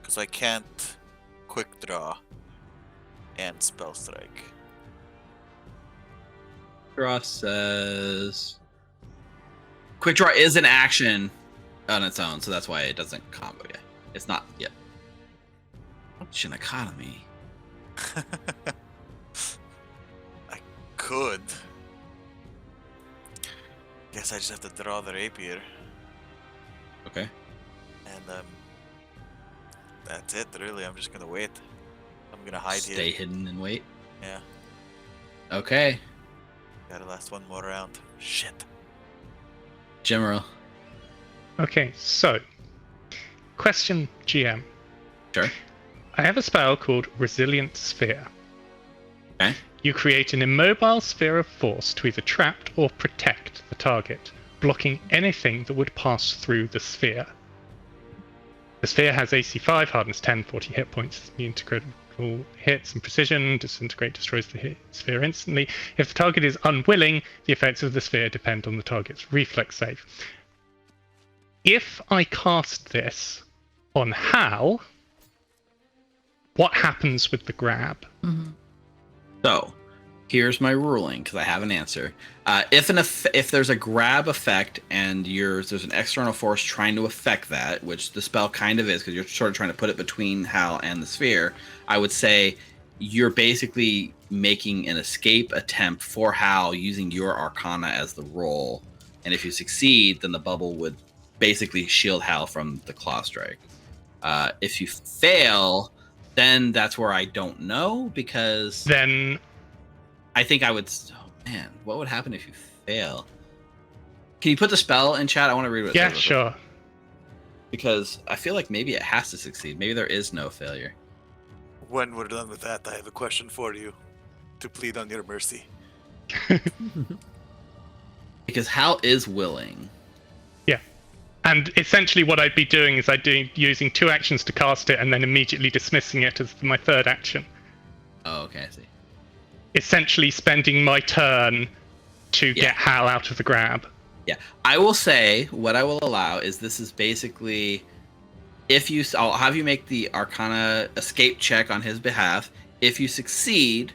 because I can't quick draw and spell strike. Draw says quick draw is an action on its own, so that's why it doesn't combo yet. It's not yet. Shinakatami. I could. Guess I just have to draw the rapier, Okay. and that's it. Really, I'm just gonna wait. I'm gonna hide Stay here. hidden and wait. Yeah, Okay. gotta last one more round. Shit. General. Okay, so question, GM. Sure. I have a spell called Resilient Sphere. Okay. You create an immobile sphere of force to either trap or protect the target, blocking anything that would pass through the sphere. The sphere has AC 5, hardness 10, 40 hit points, immune to critical hits and precision. Disintegrate destroys the sphere instantly. If the target is unwilling, the effects of the sphere depend on the target's reflex save. If I cast this on Hal, what happens with the grab? Mm-hmm. So, here's my ruling because I have an answer. If there's a grab effect and there's an external force trying to affect that, which the spell kind of is because you're sort of trying to put it between Hal and the sphere, I would say you're basically making an escape attempt for Hal using your Arcana as the roll. And if you succeed, then the bubble would basically shield Hal from the claw strike. If you fail, then that's where I don't know, because Then I think I would. Oh man, what would happen if you fail? Can you put the spell in chat? I want to read what it yeah, says real quick. sure. Because I feel like maybe it has to succeed. Maybe there is no failure. When we're done with that, I have a question for you to plead on your mercy. Because Hal is willing. And essentially what I'd be doing is using 2 actions to cast it and then immediately dismissing it as my third action. Oh, okay, I see. Essentially spending my turn to get Hal out of the grab. Yeah, I will say what I will allow is this is basically I'll have you make the Arcana escape check on his behalf. If you succeed,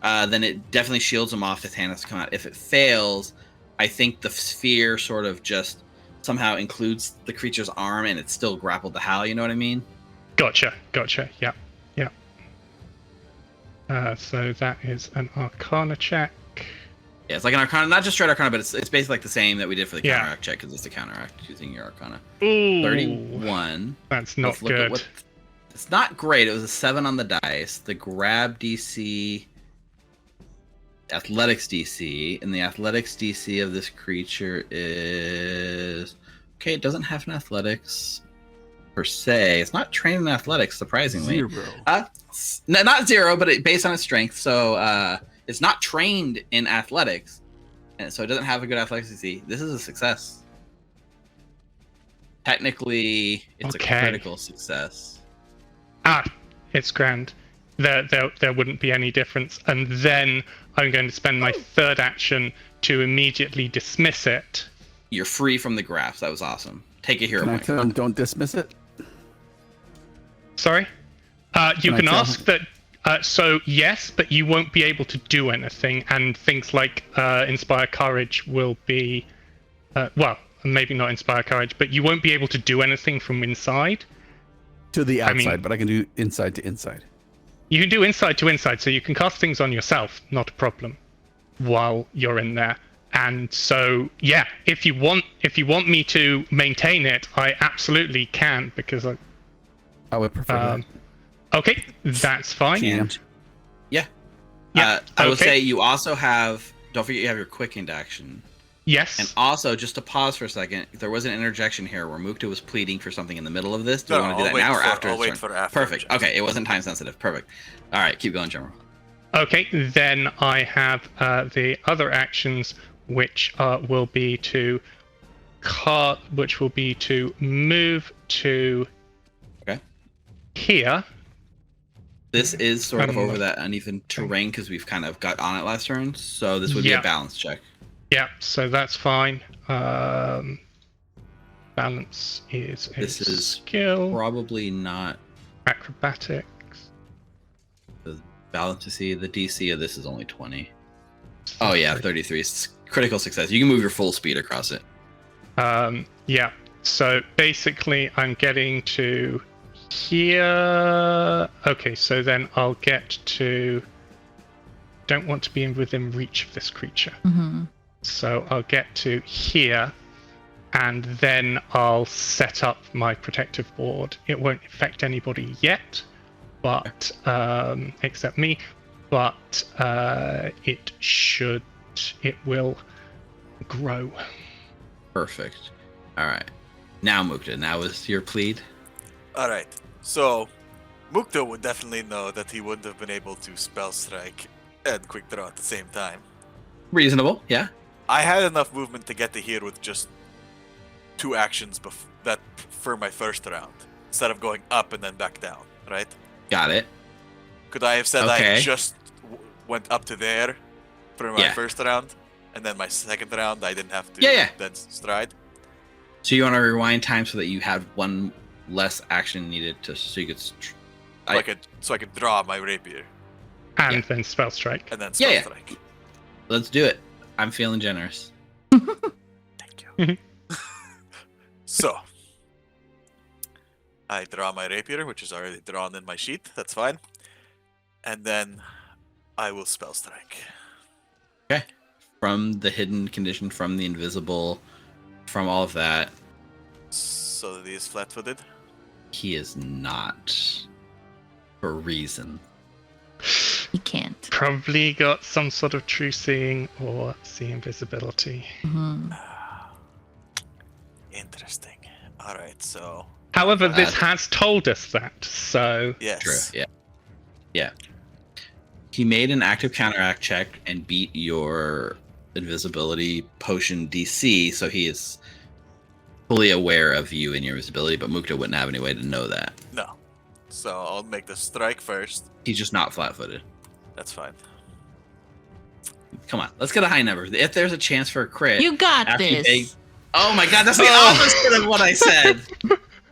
then it definitely shields him off. His hand has to come out. If it fails, I think the sphere sort of just somehow includes the creature's arm and it's still grappled to Hal. You know what I mean? Gotcha. Yeah. So that is an Arcana check. Yeah, it's like an Arcana, not just straight Arcana, but it's basically like the same that we did for the Yeah. counteract check because it's the counteract using your Arcana. Ooh, 31. that's not Let's look at good. it's not great. It was a 7 on the dice. The grab DC, athletics DC, and the athletics DC of this creature is okay. It doesn't have an athletics per se. It's not trained in athletics, surprisingly. 0. Not 0, but based on its strength. So it's not trained in athletics, and so it doesn't have a good athletics DC. This is a success. Technically, it's Okay. a critical success. It's grand. There wouldn't be any difference. And then I'm going to spend my third action to immediately dismiss it. You're free from the graphs. That was awesome. Take a hero Can I point. tell him don't dismiss it? Sorry? You Can I can tell ask that. So yes, but you won't be able to do anything, and things like Inspire Courage will be, well, maybe not Inspire Courage, but you won't be able to do anything from inside. To the I mean- outside, but I can do inside to inside. You can do inside to inside, so you can cast things on yourself, not a problem, while you're in there. And so, yeah, if you want me to maintain it, I absolutely can, because I would prefer that. okay, that's fine. GM. Yeah. Yeah, I will okay. say you also have. Don't forget you have your quick into action. Yes. And also, just to pause for a second, there was an interjection here where Mukta was pleading for something in the middle of this. Do you want to do that now or after? I'll his wait turn? for after. Perfect. Okay, it wasn't time sensitive. Perfect. All right, keep going, General. Okay, then I have the other actions, which will be to move to here. This is sort of over that uneven terrain because we've kind of got on it last turn, so this would be a balance check. Yeah, so that's fine. Balance is a This is skill. Probably not Acrobatics. the balance to see. The DC of this is only 20. Oh yeah, 33. It's critical success. You can move your full speed across it. Yeah, so basically I'm getting to here. Okay, so then I'll get to... Don't want to be within reach of this creature. Mm-hmm. So I'll get to here, and then I'll set up my protective ward. It won't affect anybody yet, but except me. But it will grow. Perfect. All right. Now, Mukta, now is your plead. All right. So, Mukta would definitely know that he wouldn't have been able to spell strike and quick draw at the same time. Reasonable, yeah. I had enough movement to get to here with just 2 actions for my first round, instead of going up and then back down, right? Got it. Could I have said Okay. I just went up to there for my first round, and then my second round I didn't have to then stride? So you want to rewind time so that you had one less action needed so you could... So I could draw my rapier. And then spell strike. And then spell strike. Let's do it. I'm feeling generous. Thank you. So, I draw my rapier, which is already drawn in my sheet. That's fine. And then I will spell strike. Okay. From the hidden condition, from the invisible, from all of that. So that he is flat-footed? He is not. For a reason. He can't. Probably got some sort of true seeing or see invisibility. Mm-hmm. Interesting. Alright, so... However, this has told us that, so... Yes. True, yeah. Yeah. He made an active counteract check and beat your invisibility potion DC, so he is fully aware of you and your invisibility, but Mukta wouldn't have any way to know that. No. So I'll make the strike first. He's just not flat-footed. That's fine. Come on, let's get a high number. If there's a chance for a crit... You got this. Oh my god, that's the opposite of what I said.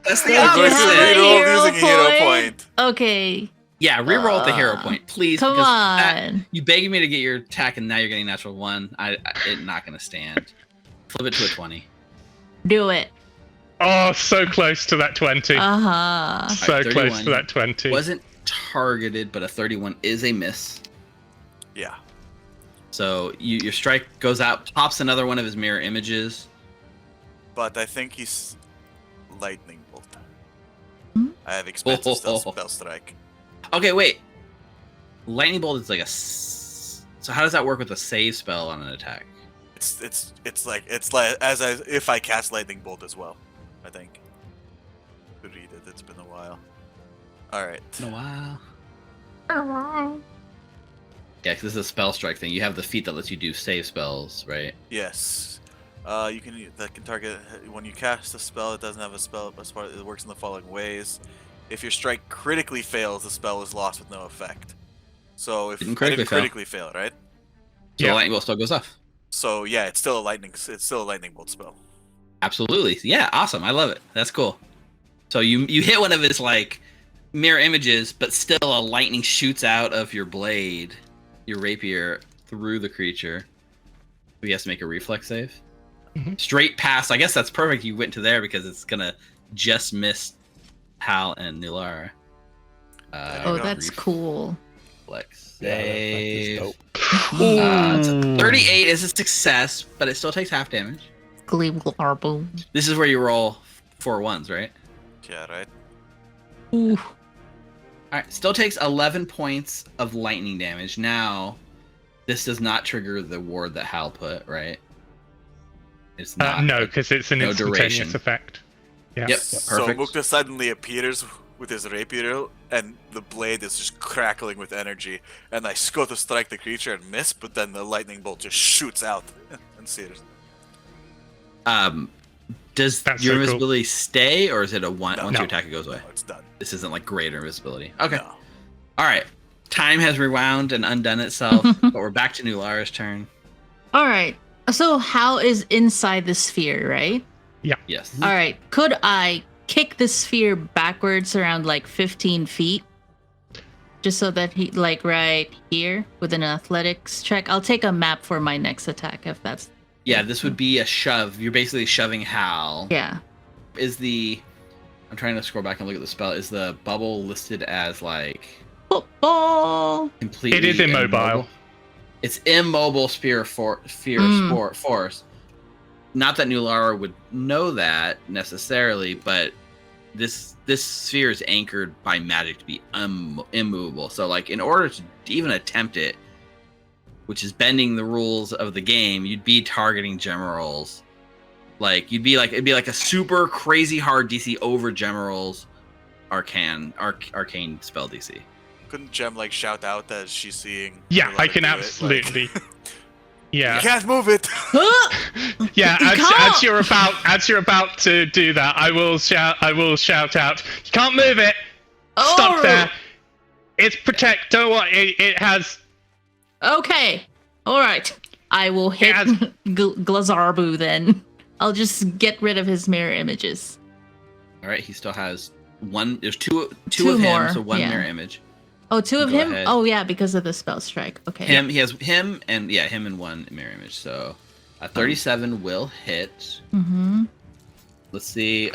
That's the Did you opposite. have opposite. a hero Using a hero point. Okay. Yeah, reroll at the hero point, please. Come because on. you begged me to get your attack, and now you're getting natural 1. It's not going to stand. Flip it to a 20. Do it. Oh, so close to that 20. Uh-huh. So Alright, close 31. to that 20. Wasn't targeted, but a 31 is a miss. Yeah. So your strike goes out, pops another one of his mirror images. But I think he's lightning bolt. Hmm? I have expensive spell strike. Okay, wait. Lightning bolt is like so how does that work with a save spell on an attack? It's like if I cast lightning bolt as well. I think. To read it, it's been a while. All right. In a while. Yeah, because this is a spell strike thing. You have the feat that lets you do save spells, right? Yes. You can target when you cast a spell. It doesn't have a spell, but it works in the following ways. If your strike critically fails, the spell is lost with no effect. So if Didn't I didn't critically critically fail, right? So the lightning bolt still goes off. So yeah, it's still a lightning bolt spell. Absolutely. Yeah, awesome. I love it. That's cool. So you hit one of his like mirror images, but still a lightning shoots out of your blade, your rapier, through the creature. He has to make a reflex save. Mm-hmm. Straight past. I guess that's perfect. You went to there because it's gonna just miss Hal and Nilara. Oh, that's cool. Flex Yeah, that save. is dope. It's a 38 is a success, but it still takes half damage. Boom. This is where you roll 4 ones, right? Yeah, right. Ooh. All right, still takes 11 points of lightning damage. Now, this does not trigger the ward that Hal put, right? It's not. No, because it's an no instantaneous duration. effect. Yeah. Yep, So perfect. Mukta suddenly appears with his rapier, and the blade is just crackling with energy. And I go to strike the creature and miss, but then the lightning bolt just shoots out and sears. Does That's your so cool. invisibility stay, or is it a one? No. Once you No. attack, it goes away. Oh, it's done. This isn't like greater invisibility. Okay. No. All right. Time has rewound and undone itself, but we're back to Nulara's turn. All right. So Hal is inside the sphere, right? Yes. All right. Could I kick the sphere backwards around like 15 feet? Just so that he, like, right here with an athletics check. I'll take a map for my next attack if that's. Yeah, this would be a shove. You're basically shoving Hal. Yeah. I'm trying to scroll back and look at the spell. Is the bubble listed as like Football. completely It is immobile. It's immobile force. Not that Nulara would know that necessarily, but this sphere is anchored by magic to be immovable. So, like, in order to even attempt it, which is bending the rules of the game, you'd be targeting generals. Like, it'd be like a super crazy hard DC over generals arcane spell DC. Couldn't Gem like shout out as she's seeing? Yeah, Nulara I can do it? absolutely. Like, Yeah. you can't move it. Yeah, You can't! as you're about to do that, I will shout out. You can't move it. Stop Oh! there. It's protect. Don't worry. It has. Okay. All right. I will hit has- Glazarbu then. I'll just get rid of his mirror images. All right, he still has one. There's two Two of him, more, so one yeah. mirror image. Oh, two of Go him? ahead. Oh, yeah, because of the spell strike. Okay. He has him and one mirror image. So a 37 will hit. Mm-hmm. Let's see.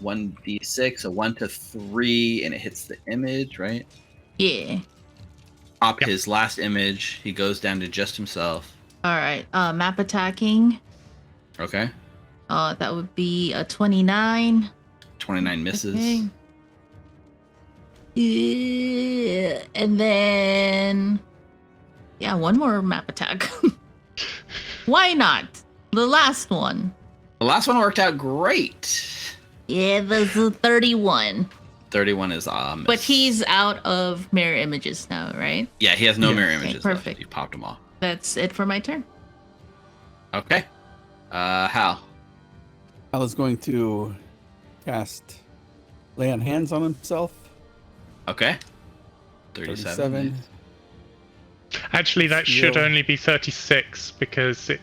1d6, a 1 to 3, and it hits the image, right? Yeah. Pop Yep. his last image. He goes down to just himself. All right. Map attacking. Okay. That would be a 29. 29 misses. Okay. Yeah. And then, yeah, one more map attack. Why not? The last one. The last one worked out great. Yeah, that's a 31. 31 is miss. But he's out of mirror images now, right? Yeah, he has no Yeah. mirror Okay, images perfect. left. You popped them all. That's it for my turn. Okay. Hal. I was going to cast Lay on Hands on himself. Okay. 37. Actually, that should Heal. only be 36 because it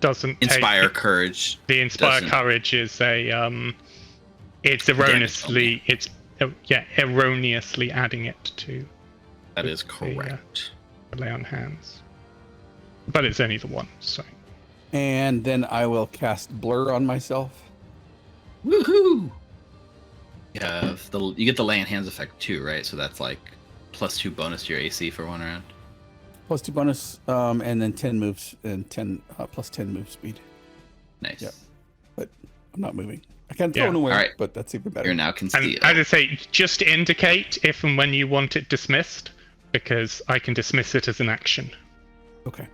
doesn't Inspire take. courage. The inspire doesn't- courage is a it's erroneously erroneously adding it to That is the, correct. lay on hands, but it's only the one. So And then I will cast Blur on myself. Woohoo! You get the lay on hands effect too, right? So that's like +2 bonus to your AC for 1 round. Plus 2 bonus, and then 10 moves, and 10 plus 10 move speed. Nice. Yep. But I'm not moving. I can't throw Yeah. it away, Alright. but that's even better. You're now and concealed. as I say, just indicate if and when you want it dismissed, because I can dismiss it as an action. Okay.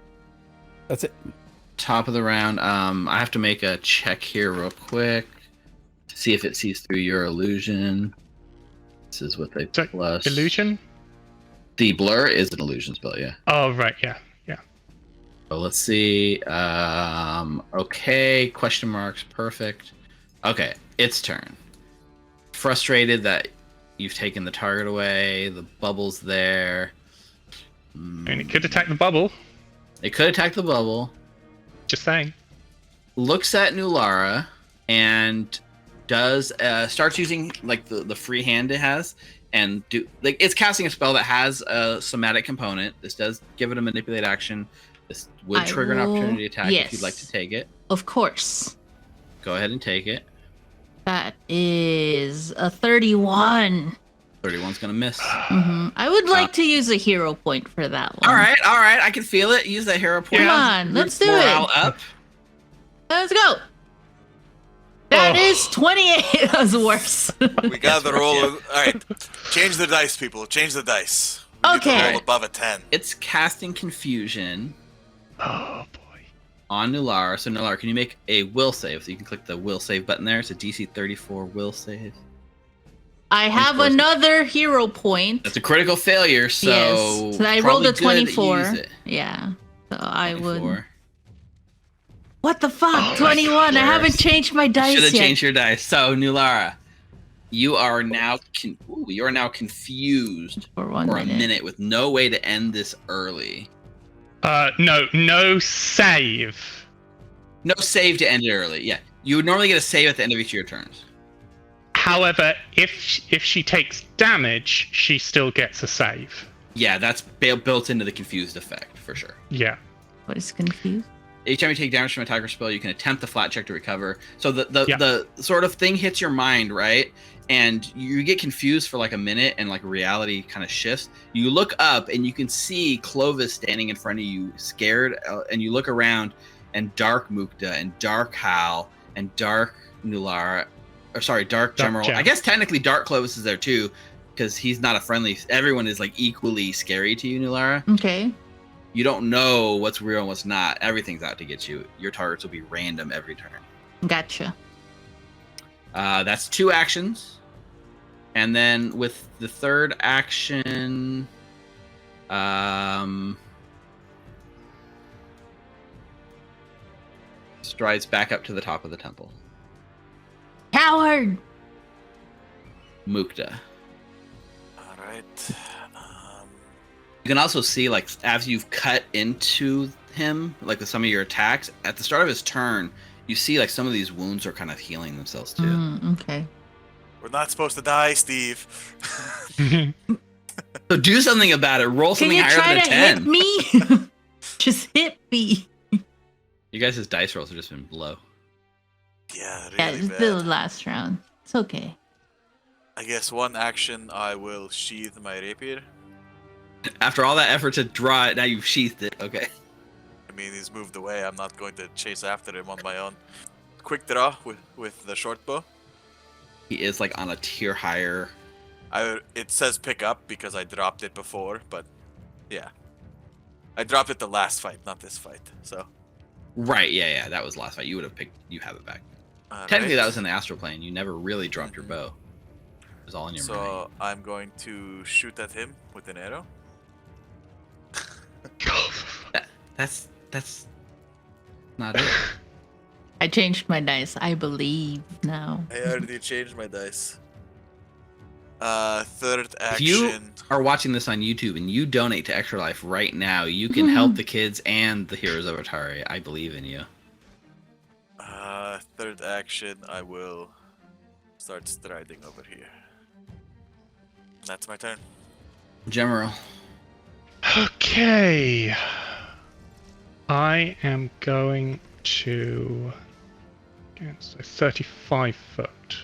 That's it. Top of the round. I have to make a check here real quick to see if it sees through your illusion. This is with a So, plus. Illusion? The blur is an illusion spell, yeah. Oh right, yeah. So let's see. Okay, question marks, perfect. Okay, its turn. Frustrated that you've taken the target away, the bubble's there. And it could attack the bubble. It could attack the bubble. Just saying. Looks at Nulara and does starts using like the free hand it has, and it's casting a spell that has a somatic component. This does give it a manipulate action. This would I trigger an will- opportunity attack if you'd yes. like to take it. Of course. Go ahead and take it. That is a 31. 31's gonna miss. I would like to use a hero point for that one. All right. I can feel it. Use that hero point. Come on, let's do Morale it. up. Let's go. That is 28. That was worse. We got the roll. All right, change the dice, people. Change the dice. We need to Okay. roll above a 10. It's casting confusion Oh boy. on Nulara. So Nulara, can you make a will save? So you can click the will save button there. It's a DC 34 will save. I have course. another hero point. That's a critical failure. So yes. So I rolled probably a good that you 24. use it. Yeah. So I would. 24. What the fuck? 21. I haven't changed my dice Should have yet. changed your dice. So Nulara, you are now confused For for a minute with no way to end this early. No save. No save to end it early. Yeah, you would normally get a save at the end of each of your turns. However, if she takes damage, she still gets a save. Yeah, that's built into the confused effect for sure. Yeah. What is confused? Each time you take damage from an attack or spell, you can attempt the flat check to recover. So the sort of thing hits your mind, right? And you get confused for like a minute, and like reality kind of shifts. You look up and you can see Clovis standing in front of you, scared, and you look around, and Dark Mukta and Dark Hal and Dark Nulara, or sorry, Dark General. I guess technically Dark Clovis is there too, because he's not a friendly. Everyone is like equally scary to you, Nulara. Okay. You don't know what's real and what's not. Everything's out to get you. Your targets will be random every turn. Gotcha. That's 2 actions. And then with the third action, strides back up to the top of the temple. Coward! Mukta. All right. You can also see, like, as you've cut into him, like with some of your attacks, at the start of his turn, you see, like, some of these wounds are kind of healing themselves, too. Okay. We're not supposed to die, Steve. So do something about it. Roll Can something you higher try than a to 10. hit me? Just hit me. You guys' dice rolls have just been low. Yeah, Yeah, really it's bad. the last round. It's okay. I guess one action I will sheath my rapier. After all that effort to draw it, now you've sheathed it. Okay. I mean, he's moved away. I'm not going to chase after him on my own. Quick draw with the short bow. He is, like, on a tier higher. It says pick up because I dropped it before, but yeah. I dropped it the last fight, not this fight. So. Right, yeah. That was last fight. You would have picked. You have it back. All Technically, right. that was in the astral plane. You never really dropped your bow. It was all in your mind. So I'm going to shoot at him with an arrow. That's not it. I changed my dice. I believe now. I already changed my dice. Third If you action. are watching this on YouTube and you donate to Extra Life right now, you can help the kids and the heroes of Otari. I believe in you. Third action, I will start striding over here. That's my turn. General. Okay. I am going to so 35 foot.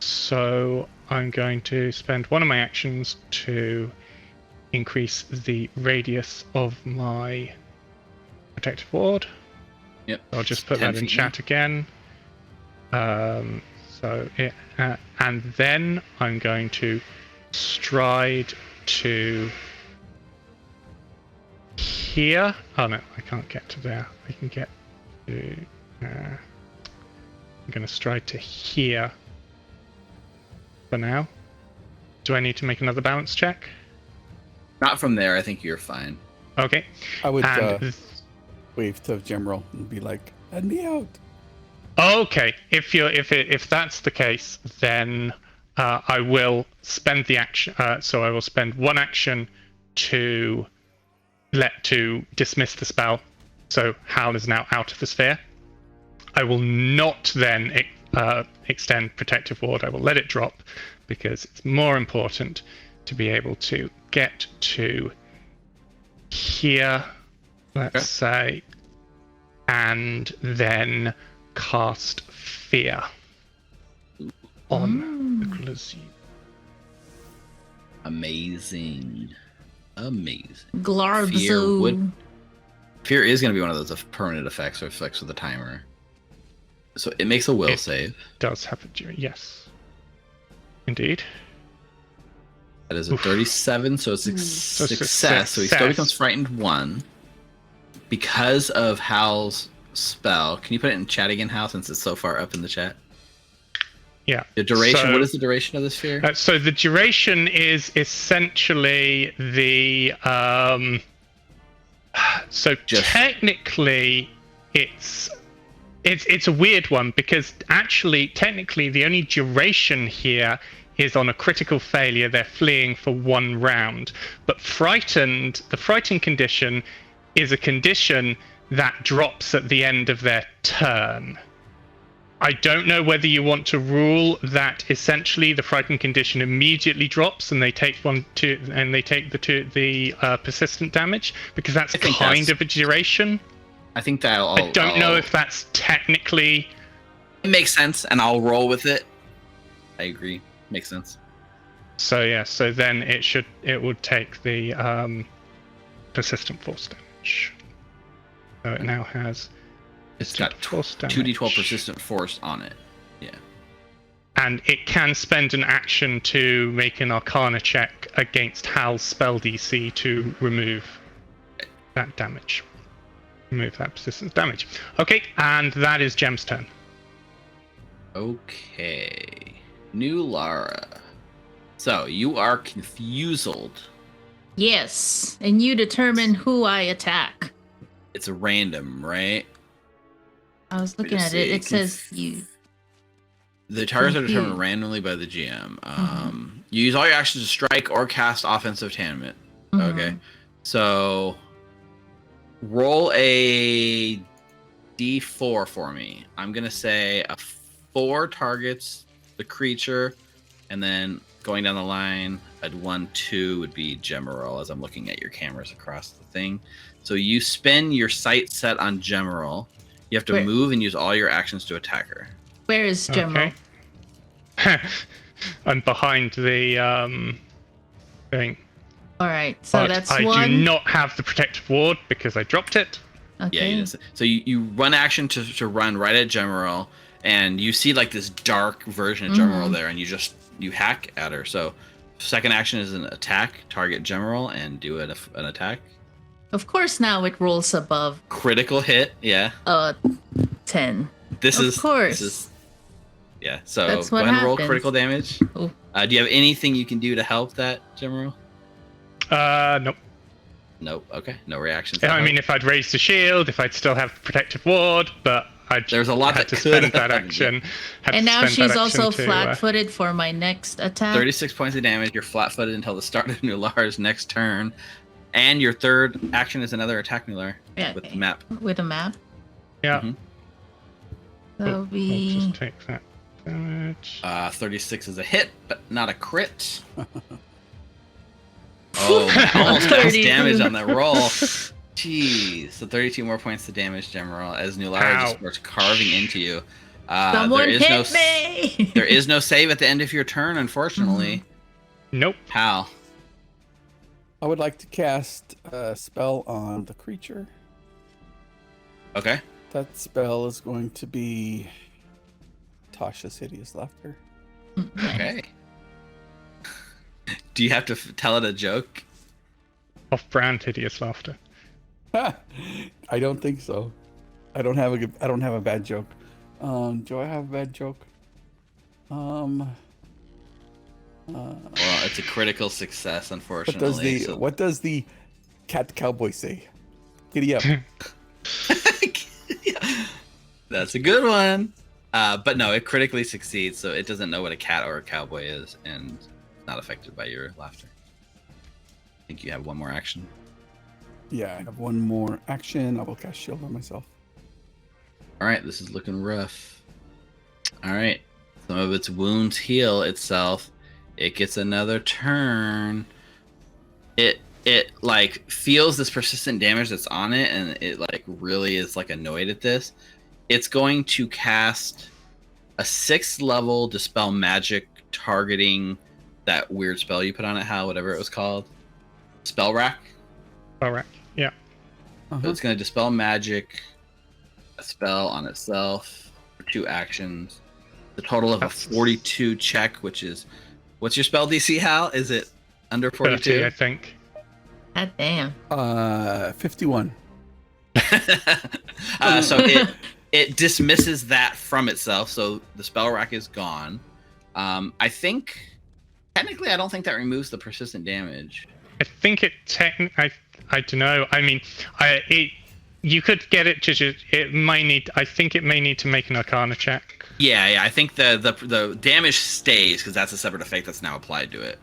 So I'm going to spend one of my actions to increase the radius of my protective ward. Yep. I'll just put 10 that in feet chat again. And then I'm going to stride to here. Oh no, I can't get to there. I can get to. I'm going to stride to here for now. Do I need to make another balance check? Not from there. I think you're fine. Okay. I would And wave to General and be like, "Let me out." okay, if that's the case, then I will spend the action. So I will spend one action to dismiss the spell. So Hal is now out of the sphere. I will not then extend Protective Ward. I will let it drop because it's more important to be able to get to here, let's say, and then cast Fear on the Glazine. Amazing. Glarbzo. Fear is going to be one of those permanent effects or effects with the timer. So it makes a will It save. Does have a yes. Indeed. That is a 37, so it's a success. So he still becomes frightened 1. Because of Hal's spell, can you put it in chat again, Hal, since it's so far up in the chat? Yeah. The duration, So, what is the duration of this fear? So the duration is essentially the... So technically, it's a weird one because actually, technically, the only duration here is on a critical failure. They're fleeing for 1 round. But the frightened condition is a condition that drops at the end of their turn. I don't know whether you want to rule that essentially the frightened condition immediately drops and they take the persistent damage, because that's kind of a duration. I think that I don't know if that's technically... It makes sense, and I'll roll with it. I agree. Makes sense. So yeah, so then it would take the persistent force damage. So it now has... It's got 2d12 persistent force on it. Yeah. And it can spend an action to make an Arcana check against Hal's spell DC to remove that damage. Remove that persistent damage. Okay, and that is Gem's turn. Okay. New Lara. So, you are confused. Yes, and you determine who I attack. It's random, right? I was looking at it. It says you. The targets are determined randomly by the GM. You use all your actions to strike or cast offensive attainment. Okay. So roll a d4 for me. I'm going to say a 4 targets the creature, and then going down the line, a 1-2 would be Gemeril as I'm looking at your cameras across the thing. So you spend your sight set on Gemeril. You have to move and use all your actions to attack her. Where is Gemeril? Okay. I'm behind the thing. All right, so but that's I 1. do not have the protective ward because I dropped it. Okay. Yeah. So you run action to run right at Gemeril, and you see like this dark version of Gemeril there, and you hack at her. So second action is an attack, target Gemeril, and do an attack. Of course, now it rolls above. Critical hit, yeah. 10. Of course. Yeah, so That's go what ahead and roll happens. critical damage. Oh. Do you have anything you can do to help that, Gemeril? Nope. Nope, okay. No reactions. I mean, if I'd raised the shield, if I'd still have protective ward, but there's a lot had that to could spend that happen. action. And now she's also flat-footed for my next attack. 36 points of damage. You're flat-footed until the start of New Lara's next turn. And your third action is another attack, New Lara, with the map. With a map? Yeah. That'll be... I'll just take that damage. 36 is a hit, but not a crit. Almost max damage on that roll. Jeez. So 32 more points to damage, Gemeril, as New Lara just starts carving into you. Someone hit me! There is no save at the end of your turn, unfortunately. Nope. Hal. I would like to cast a spell on the creature. Okay. That spell is going to be Tasha's Hideous Laughter. Okay. Do you have to tell it a joke? Off-brand hideous laughter. I don't think so. I don't have a bad joke. Do I have a bad joke? Well, it's a critical success, unfortunately. What does the cat cowboy say? Giddy up. That's a good one. But no, it critically succeeds, so it doesn't know what a cat or a cowboy is, and it's not affected by your laughter. I think you have one more action. Yeah, I have one more action. I will cast shield on myself. All right, this is looking rough. All right, some of its wounds heal itself. It gets another turn. It like feels this persistent damage that's on it, and it like really is like annoyed at this. It's going to cast a 6th level Dispel Magic targeting that weird spell you put on it, Hal, whatever it was called. Spell rack. All right. Yeah. So it's going to dispel magic, a spell on itself for 2 actions. The total of a 42 check, which is... What's your spell DC, Hal? Is it under 42? 30, I think. God damn. 51. So it dismisses that from itself, so the spell rack is gone. I think... Technically, I don't think that removes the persistent damage. I think it I don't know. I mean, you could get it to just. It might need. I think it may need to make an Arcana check. Yeah. I think the damage stays because that's a separate effect that's now applied to it.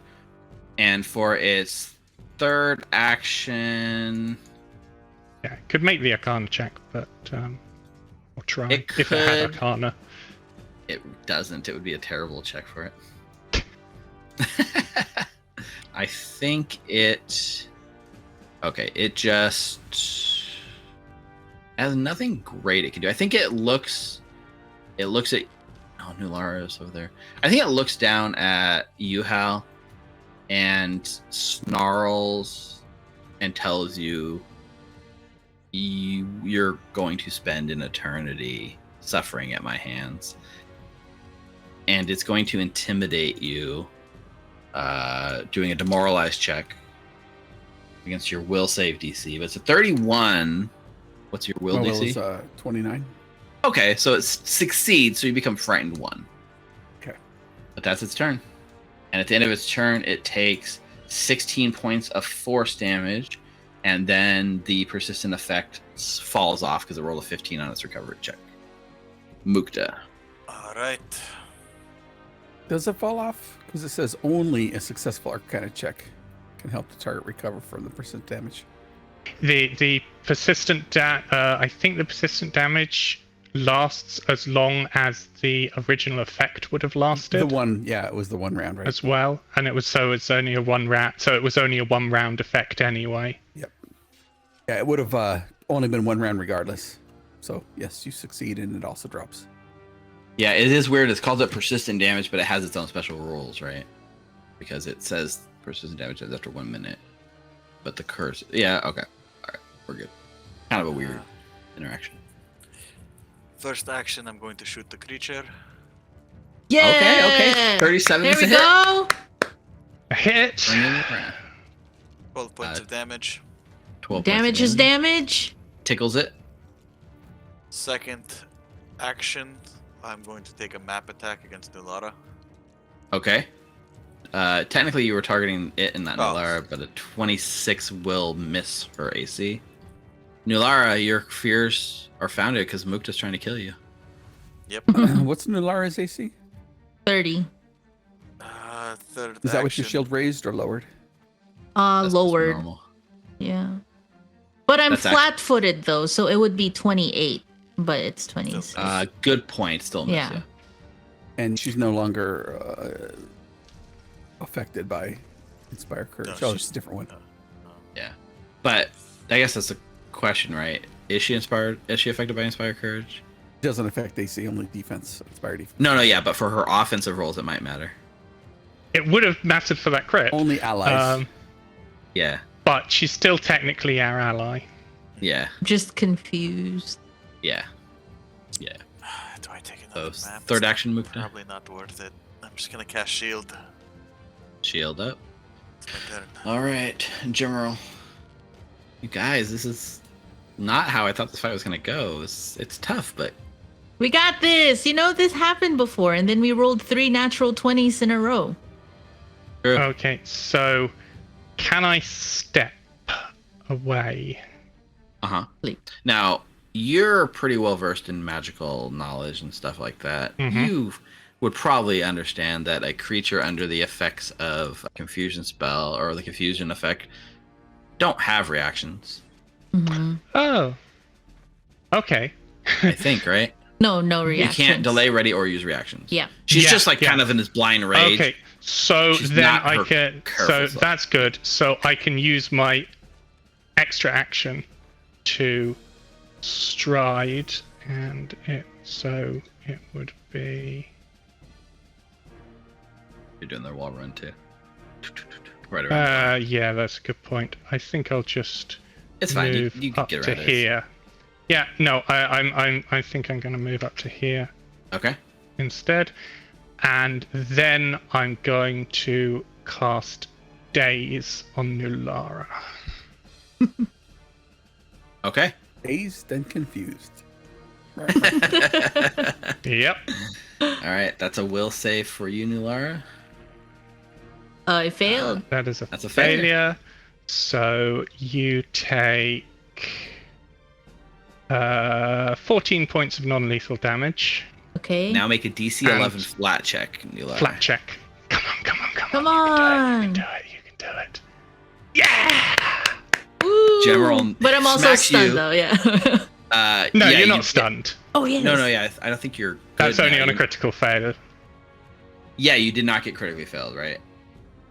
And for its 3rd action, Yeah, it could make the Arcana check, but I'll try It if it had could. Arcana. it doesn't. It would be a terrible check for it. I think it. Okay, it just has nothing great it can do. I think it looks at. Oh, Nulara is over there. I think it looks down at you, Hal, and snarls and tells you you're going to spend an eternity suffering at my hands, and it's going to intimidate you. Doing a demoralized check against your will save DC, but it's a 31. What's your will My DC? will is 29. Okay, so it succeeds, so you become frightened 1. Okay. But that's its turn. And at the end of its turn, it takes 16 points of force damage, and then the persistent effect falls off because it rolled a 15 on its recovery check. Mukta. All right. Does it fall off? Because it says only a successful Arcana check can help the target recover from the percent damage. The persistent I think the persistent damage lasts as long as the original effect would have lasted. It was the 1 round, right? As well, and it's only a 1 round. So it was only a 1 round effect anyway. Yep. Yeah, it would have only been 1 round regardless. So yes, you succeed, and it also drops. Yeah, it is weird. It's called persistent damage, but it has its own special rules, right? Because it says persistent damage is after 1 minute. But the curse... Yeah, okay. All right, we're good. Kind of a weird interaction. First action, I'm going to shoot the creature. Yeah. Okay. 37 There is we a hit. go. A hit. Bring it around. 12 points of damage. 12 points of Damage is damage. Tickles it. Second action, I'm going to take a map attack against Nulara. Okay. Technically, you were targeting it and not Oh. Nulara, but a 26 will miss her AC. Nulara, your fears are founded because Mukta's trying to kill you. Yep. What's Nulara's AC? 30. Third Is that with action. your shield raised or lowered? That's just Lowered. normal. Yeah. But I'm That's flat-footed though, so it would be 28, but it's 26. Good point. Still miss, Yeah. yeah. And she's no longer affected by Inspire Courage. No, Oh, she's- it's a different one. Yeah. But I guess that's a question, right? Is she inspired? Is she affected by Inspire Courage? It doesn't affect AC, only defense. Inspire defense. No, yeah, but for her offensive rolls, it might matter. It would have mattered for that crit. Only allies. Yeah, But she's still technically our ally. yeah, Just confused. yeah. Do I take So another map? third It's action, Mukta. Probably not worth it. I'm just gonna cast shield. Shield up. It's my turn. All right, General. You guys, this is not how I thought this fight was gonna go. It's tough, but We got this. You know, this happened before, and then we rolled 3 natural 20s in a row. true. Okay, so can I step away? Uh-huh. Please. Now, you're pretty well versed in magical knowledge and stuff like that. Mhm. You would probably understand that a creature under the effects of a confusion spell or the confusion effect don't have reactions. Hmm. Oh. Okay. I think, right? No You reaction. can't delay, ready, or use reactions. Yeah. She's Yeah, just like yeah. kind of in this blind rage. Okay, so She's then not I her can. careful So self. that's good. So I can use my extra action to stride, and it would be. You're doing their wall run too. Right around. Yeah, that's a good point. I think I'll just It's fine. move You can up get to around it. here. Yeah, no, I think I'm going to move up to here Okay. instead, and then I'm going to cast Daze on Nulara. Okay. Dazed and confused. Yep. All right. That's a will save for you, Nulara. I failed. That is That's a failure. failure. So you take 14 points of non-lethal damage. Okay. Now make a DC 11 flat check, Nulara. Flat check. Come on. Come You on. can do it. Yeah! Woo! General But I'm also smacks stunned you. though. Yeah. No, yeah, you're not stunned. Oh yes. No, yeah. I don't think you're. Good That's only now. on a critical failure. Yeah, you did not get critically failed, right?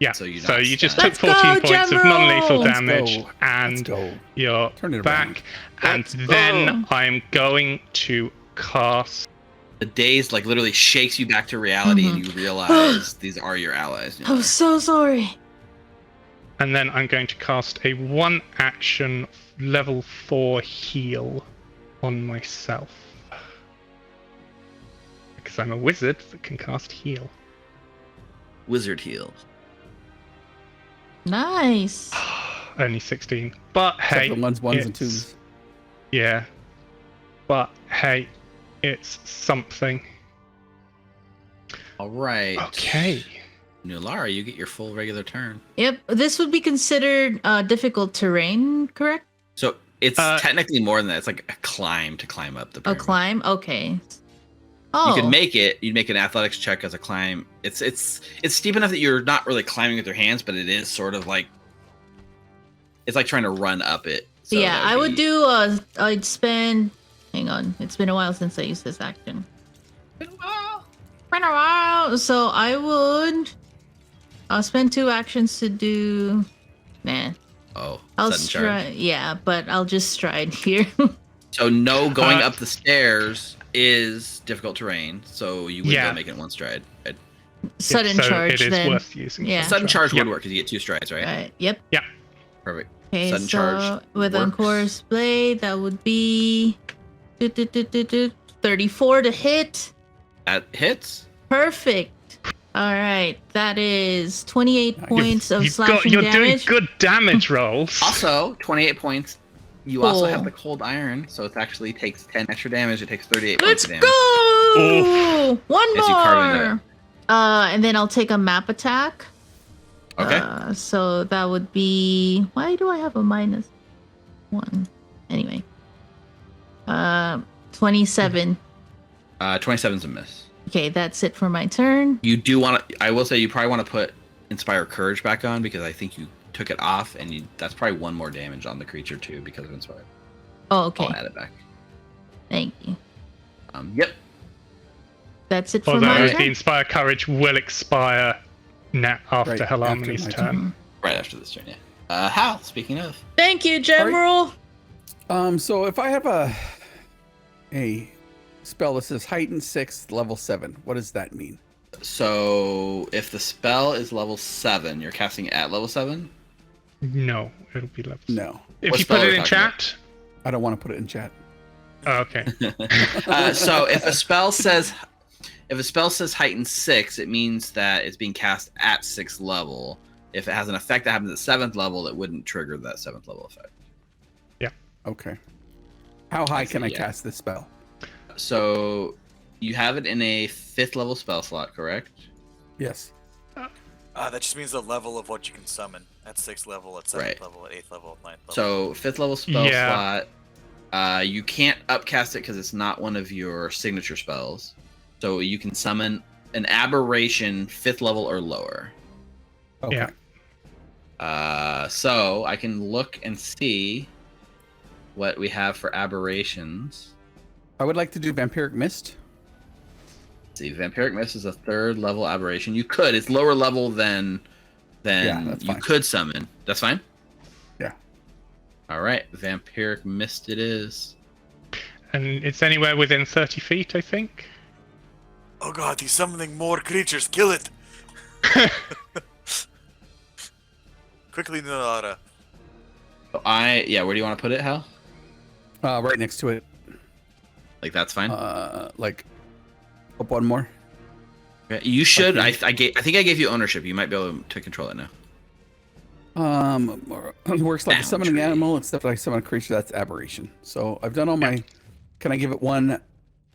Yeah. So you're So not you just stunned. took Let's 14 go, points of General! non-lethal Let's damage, go. Let's and go. you're Turn it back. around. And Let's then go. I'm going to cast. The daze like literally shakes you back to reality, and you realize these are your allies. I'm so sorry. And then I'm going to cast a 1-action level 4 heal on myself. Because I'm a wizard that can cast heal. Wizard heals. Nice. Only 16. But Except hey. for ones and it's- twos. Yeah. But hey, it's something. All right. Okay. Nulara, you get your full regular turn. Yep. This would be considered difficult terrain, correct? So it's technically more than that. It's like a climb up the A pyramid. climb. Okay. You Oh. could make it. You'd make an athletics check as a climb. It's steep enough that you're not really climbing with your hands, but it is sort of like it's like trying to run up it. So yeah, that I would be- do. I'd spend. Hang on. It's been a while since I used this action. Been a while. So I would. I'll spend 2 actions to do. Nah. Oh, I'll sudden charge. stride. Yeah, but I'll just stride here. So no going up the stairs is difficult terrain. So you would Yeah. go make it in 1 stride. Right? Sudden so charge. it is then. worth using. Yeah. Sudden charge would Yeah. work because you get 2 strides, right? Right. Yep. Perfect. Okay. Sudden so charge with works. Encore's blade, that would be 34 to hit. That hits. Perfect. All right, that is 28 points of You're slashing doing damage. good damage rolls. Also, 28 points. You also Cool. have the cold iron, so it actually takes 10 extra damage. It takes 38 Let's points of damage. go! One As you carve into more. And then I'll take a map attack. Okay. So that would be. Why do I have a -1? Anyway. 27. 27's a miss. Okay, that's it for my turn. You do want to. I will say you probably want to put Inspire Courage back on because I think you took it off, and that's probably 1 more damage on the creature too because of Inspire. Oh, okay. I'll add it back. Thank you. Yep. That's it for Although my the turn. Inspire Courage will expire now after Right, Halamani's after my turn. Right after this turn, yeah. Hal, speaking of. Thank you, General. So if I have a spell that says heightened 6th level 7, what does that mean? So if the spell is level 7, you're casting it at level 7? No, it'll be level. No, If What you spell put are it we in talking about? chat. I don't want to put it in chat. Oh, okay. So if a spell says heightened 6, it means that it's being cast at 6th level. If it has an effect that happens at 7th level, it wouldn't trigger that 7th level effect. Okay. How high can I yeah. cast this spell? So you have it in a 5th level spell slot, correct? Yes. That just means the level of what you can summon. At 6th level, at 7th Right. level, at 8th level, at 9th level. So 5th level spell Yeah. slot. You can't upcast it because it's not one of your signature spells. So you can summon an aberration 5th level or lower. Okay. Yeah. So I can look and see what we have for aberrations. I would like to do Vampiric Mist. Let's see, Vampiric Mist is a 3rd level aberration. You could. It's lower level than Yeah, that's you fine. could summon. That's fine? Yeah. All right. Vampiric Mist it is. And it's anywhere within 30 feet, I think. Oh god, he's summoning more creatures. Kill it! Quickly, Ninna. Where do you want to put it, Hal? Right next to it. Like that's fine. Like up one more. Okay, you should. Okay. I think I gave you ownership. You might be able to control it now. It works like a summoning Boundary. animal, except I summon a creature that's aberration. So I've done all my. Can I give it one?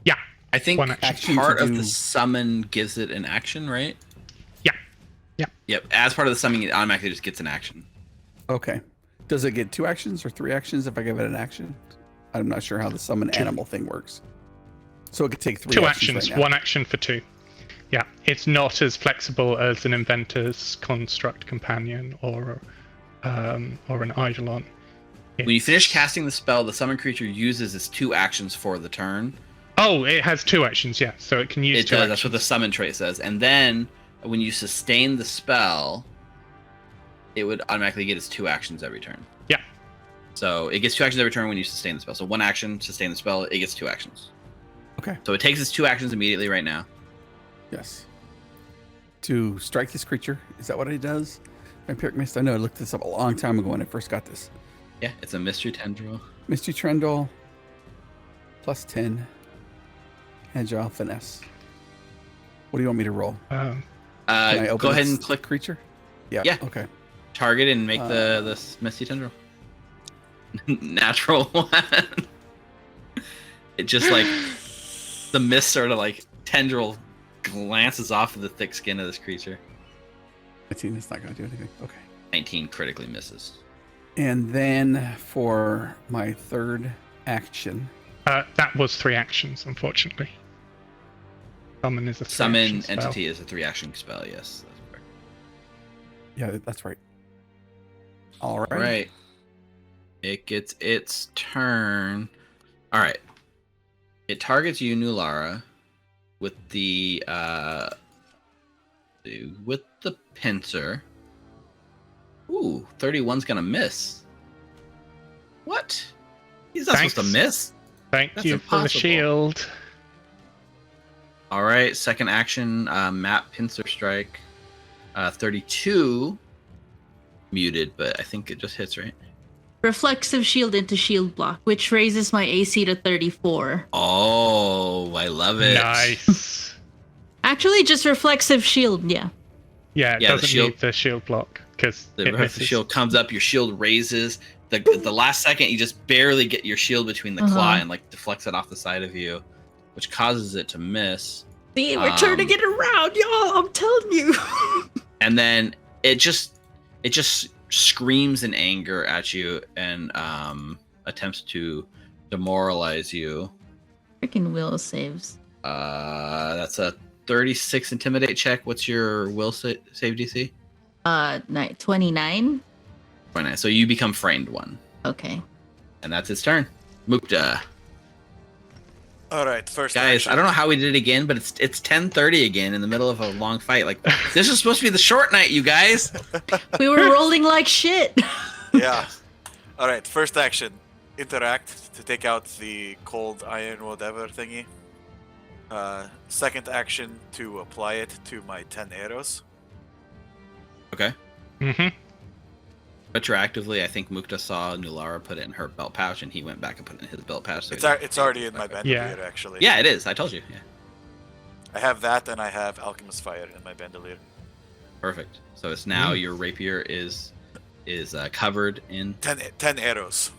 Yeah. I think One action part to of do- the summon gives it an action, right? Yeah. Yeah. Yep. As part of the summoning, it automatically just gets an action. Okay. Does it get 2 actions or 3 actions if I give it an action? I'm not sure how the summon animal thing works. So it could take 3 2 actions. actions, Right now. 1 action for 2. Yeah, it's not as flexible as an inventor's construct companion or an eidolon. When you finish casting the spell, the summon creature uses its 2 actions for the turn. Oh, it has 2 actions, yeah. So it can use It 2 does. actions. That's what the summon trait says. And then when you sustain the spell, it would automatically get its 2 actions every turn. Yeah. So it gets 2 actions every turn when you sustain the spell. So 1 action, sustain the spell, it gets 2 actions. Okay. So it takes its 2 actions immediately right now. Yes. To strike this creature, is that what it does? Vampiric Mist. I know I looked this up a long time ago when I first got this. Yeah, it's a mystery tendril. Misty Trendle, +10, Agile Finesse. What do you want me to roll? Can I open Go ahead this and click creature. Yeah. Yeah. Okay. target and make the misty tendril. Natural one. It just like the mist sort of like tendril glances off of the thick skin of this creature. 19 is not going to do anything. Okay. 19 critically misses. And then for my third action, That was 3 actions, unfortunately. Summon is a 3 Summon action spell. entity is a 3-action spell. Yes, that's correct. yeah, that's right. All right. Right. It gets its turn. All right. It targets you, Nulara, with the pincer. Ooh, 31's gonna miss. What? He's not supposed to miss. Thank That's you for the impossible. shield. All right, second action, map pincer strike. 32 muted, but I think it just hits, right? Reflexive shield into shield block, which raises my AC to 34. Oh, I love it. Nice. Actually, just reflexive shield, yeah. Yeah, it Yeah, the doesn't shield- need the shield block because The it misses. shield comes up, your shield raises. The last second, you just barely get your shield between the claw Uh-huh. and like deflects it off the side of you, which causes it to miss. See, we're turning it around, y'all. I'm telling you. And then it just screams in anger at you and attempts to demoralize you. Freaking will saves. That's a 36 intimidate check. What's your will save DC? 29. 29. So you become framed one, Okay. and that's its turn. Mukta. All right, first Guys, action. I don't know how we did it again, but it's 10:30 again in the middle of a long fight. Like this is supposed to be the short night, you guys. We were rolling like shit. Yeah. All right, first action. Interact to take out the cold iron whatever thingy. Second action to apply it to my 10 arrows. Okay. Mm-hmm. Retroactively, I think Mukta saw Nulara put it in her belt pouch, and he went back and put it in his belt pouch. So It's already in my bandolier, actually. Yeah, it is. I told you. Yeah. I have that, and I have Alchemist Fire in my bandolier. Perfect. So it's now your rapier is covered in 10 arrows.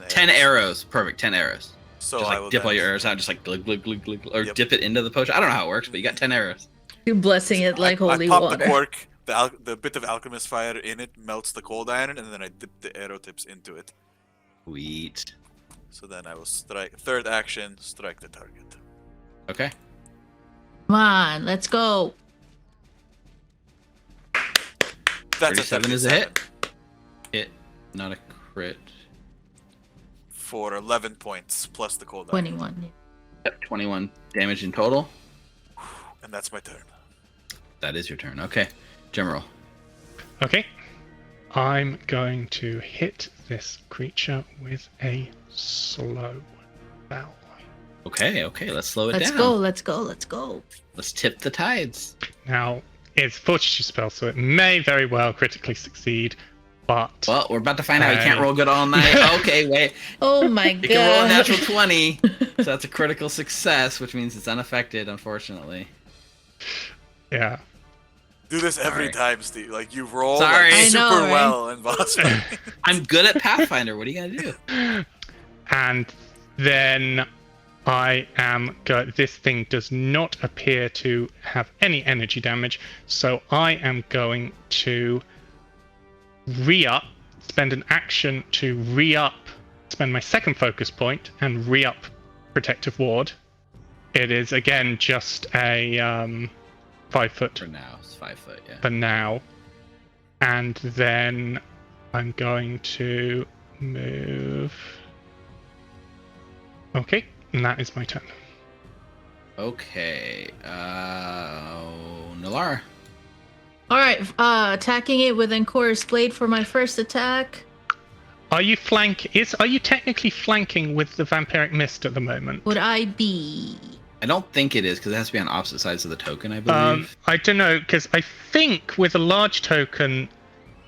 10 arrows. Perfect. 10 arrows. So Just I like will dip all then- your arrows out, just like glug, glug, glug, glug, or Yep. dip it into the potion. I don't know how it works, but you got 10 arrows. You're blessing it like holy I pop water. the cork, the bit of Alchemist Fire in it melts the cold iron, and then I dip the arrow tips into it. Sweet. So then I will strike. Third action, strike the target. Okay. Come on, let's go. That's 37 is a hit. Hit, not a crit. For 11 points, plus the cold iron. 21. Yep, 21 damage in total. And that's my turn. That is your turn. Okay. General. Okay. I'm going to hit this creature with a slow spell. Okay, let's slow it Let's down. go, let's go, let's go. Let's tip the tides. Now, it's a fortitude spell, so it may very well critically succeed, but Well, we're about to find out. You can't roll good all night. Okay, wait. Oh my You can roll a god. natural 20, so that's a critical success, which means it's unaffected, unfortunately. yeah. Do this every Sorry. time, Steve. Like you roll Sorry. like, I know, super right? well in boss fight. I'm good at Pathfinder. What are you gonna do? And then I am this thing does not appear to have any energy damage, so I am going to re-up, spend an action to re-up, spend my second focus point and re-up Protective Ward. It is again just a 5 foot For now, it's 5 foot. Yeah. for now. And then I'm going to move. Okay, and that is my turn. Okay. Nalara. All right, attacking it with Encore's Blade for my first attack. Are you technically flanking with the Vampiric Mist at the moment? Would I be? I don't think it is because it has to be on opposite sides of the token, I believe. I don't know, because I think with a large token,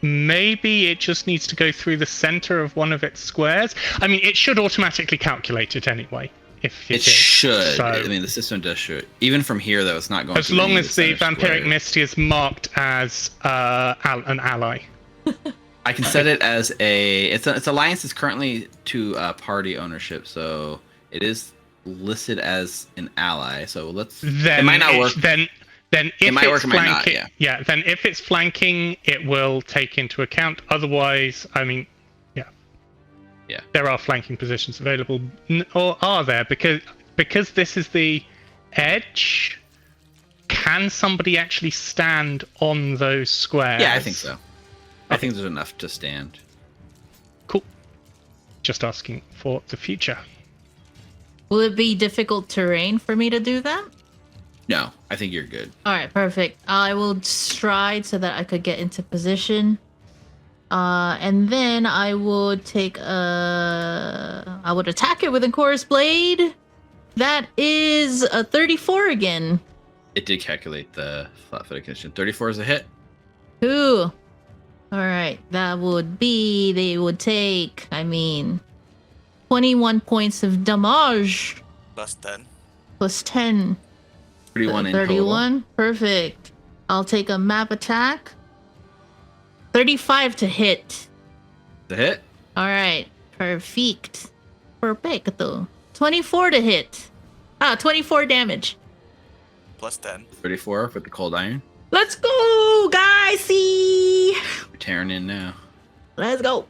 maybe it just needs to go through the center of one of its squares. I mean, it should automatically calculate it anyway. If It is. should. So, I mean, the system does should. Even from here, though, it's not going. as through long any of as the center Vampiric squares. Mist is marked as an ally. I can set it as Its alliance is currently to party ownership, so it is listed as an ally. So let's. Then it might not work. Then if It might it's work, it might not, flanking, yeah. Then if it's flanking, it will take into account. Otherwise, I mean, Yeah. there are flanking positions available, or are there? Because this is the edge. Can somebody actually stand on those squares? Yeah, I think so. I think there's enough to stand. Cool. Just asking for the future. Will it be difficult terrain for me to do that? No, I think you're good. All right, perfect. I will stride so that I could get into position. And then I would I would attack it with Encore's Blade. That is a 34 again. It did calculate the flat-footed condition. 34 is a hit. Ooh. All right, that would be, they would take, 21 points of damage Plus 10. plus 10. 31 in 31, perfect. I'll take a map attack. 35 to hit. total. The hit. All right, perfect. Perfecto. 24 to hit. 24 damage. Plus 10. 34 with the cold iron. Let's go, guys. See. You're tearing in now. Let's go.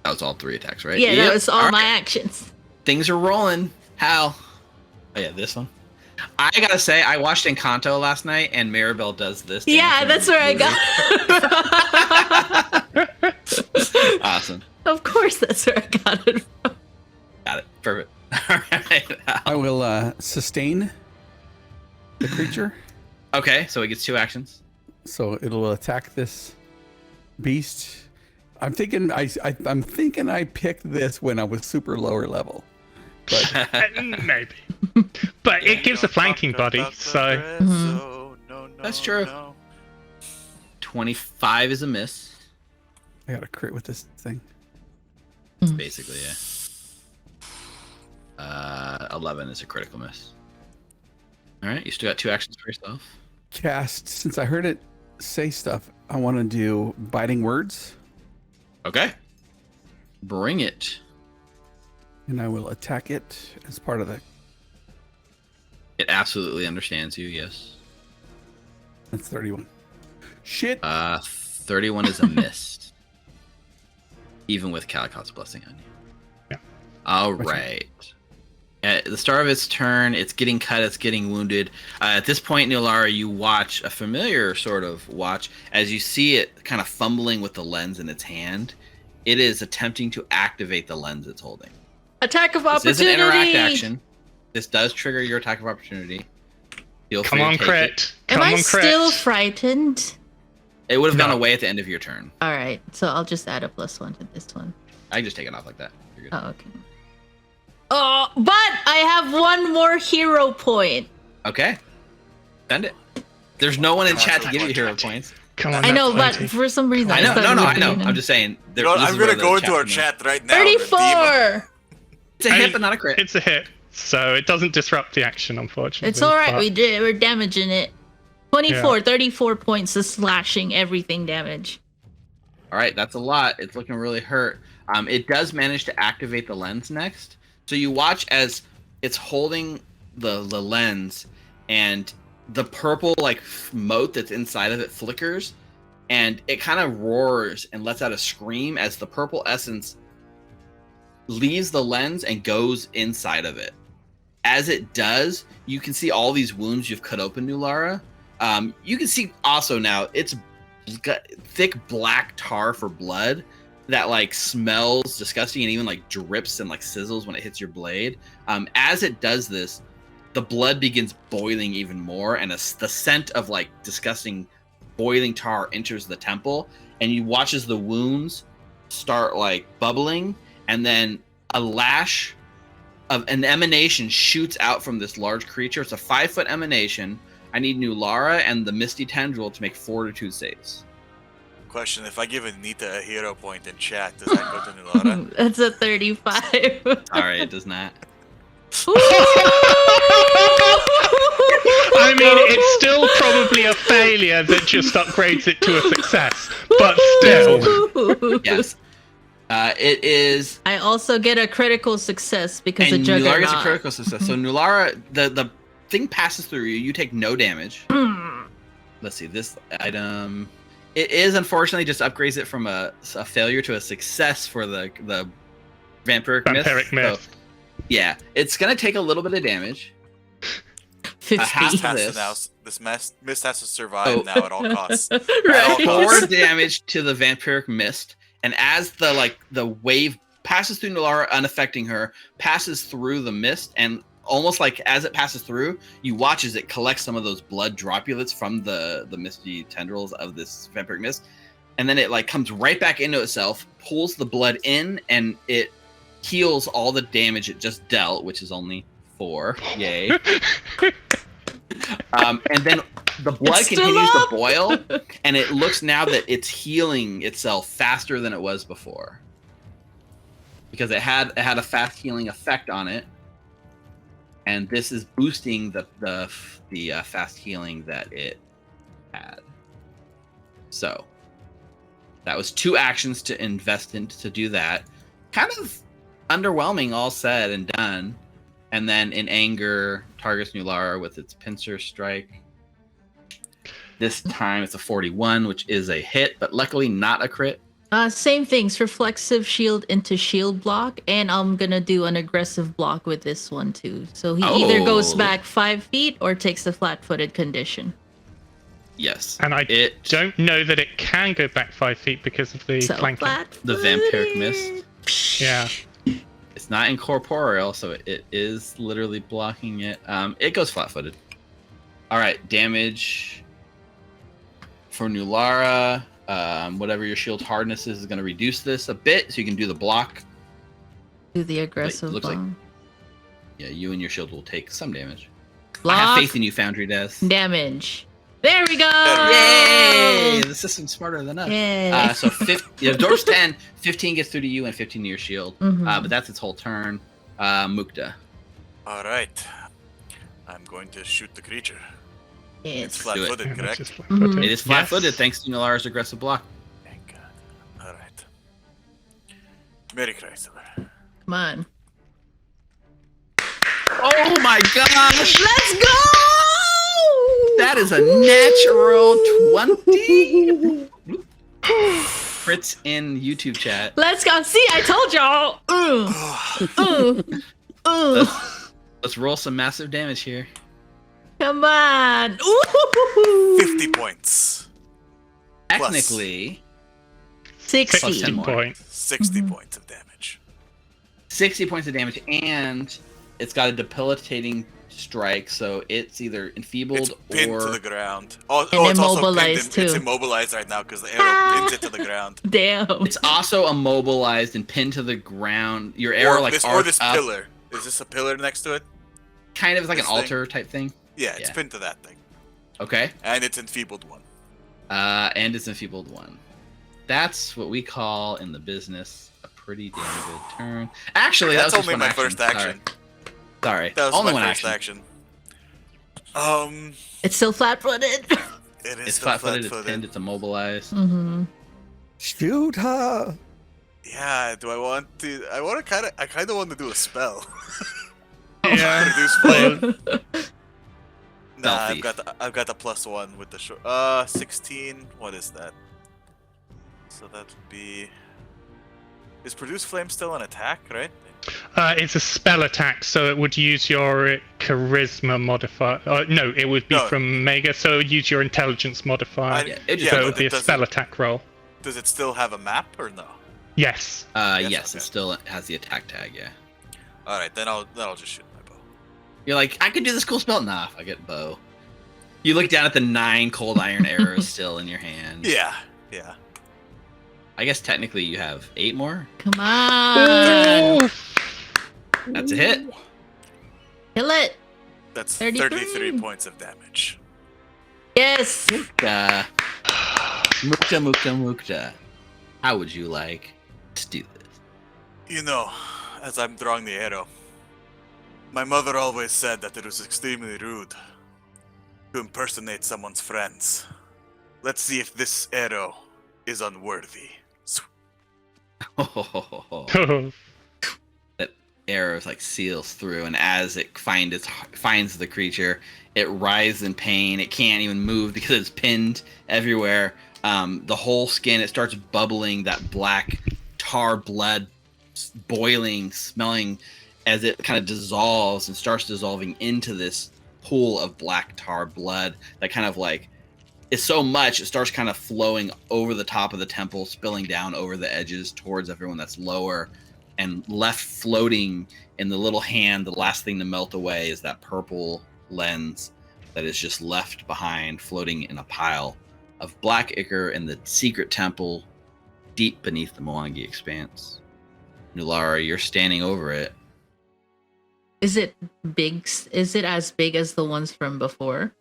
That was all 3 attacks, right? Yeah, Yep. that was all my right. actions. Things are rolling. How? Oh yeah, this one. I gotta say, I watched Encanto last night, and Maribel does this. Yeah, dance that's where I in the got. Awesome. Of course, that's where I got it from. Got it. Perfect. All right. I will sustain the creature. Okay, so it gets 2 actions. So it'll attack this beast. I'm thinking I picked this when I was super lower level. But Maybe. But it gives a flanking buddy, so... That's true. 25 is a miss. I got a crit with this thing. Basically, yeah. 11 is a critical miss. All right, you still got 2 actions for yourself. Cast, since I heard it say stuff, I want to do biting words. Okay. Bring it. And I will attack it as part of the... It absolutely understands you, yes. That's 31. Shit. 31 is a miss. Even with Calicot's blessing on you. Yeah. All right. At the start of its turn, it's getting cut, it's getting wounded. At this point, Nilara, you watch a familiar sort of watch as you see it kind of fumbling with the lens in its hand. It is attempting to activate the lens it's holding. Attack of This opportunity. is an interact action. This does trigger your attack of opportunity. Feel free Come on, to take crit. it. Am Come I on, crit. still frightened? It would have gone No. away at the end of your turn. All right, so I'll just add a +1 to this one. I can just take it off like that. You're good. Oh, okay. Oh, but I have one more hero point. Okay. Send it. There's no one in chat to give you hero points. Come on, I know, that's but 20. for some reason I know. thought No, it no, would I be know. an- I'm just saying. You know, I'm gonna go into our chat right now. and redeem 34. It's a hit, but not a crit. It's a hit, so it doesn't disrupt the action, unfortunately. It's all right. but- We're damaging it. 24, 34 points of slashing everything damage. All right, that's a lot. It's looking really hurt. It does manage to activate the lens next. So you watch as it's holding the lens, and the purple like mote that's inside of it flickers, and it kind of roars and lets out a scream as the purple essence leaves the lens and goes inside of it. As it does, you can see all these wounds you've cut open, Nulara. You can see also now it's got thick black tar for blood that like smells disgusting and even like drips and like sizzles when it hits your blade. As it does this, the blood begins boiling even more, and the scent of like disgusting boiling tar enters the temple, and you watch as the wounds start like bubbling, and then a lash of an emanation shoots out from this large creature. It's a 5-foot emanation. I need Nulara and the Misty Tendril to make fortitude saves. Question: if I give Anita a hero point in chat, does that go to Nulara? That's a 35. All right, it does not. I mean, it's still probably a failure that just upgrades it to a success, but still. Yes. It is. I also get a critical success because And of Nulara Juggernaut. gets a critical success. So Nulara, the thing passes through you. You take no damage. Let's see, this item. It is unfortunately just upgrades it from a failure to a success for the vampiric Vampiric mist. So, yeah, it's gonna take a little bit of damage. 50. Half Has this. to now, this mist has to survive now at all costs. Right. 4 damage to the vampiric mist, and as the wave passes through Nulara, unaffecting her, passes through the mist, and almost like as it passes through, you watch as it collects some of those blood droplets from the misty tendrils of this vampiric mist, and then it like comes right back into itself, pulls the blood in, and it heals all the damage it just dealt, which is only 4. Yay. And then the blood It's still continues to up. boil, and it looks now that it's healing itself faster than it was before, because it had a fast healing effect on it, and this is boosting the fast healing that it had. So that was 2 actions to invest in to do that. Kind of underwhelming, all said and done. And then in anger, targets Nulara with its pincer strike. This time it's a 41, which is a hit, but luckily not a crit. Same things. Reflexive shield into shield block, and I'm gonna do an aggressive block with this one too. So he either goes back 5 feet or takes a flat-footed condition. Yes. And I don't know that it can go back 5 feet because of the So flanking. The vampiric mist. Yeah. It's not incorporeal, so it is literally blocking it. It goes flat-footed. All right, damage for Nulara. Whatever your shield hardness is going to reduce this a bit, so you can do the block. Do the aggressive looks block. like- Yeah, you and your shield will take some damage. I Block have faith in you, Foundry Des. damage. There we go. Yay! The system's smarter than us. Yay. So Dorf's 10, 15 gets through to you and 15 to your shield. Mhm. But that's its whole turn. Mukta. All right, I'm going to shoot the creature. It's Yes. flat-footed, Yeah, correct? that's just flat-footed. Mhm. It is flat-footed Yes. thanks to Nulara's aggressive block. Thank God. All right. Merry Chrysler. Come on. Oh my gosh! Let's go. That is a natural 20. Fritz in YouTube chat. Let's go. See, I told y'all. Let's roll some massive damage here. Come on. Ooh. 50 points. Technically, 60. Plus 10 60 more. points. 60 Mhm. points of damage. 60 points of damage, and it's got a debilitating strike, so it's either enfeebled It's pinned or to the ground. Oh, And it's also immobilized, pinned. It's too. immobilized right now because the arrow pins it to the ground. Damn. it's also immobilized and pinned to the ground. Your arrow Or like this arcs up, pillar. Is this a pillar next to it? kind of like an this thing? altar type thing. Yeah, it's Yeah. pinned to that thing. Okay. And it's enfeebled one. And it's enfeebled 1. That's what we call in the business a pretty damn good turn. Actually, That's that was only just one my first action. Sorry. That was Only my one first action. It's still flat-footed. It is It's still flat-footed, it's pinned, it's immobilized. Mm-hmm. Shoot her! Yeah, do I want to? I kind of want to do a spell. Yeah. Produce flame. Nah, Stealthy. I've got a +1 with the short. 16. What is that? So that would be. Is produce flame still an attack, right? It's a spell attack, so it would use your charisma modifier. No, it would be from Mega, so it would use your intelligence modifier. So it would be a spell attack roll. Does it still have a map or no? Yes. Yes, okay. it still has the attack tag, yeah. Alright, then I'll just shoot my bow. You're like, I could do this cool spell. Nah, I get bow. You look down at the 9 cold iron arrows still in your hand. Yeah. I guess technically you have 8 more. Come on. That's a hit. Kill it. That's 33. 33 points of damage. Yes. Mukta, Mukta. How would you like to do this? You know, as I'm drawing the arrow, my mother always said that it was extremely rude to impersonate someone's friends. Let's see if this arrow is unworthy. That arrow like seals through, and as it finds the creature, it writhes in pain. It can't even move because it's pinned everywhere. The whole skin, it starts bubbling, that black tar blood boiling, smelling, as it kind of dissolves and starts dissolving into this pool of black tar blood that kind of like is so much it starts kind of flowing over the top of the temple, spilling down over the edges towards everyone that's lower, and left floating in the little hand. The last thing to melt away is that purple lens that is just left behind, floating in a pile of black ichor in the secret temple deep beneath the Mwangi expanse. Nulara, you're standing over it. Is it big? Is it as big as the ones from before?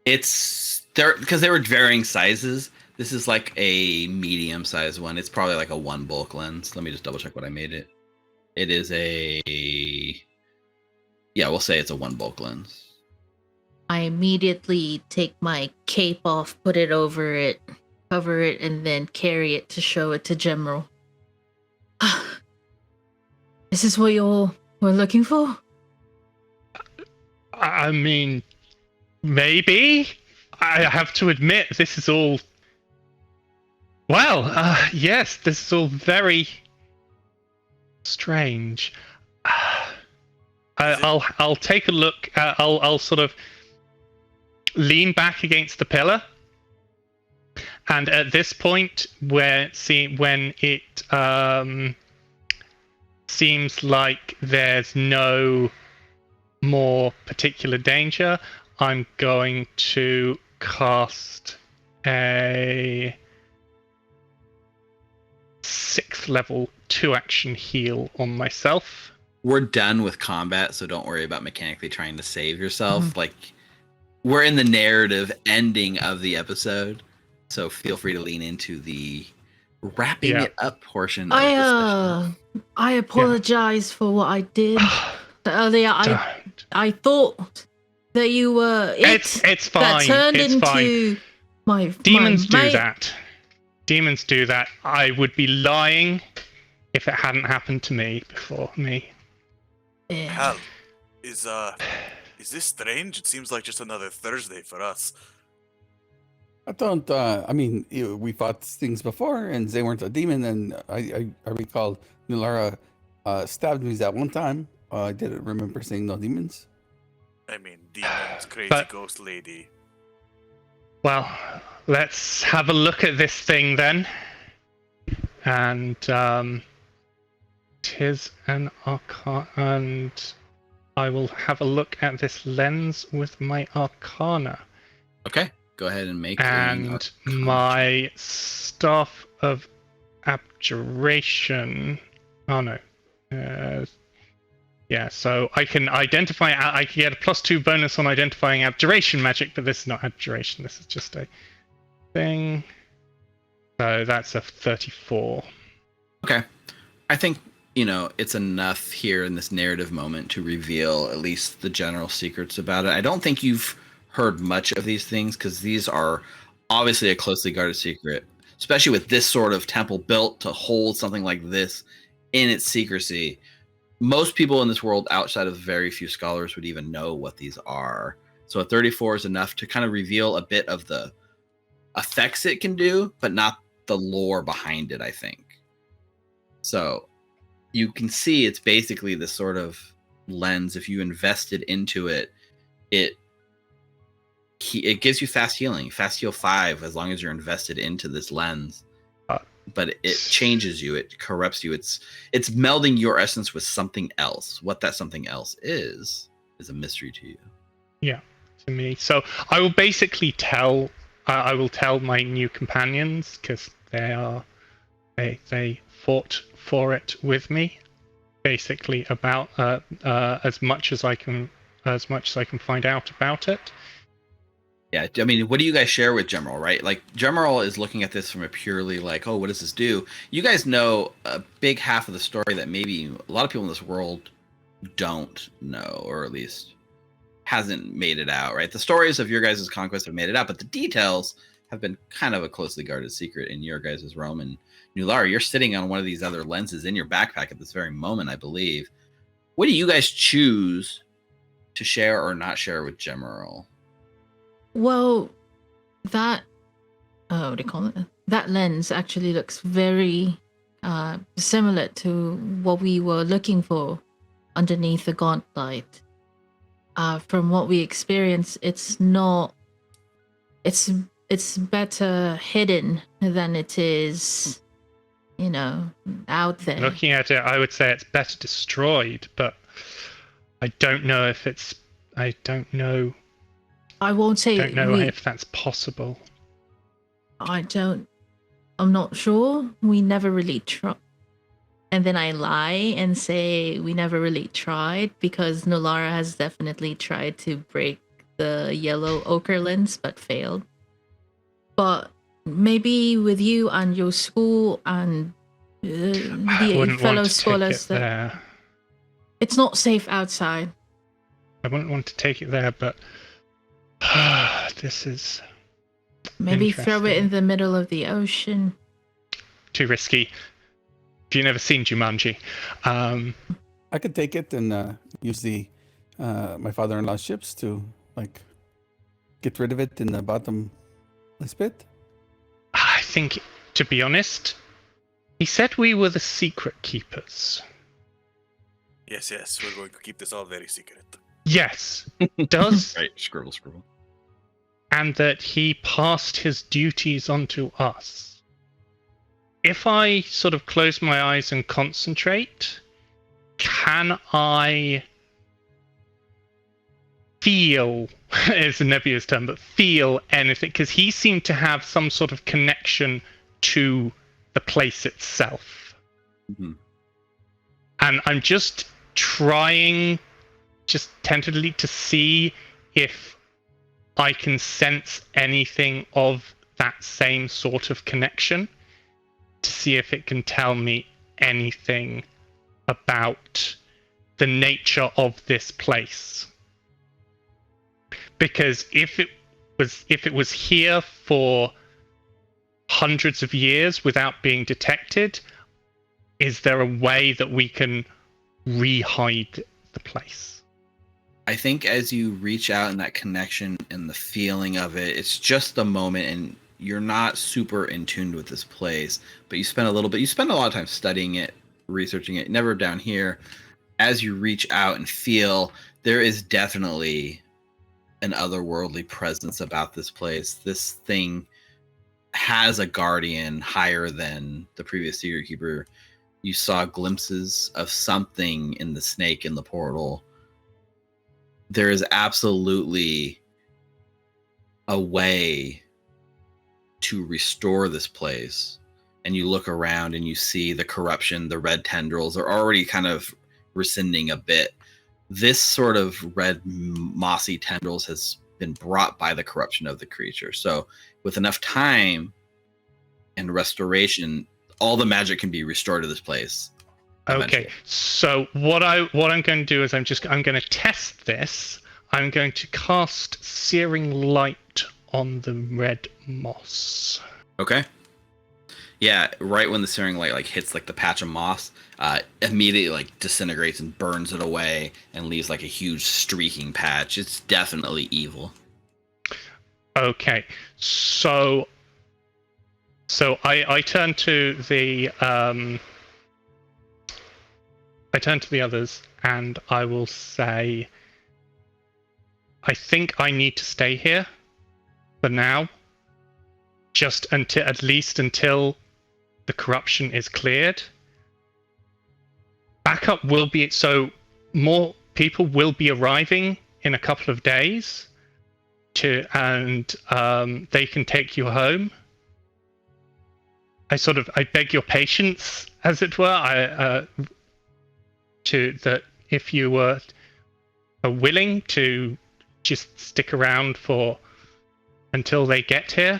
It's there because they were varying sizes. This is like a medium-sized one. It's probably like a 1 bulk lens. Let me just double check what I made it. It is we'll say it's a 1 bulk lens. I immediately take my cape off, put it over it, cover it, and then carry it to show it to General. This is what you were looking for? I mean, maybe. I have to admit, this is all. Well, yes, this is all very strange. I'll take a look. I'll sort of lean back against the pillar, and at this point, when it seems like there's no more particular danger, I'm going to cast a 6th level 2-action heal on myself. We're done with combat, so don't worry about mechanically trying to save yourself. Like, we're in the narrative ending of the episode, so feel free to lean into the wrapping it up portion of the session. I apologize for what I did earlier. I thought that you were it's fine. That turned it's into fine. Demons do that. Demons do that. I would be lying if it hadn't happened to me before me. Hal, is this strange? It seems like just another Thursday for us. I don't. I mean, we fought things before, and they weren't a demon. And I recall Nulara stabbed me that one time. I didn't remember seeing no demons. I mean, demons, crazy ghost lady. Well, let's have a look at this thing then. And tis an arcana, and I will have a look at this lens with my arcana. Okay, go ahead and make. And my staff of abjuration. Oh no. Yeah, so I can identify. I can get a +2 bonus on identifying abjuration magic, but this is not abjuration. This is just a thing. So that's a 34. Okay. I think, it's enough here in this narrative moment to reveal at least the general secrets about it. I don't think you've heard much of these things because these are obviously a closely guarded secret, especially with this sort of temple built to hold something like this in its secrecy. Most people in this world, outside of very few scholars, would even know what these are. So a 34 is enough to kind of reveal a bit of the effects it can do, but not the lore behind it, I think. So you can see it's basically this sort of lens. If you invested into it, it gives you fast healing, fast heal 5, as long as you're invested into this lens. But it changes you, it corrupts you. It's melding your essence with something else. What that something else is a mystery to you. Yeah, to me. So I will basically tell my new companions, because they fought for it with me, basically, about as much as I can find out about it. Yeah, I mean, what do you guys share with Gemerald, right? Like, Gemerald is looking at this from a purely like, oh, what does this do? You guys know a big half of the story that maybe a lot of people in this world don't know, or at least hasn't made it out, right? The stories of your guys' conquest have made it out, but the details have been kind of a closely guarded secret in your guys' realm. And Nulara, you're sitting on one of these other lenses in your backpack at this very moment, I believe. What do you guys choose to share or not share with Gemerald? Well, that what do you call it? That lens actually looks very similar to what we were looking for underneath the Gauntlight. From what we experienced, it's not. It's better hidden than it is, out there. Looking at it, I would say it's better destroyed, but I don't know if it's. I don't know. I won't say. I don't know if that's possible. I'm not sure. We never really tried. And then I lie and say we never really tried, because Nulara has definitely tried to break the yellow ochre lens but failed. But maybe with you and your school and the fellow scholars, there. It's not safe outside. I wouldn't want to take it there, but this is maybe throw it in the middle of the ocean. Too risky. If you've never seen Jumanji, I could take it and use my father-in-law's ships to get rid of it in the bottom pit. I think, to be honest, he said we were the secret keepers. Yes, we're going to keep this all very secret. Yes, does right? Scribble. And that he passed his duties onto us. If I sort of close my eyes and concentrate, can I feel, it's a nebulous term, but feel anything? Because he seemed to have some sort of connection to the place itself. Mm-hmm. And I'm just trying, just tentatively, to see if I can sense anything of that same sort of connection, to see if it can tell me anything about the nature of this place. Because if it was here for hundreds of years without being detected, is there a way that we can re-hide the place? I think as you reach out in that connection and the feeling of it, it's just a moment, and you're not super in tune with this place, but you spend a lot of time studying it, researching it, never down here. As you reach out and feel, there is definitely an otherworldly presence about this place. This thing has a guardian higher than the previous secret keeper. You saw glimpses of something in the snake in the portal. There is absolutely a way to restore this place. And you look around and you see the corruption, the red tendrils are already kind of rescinding a bit. This sort of red mossy tendrils has been brought by the corruption of the creature. So with enough time and restoration, all the magic can be restored to this place. Okay, eventually. so what I'm going to do is I'm going to test this. I'm going to cast Searing Light on the red moss. Okay. Yeah, right when the searing light like hits like the patch of moss, immediately like disintegrates and burns it away and leaves like a huge streaking patch. It's definitely evil. Okay, so I turn to the others and I will say, I think I need to stay here for now, just until the corruption is cleared. Backup will be, so more people will be arriving in a couple of days, and they can take you home. I beg your patience, as it were. That if you were willing to just stick around until they get here.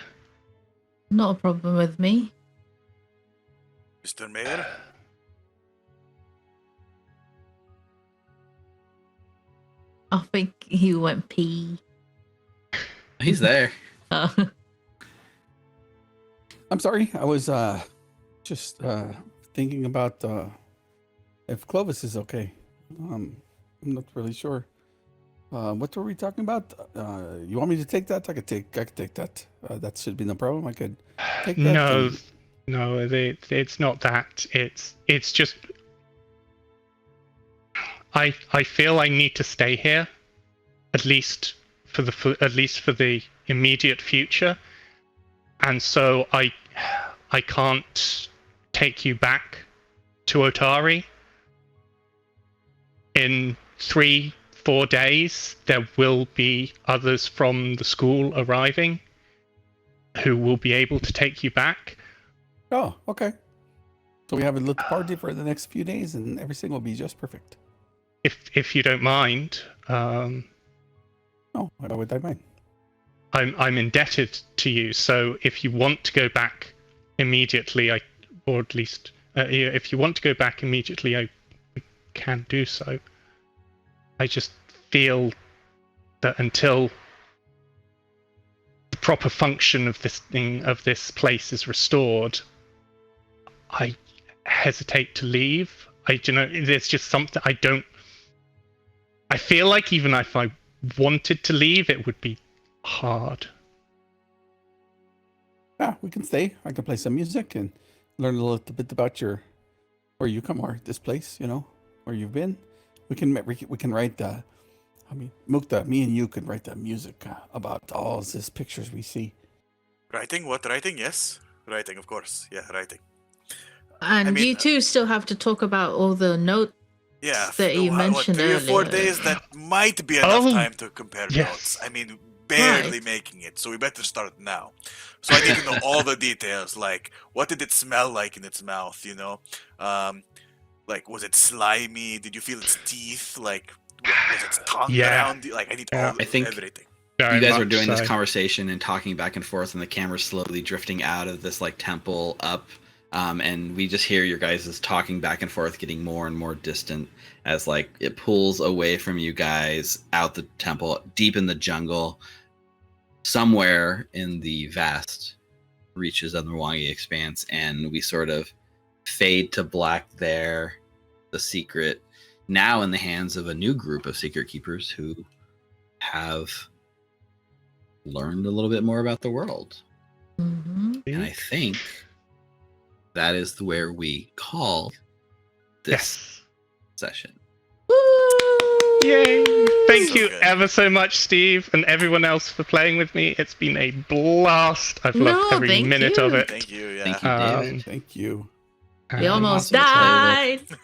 Not a problem with me. Mr. Mayor? I think he went pee. He's there. Uh, I'm sorry. I was just thinking about if Clovis is okay. I'm not really sure. What were we talking about? You want me to take that? I could take that. That should be no problem. I could take that. No, it's not that. It's just I feel I need to stay here, at least for the immediate future, and so I can't take you back to Otari. In 3-4 days, there will be others from the school arriving who will be able to take you back. Oh, okay. So we have a little party for the next few days, and everything will be just perfect. If you don't mind. No, why would I mind? I'm indebted to you, so if you want to go back immediately, if you want to go back immediately, I can do so. I just feel that until the proper function of this place is restored, I hesitate to leave. There's just something I feel like even if I wanted to leave, it would be hard. Yeah, we can stay. I can play some music and learn a little bit about where you come, or this place, where you've been. We can write Mukta, me and you can write the music about all these pictures we see. Writing? What writing? Yes. Writing, of course. Yeah, writing. and you two still have to talk about all the notes that you mentioned 3 or 4 earlier. days, that might be enough time to compare yes. notes. Barely Right. making it, so we better start now. So I need to know all the details, like what did it smell like in its mouth, like was it slimy? Did you feel its teeth? Like was its tongue around? Like I need I think everything. you guys are doing this conversation and talking back and forth, and the camera's slowly drifting out of this like temple up, and we just hear your guys' talking back and forth, getting more and more distant as like it pulls away from you guys out the temple, deep in the jungle, somewhere in the vast reaches of the Mwangi Expanse, and we sort of fade to black there. The secret now in the hands of a new group of secret keepers who have learned a little bit more about the world. Mhm. And I think that is where we call this session. Woo! Yay! Thank So you good. ever so much, Steve, and everyone else for playing with me. It's been a blast. I've loved every thank minute you. of it. Thank you. Yeah. Thank you, David. Thank you. We almost Awesome to play died.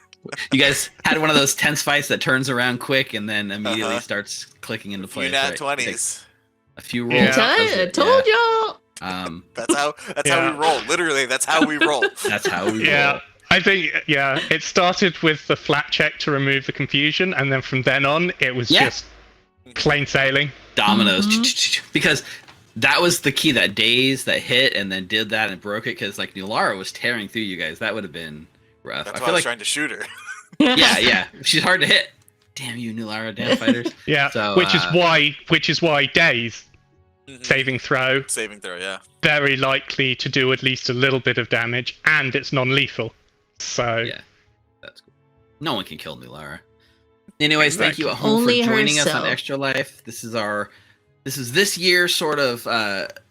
You guys had one of those tense fights that turns around quick and then immediately Uh-huh. starts clicking into A few place. nat right? 20s. A few Yeah. rolls. I told y'all. That's how Yeah. we roll. Literally, that's how we roll. That's how we Yeah, roll. I think, it started with the flat check to remove the confusion, and then from then on, it was Yeah. just plain sailing. Dominoes. Mhm. Because that was the key, that daze that hit and then did that and broke it, because like Nulara was tearing through you guys. That would have been rough. That's I why feel I was like trying to shoot her. yeah, she's hard to hit. Damn you, Nulara, damn fighters. Yeah, So, which is why Daze Mhm. saving throw Saving throw, yeah. very likely to do at least a little bit of damage, and it's non-lethal. So Yeah, that's cool. No one can kill Nulara. Anyways, thank you at Exactly. home Only for joining us on herself. Extra Life. This is this year's sort of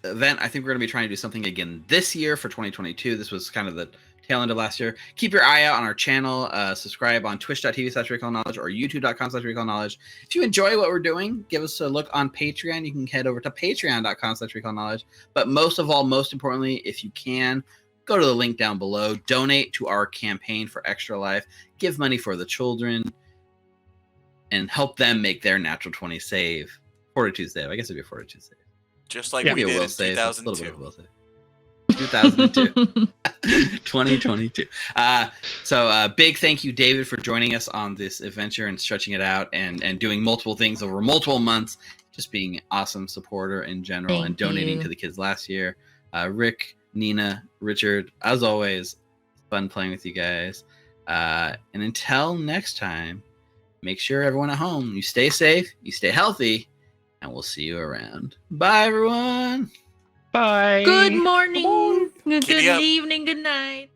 event. I think we're going to be trying to do something again this year for 2022. This was kind of the tail end of last year. Keep your eye out on our channel. Subscribe on twitch.tv/recallknowledge or youtube.com/recallknowledge. If you enjoy what we're doing, give us a look on Patreon. You can head over to patreon.com/recallknowledge. But most of all, most importantly, if you can, go to the link down below. Donate to our campaign for Extra Life. Give money for the children. And help them make their natural 20 save. Fortitude save. I guess it'd be a Fortitude save. Just like Yeah. we Maybe a did will in save. A little bit of 2002. will save. 2002. 2022. So big thank you, David, for joining us on this adventure and stretching it out and doing multiple things over multiple months. Just being an awesome supporter in general and Thank donating you. to the kids last year. Rick, Nina, Richard, as always, fun playing with you guys. And until next time, make sure everyone at home, you stay safe, you stay healthy, and we'll see you around. Bye, everyone. bye. Good morning, good Giddy up. evening, good night.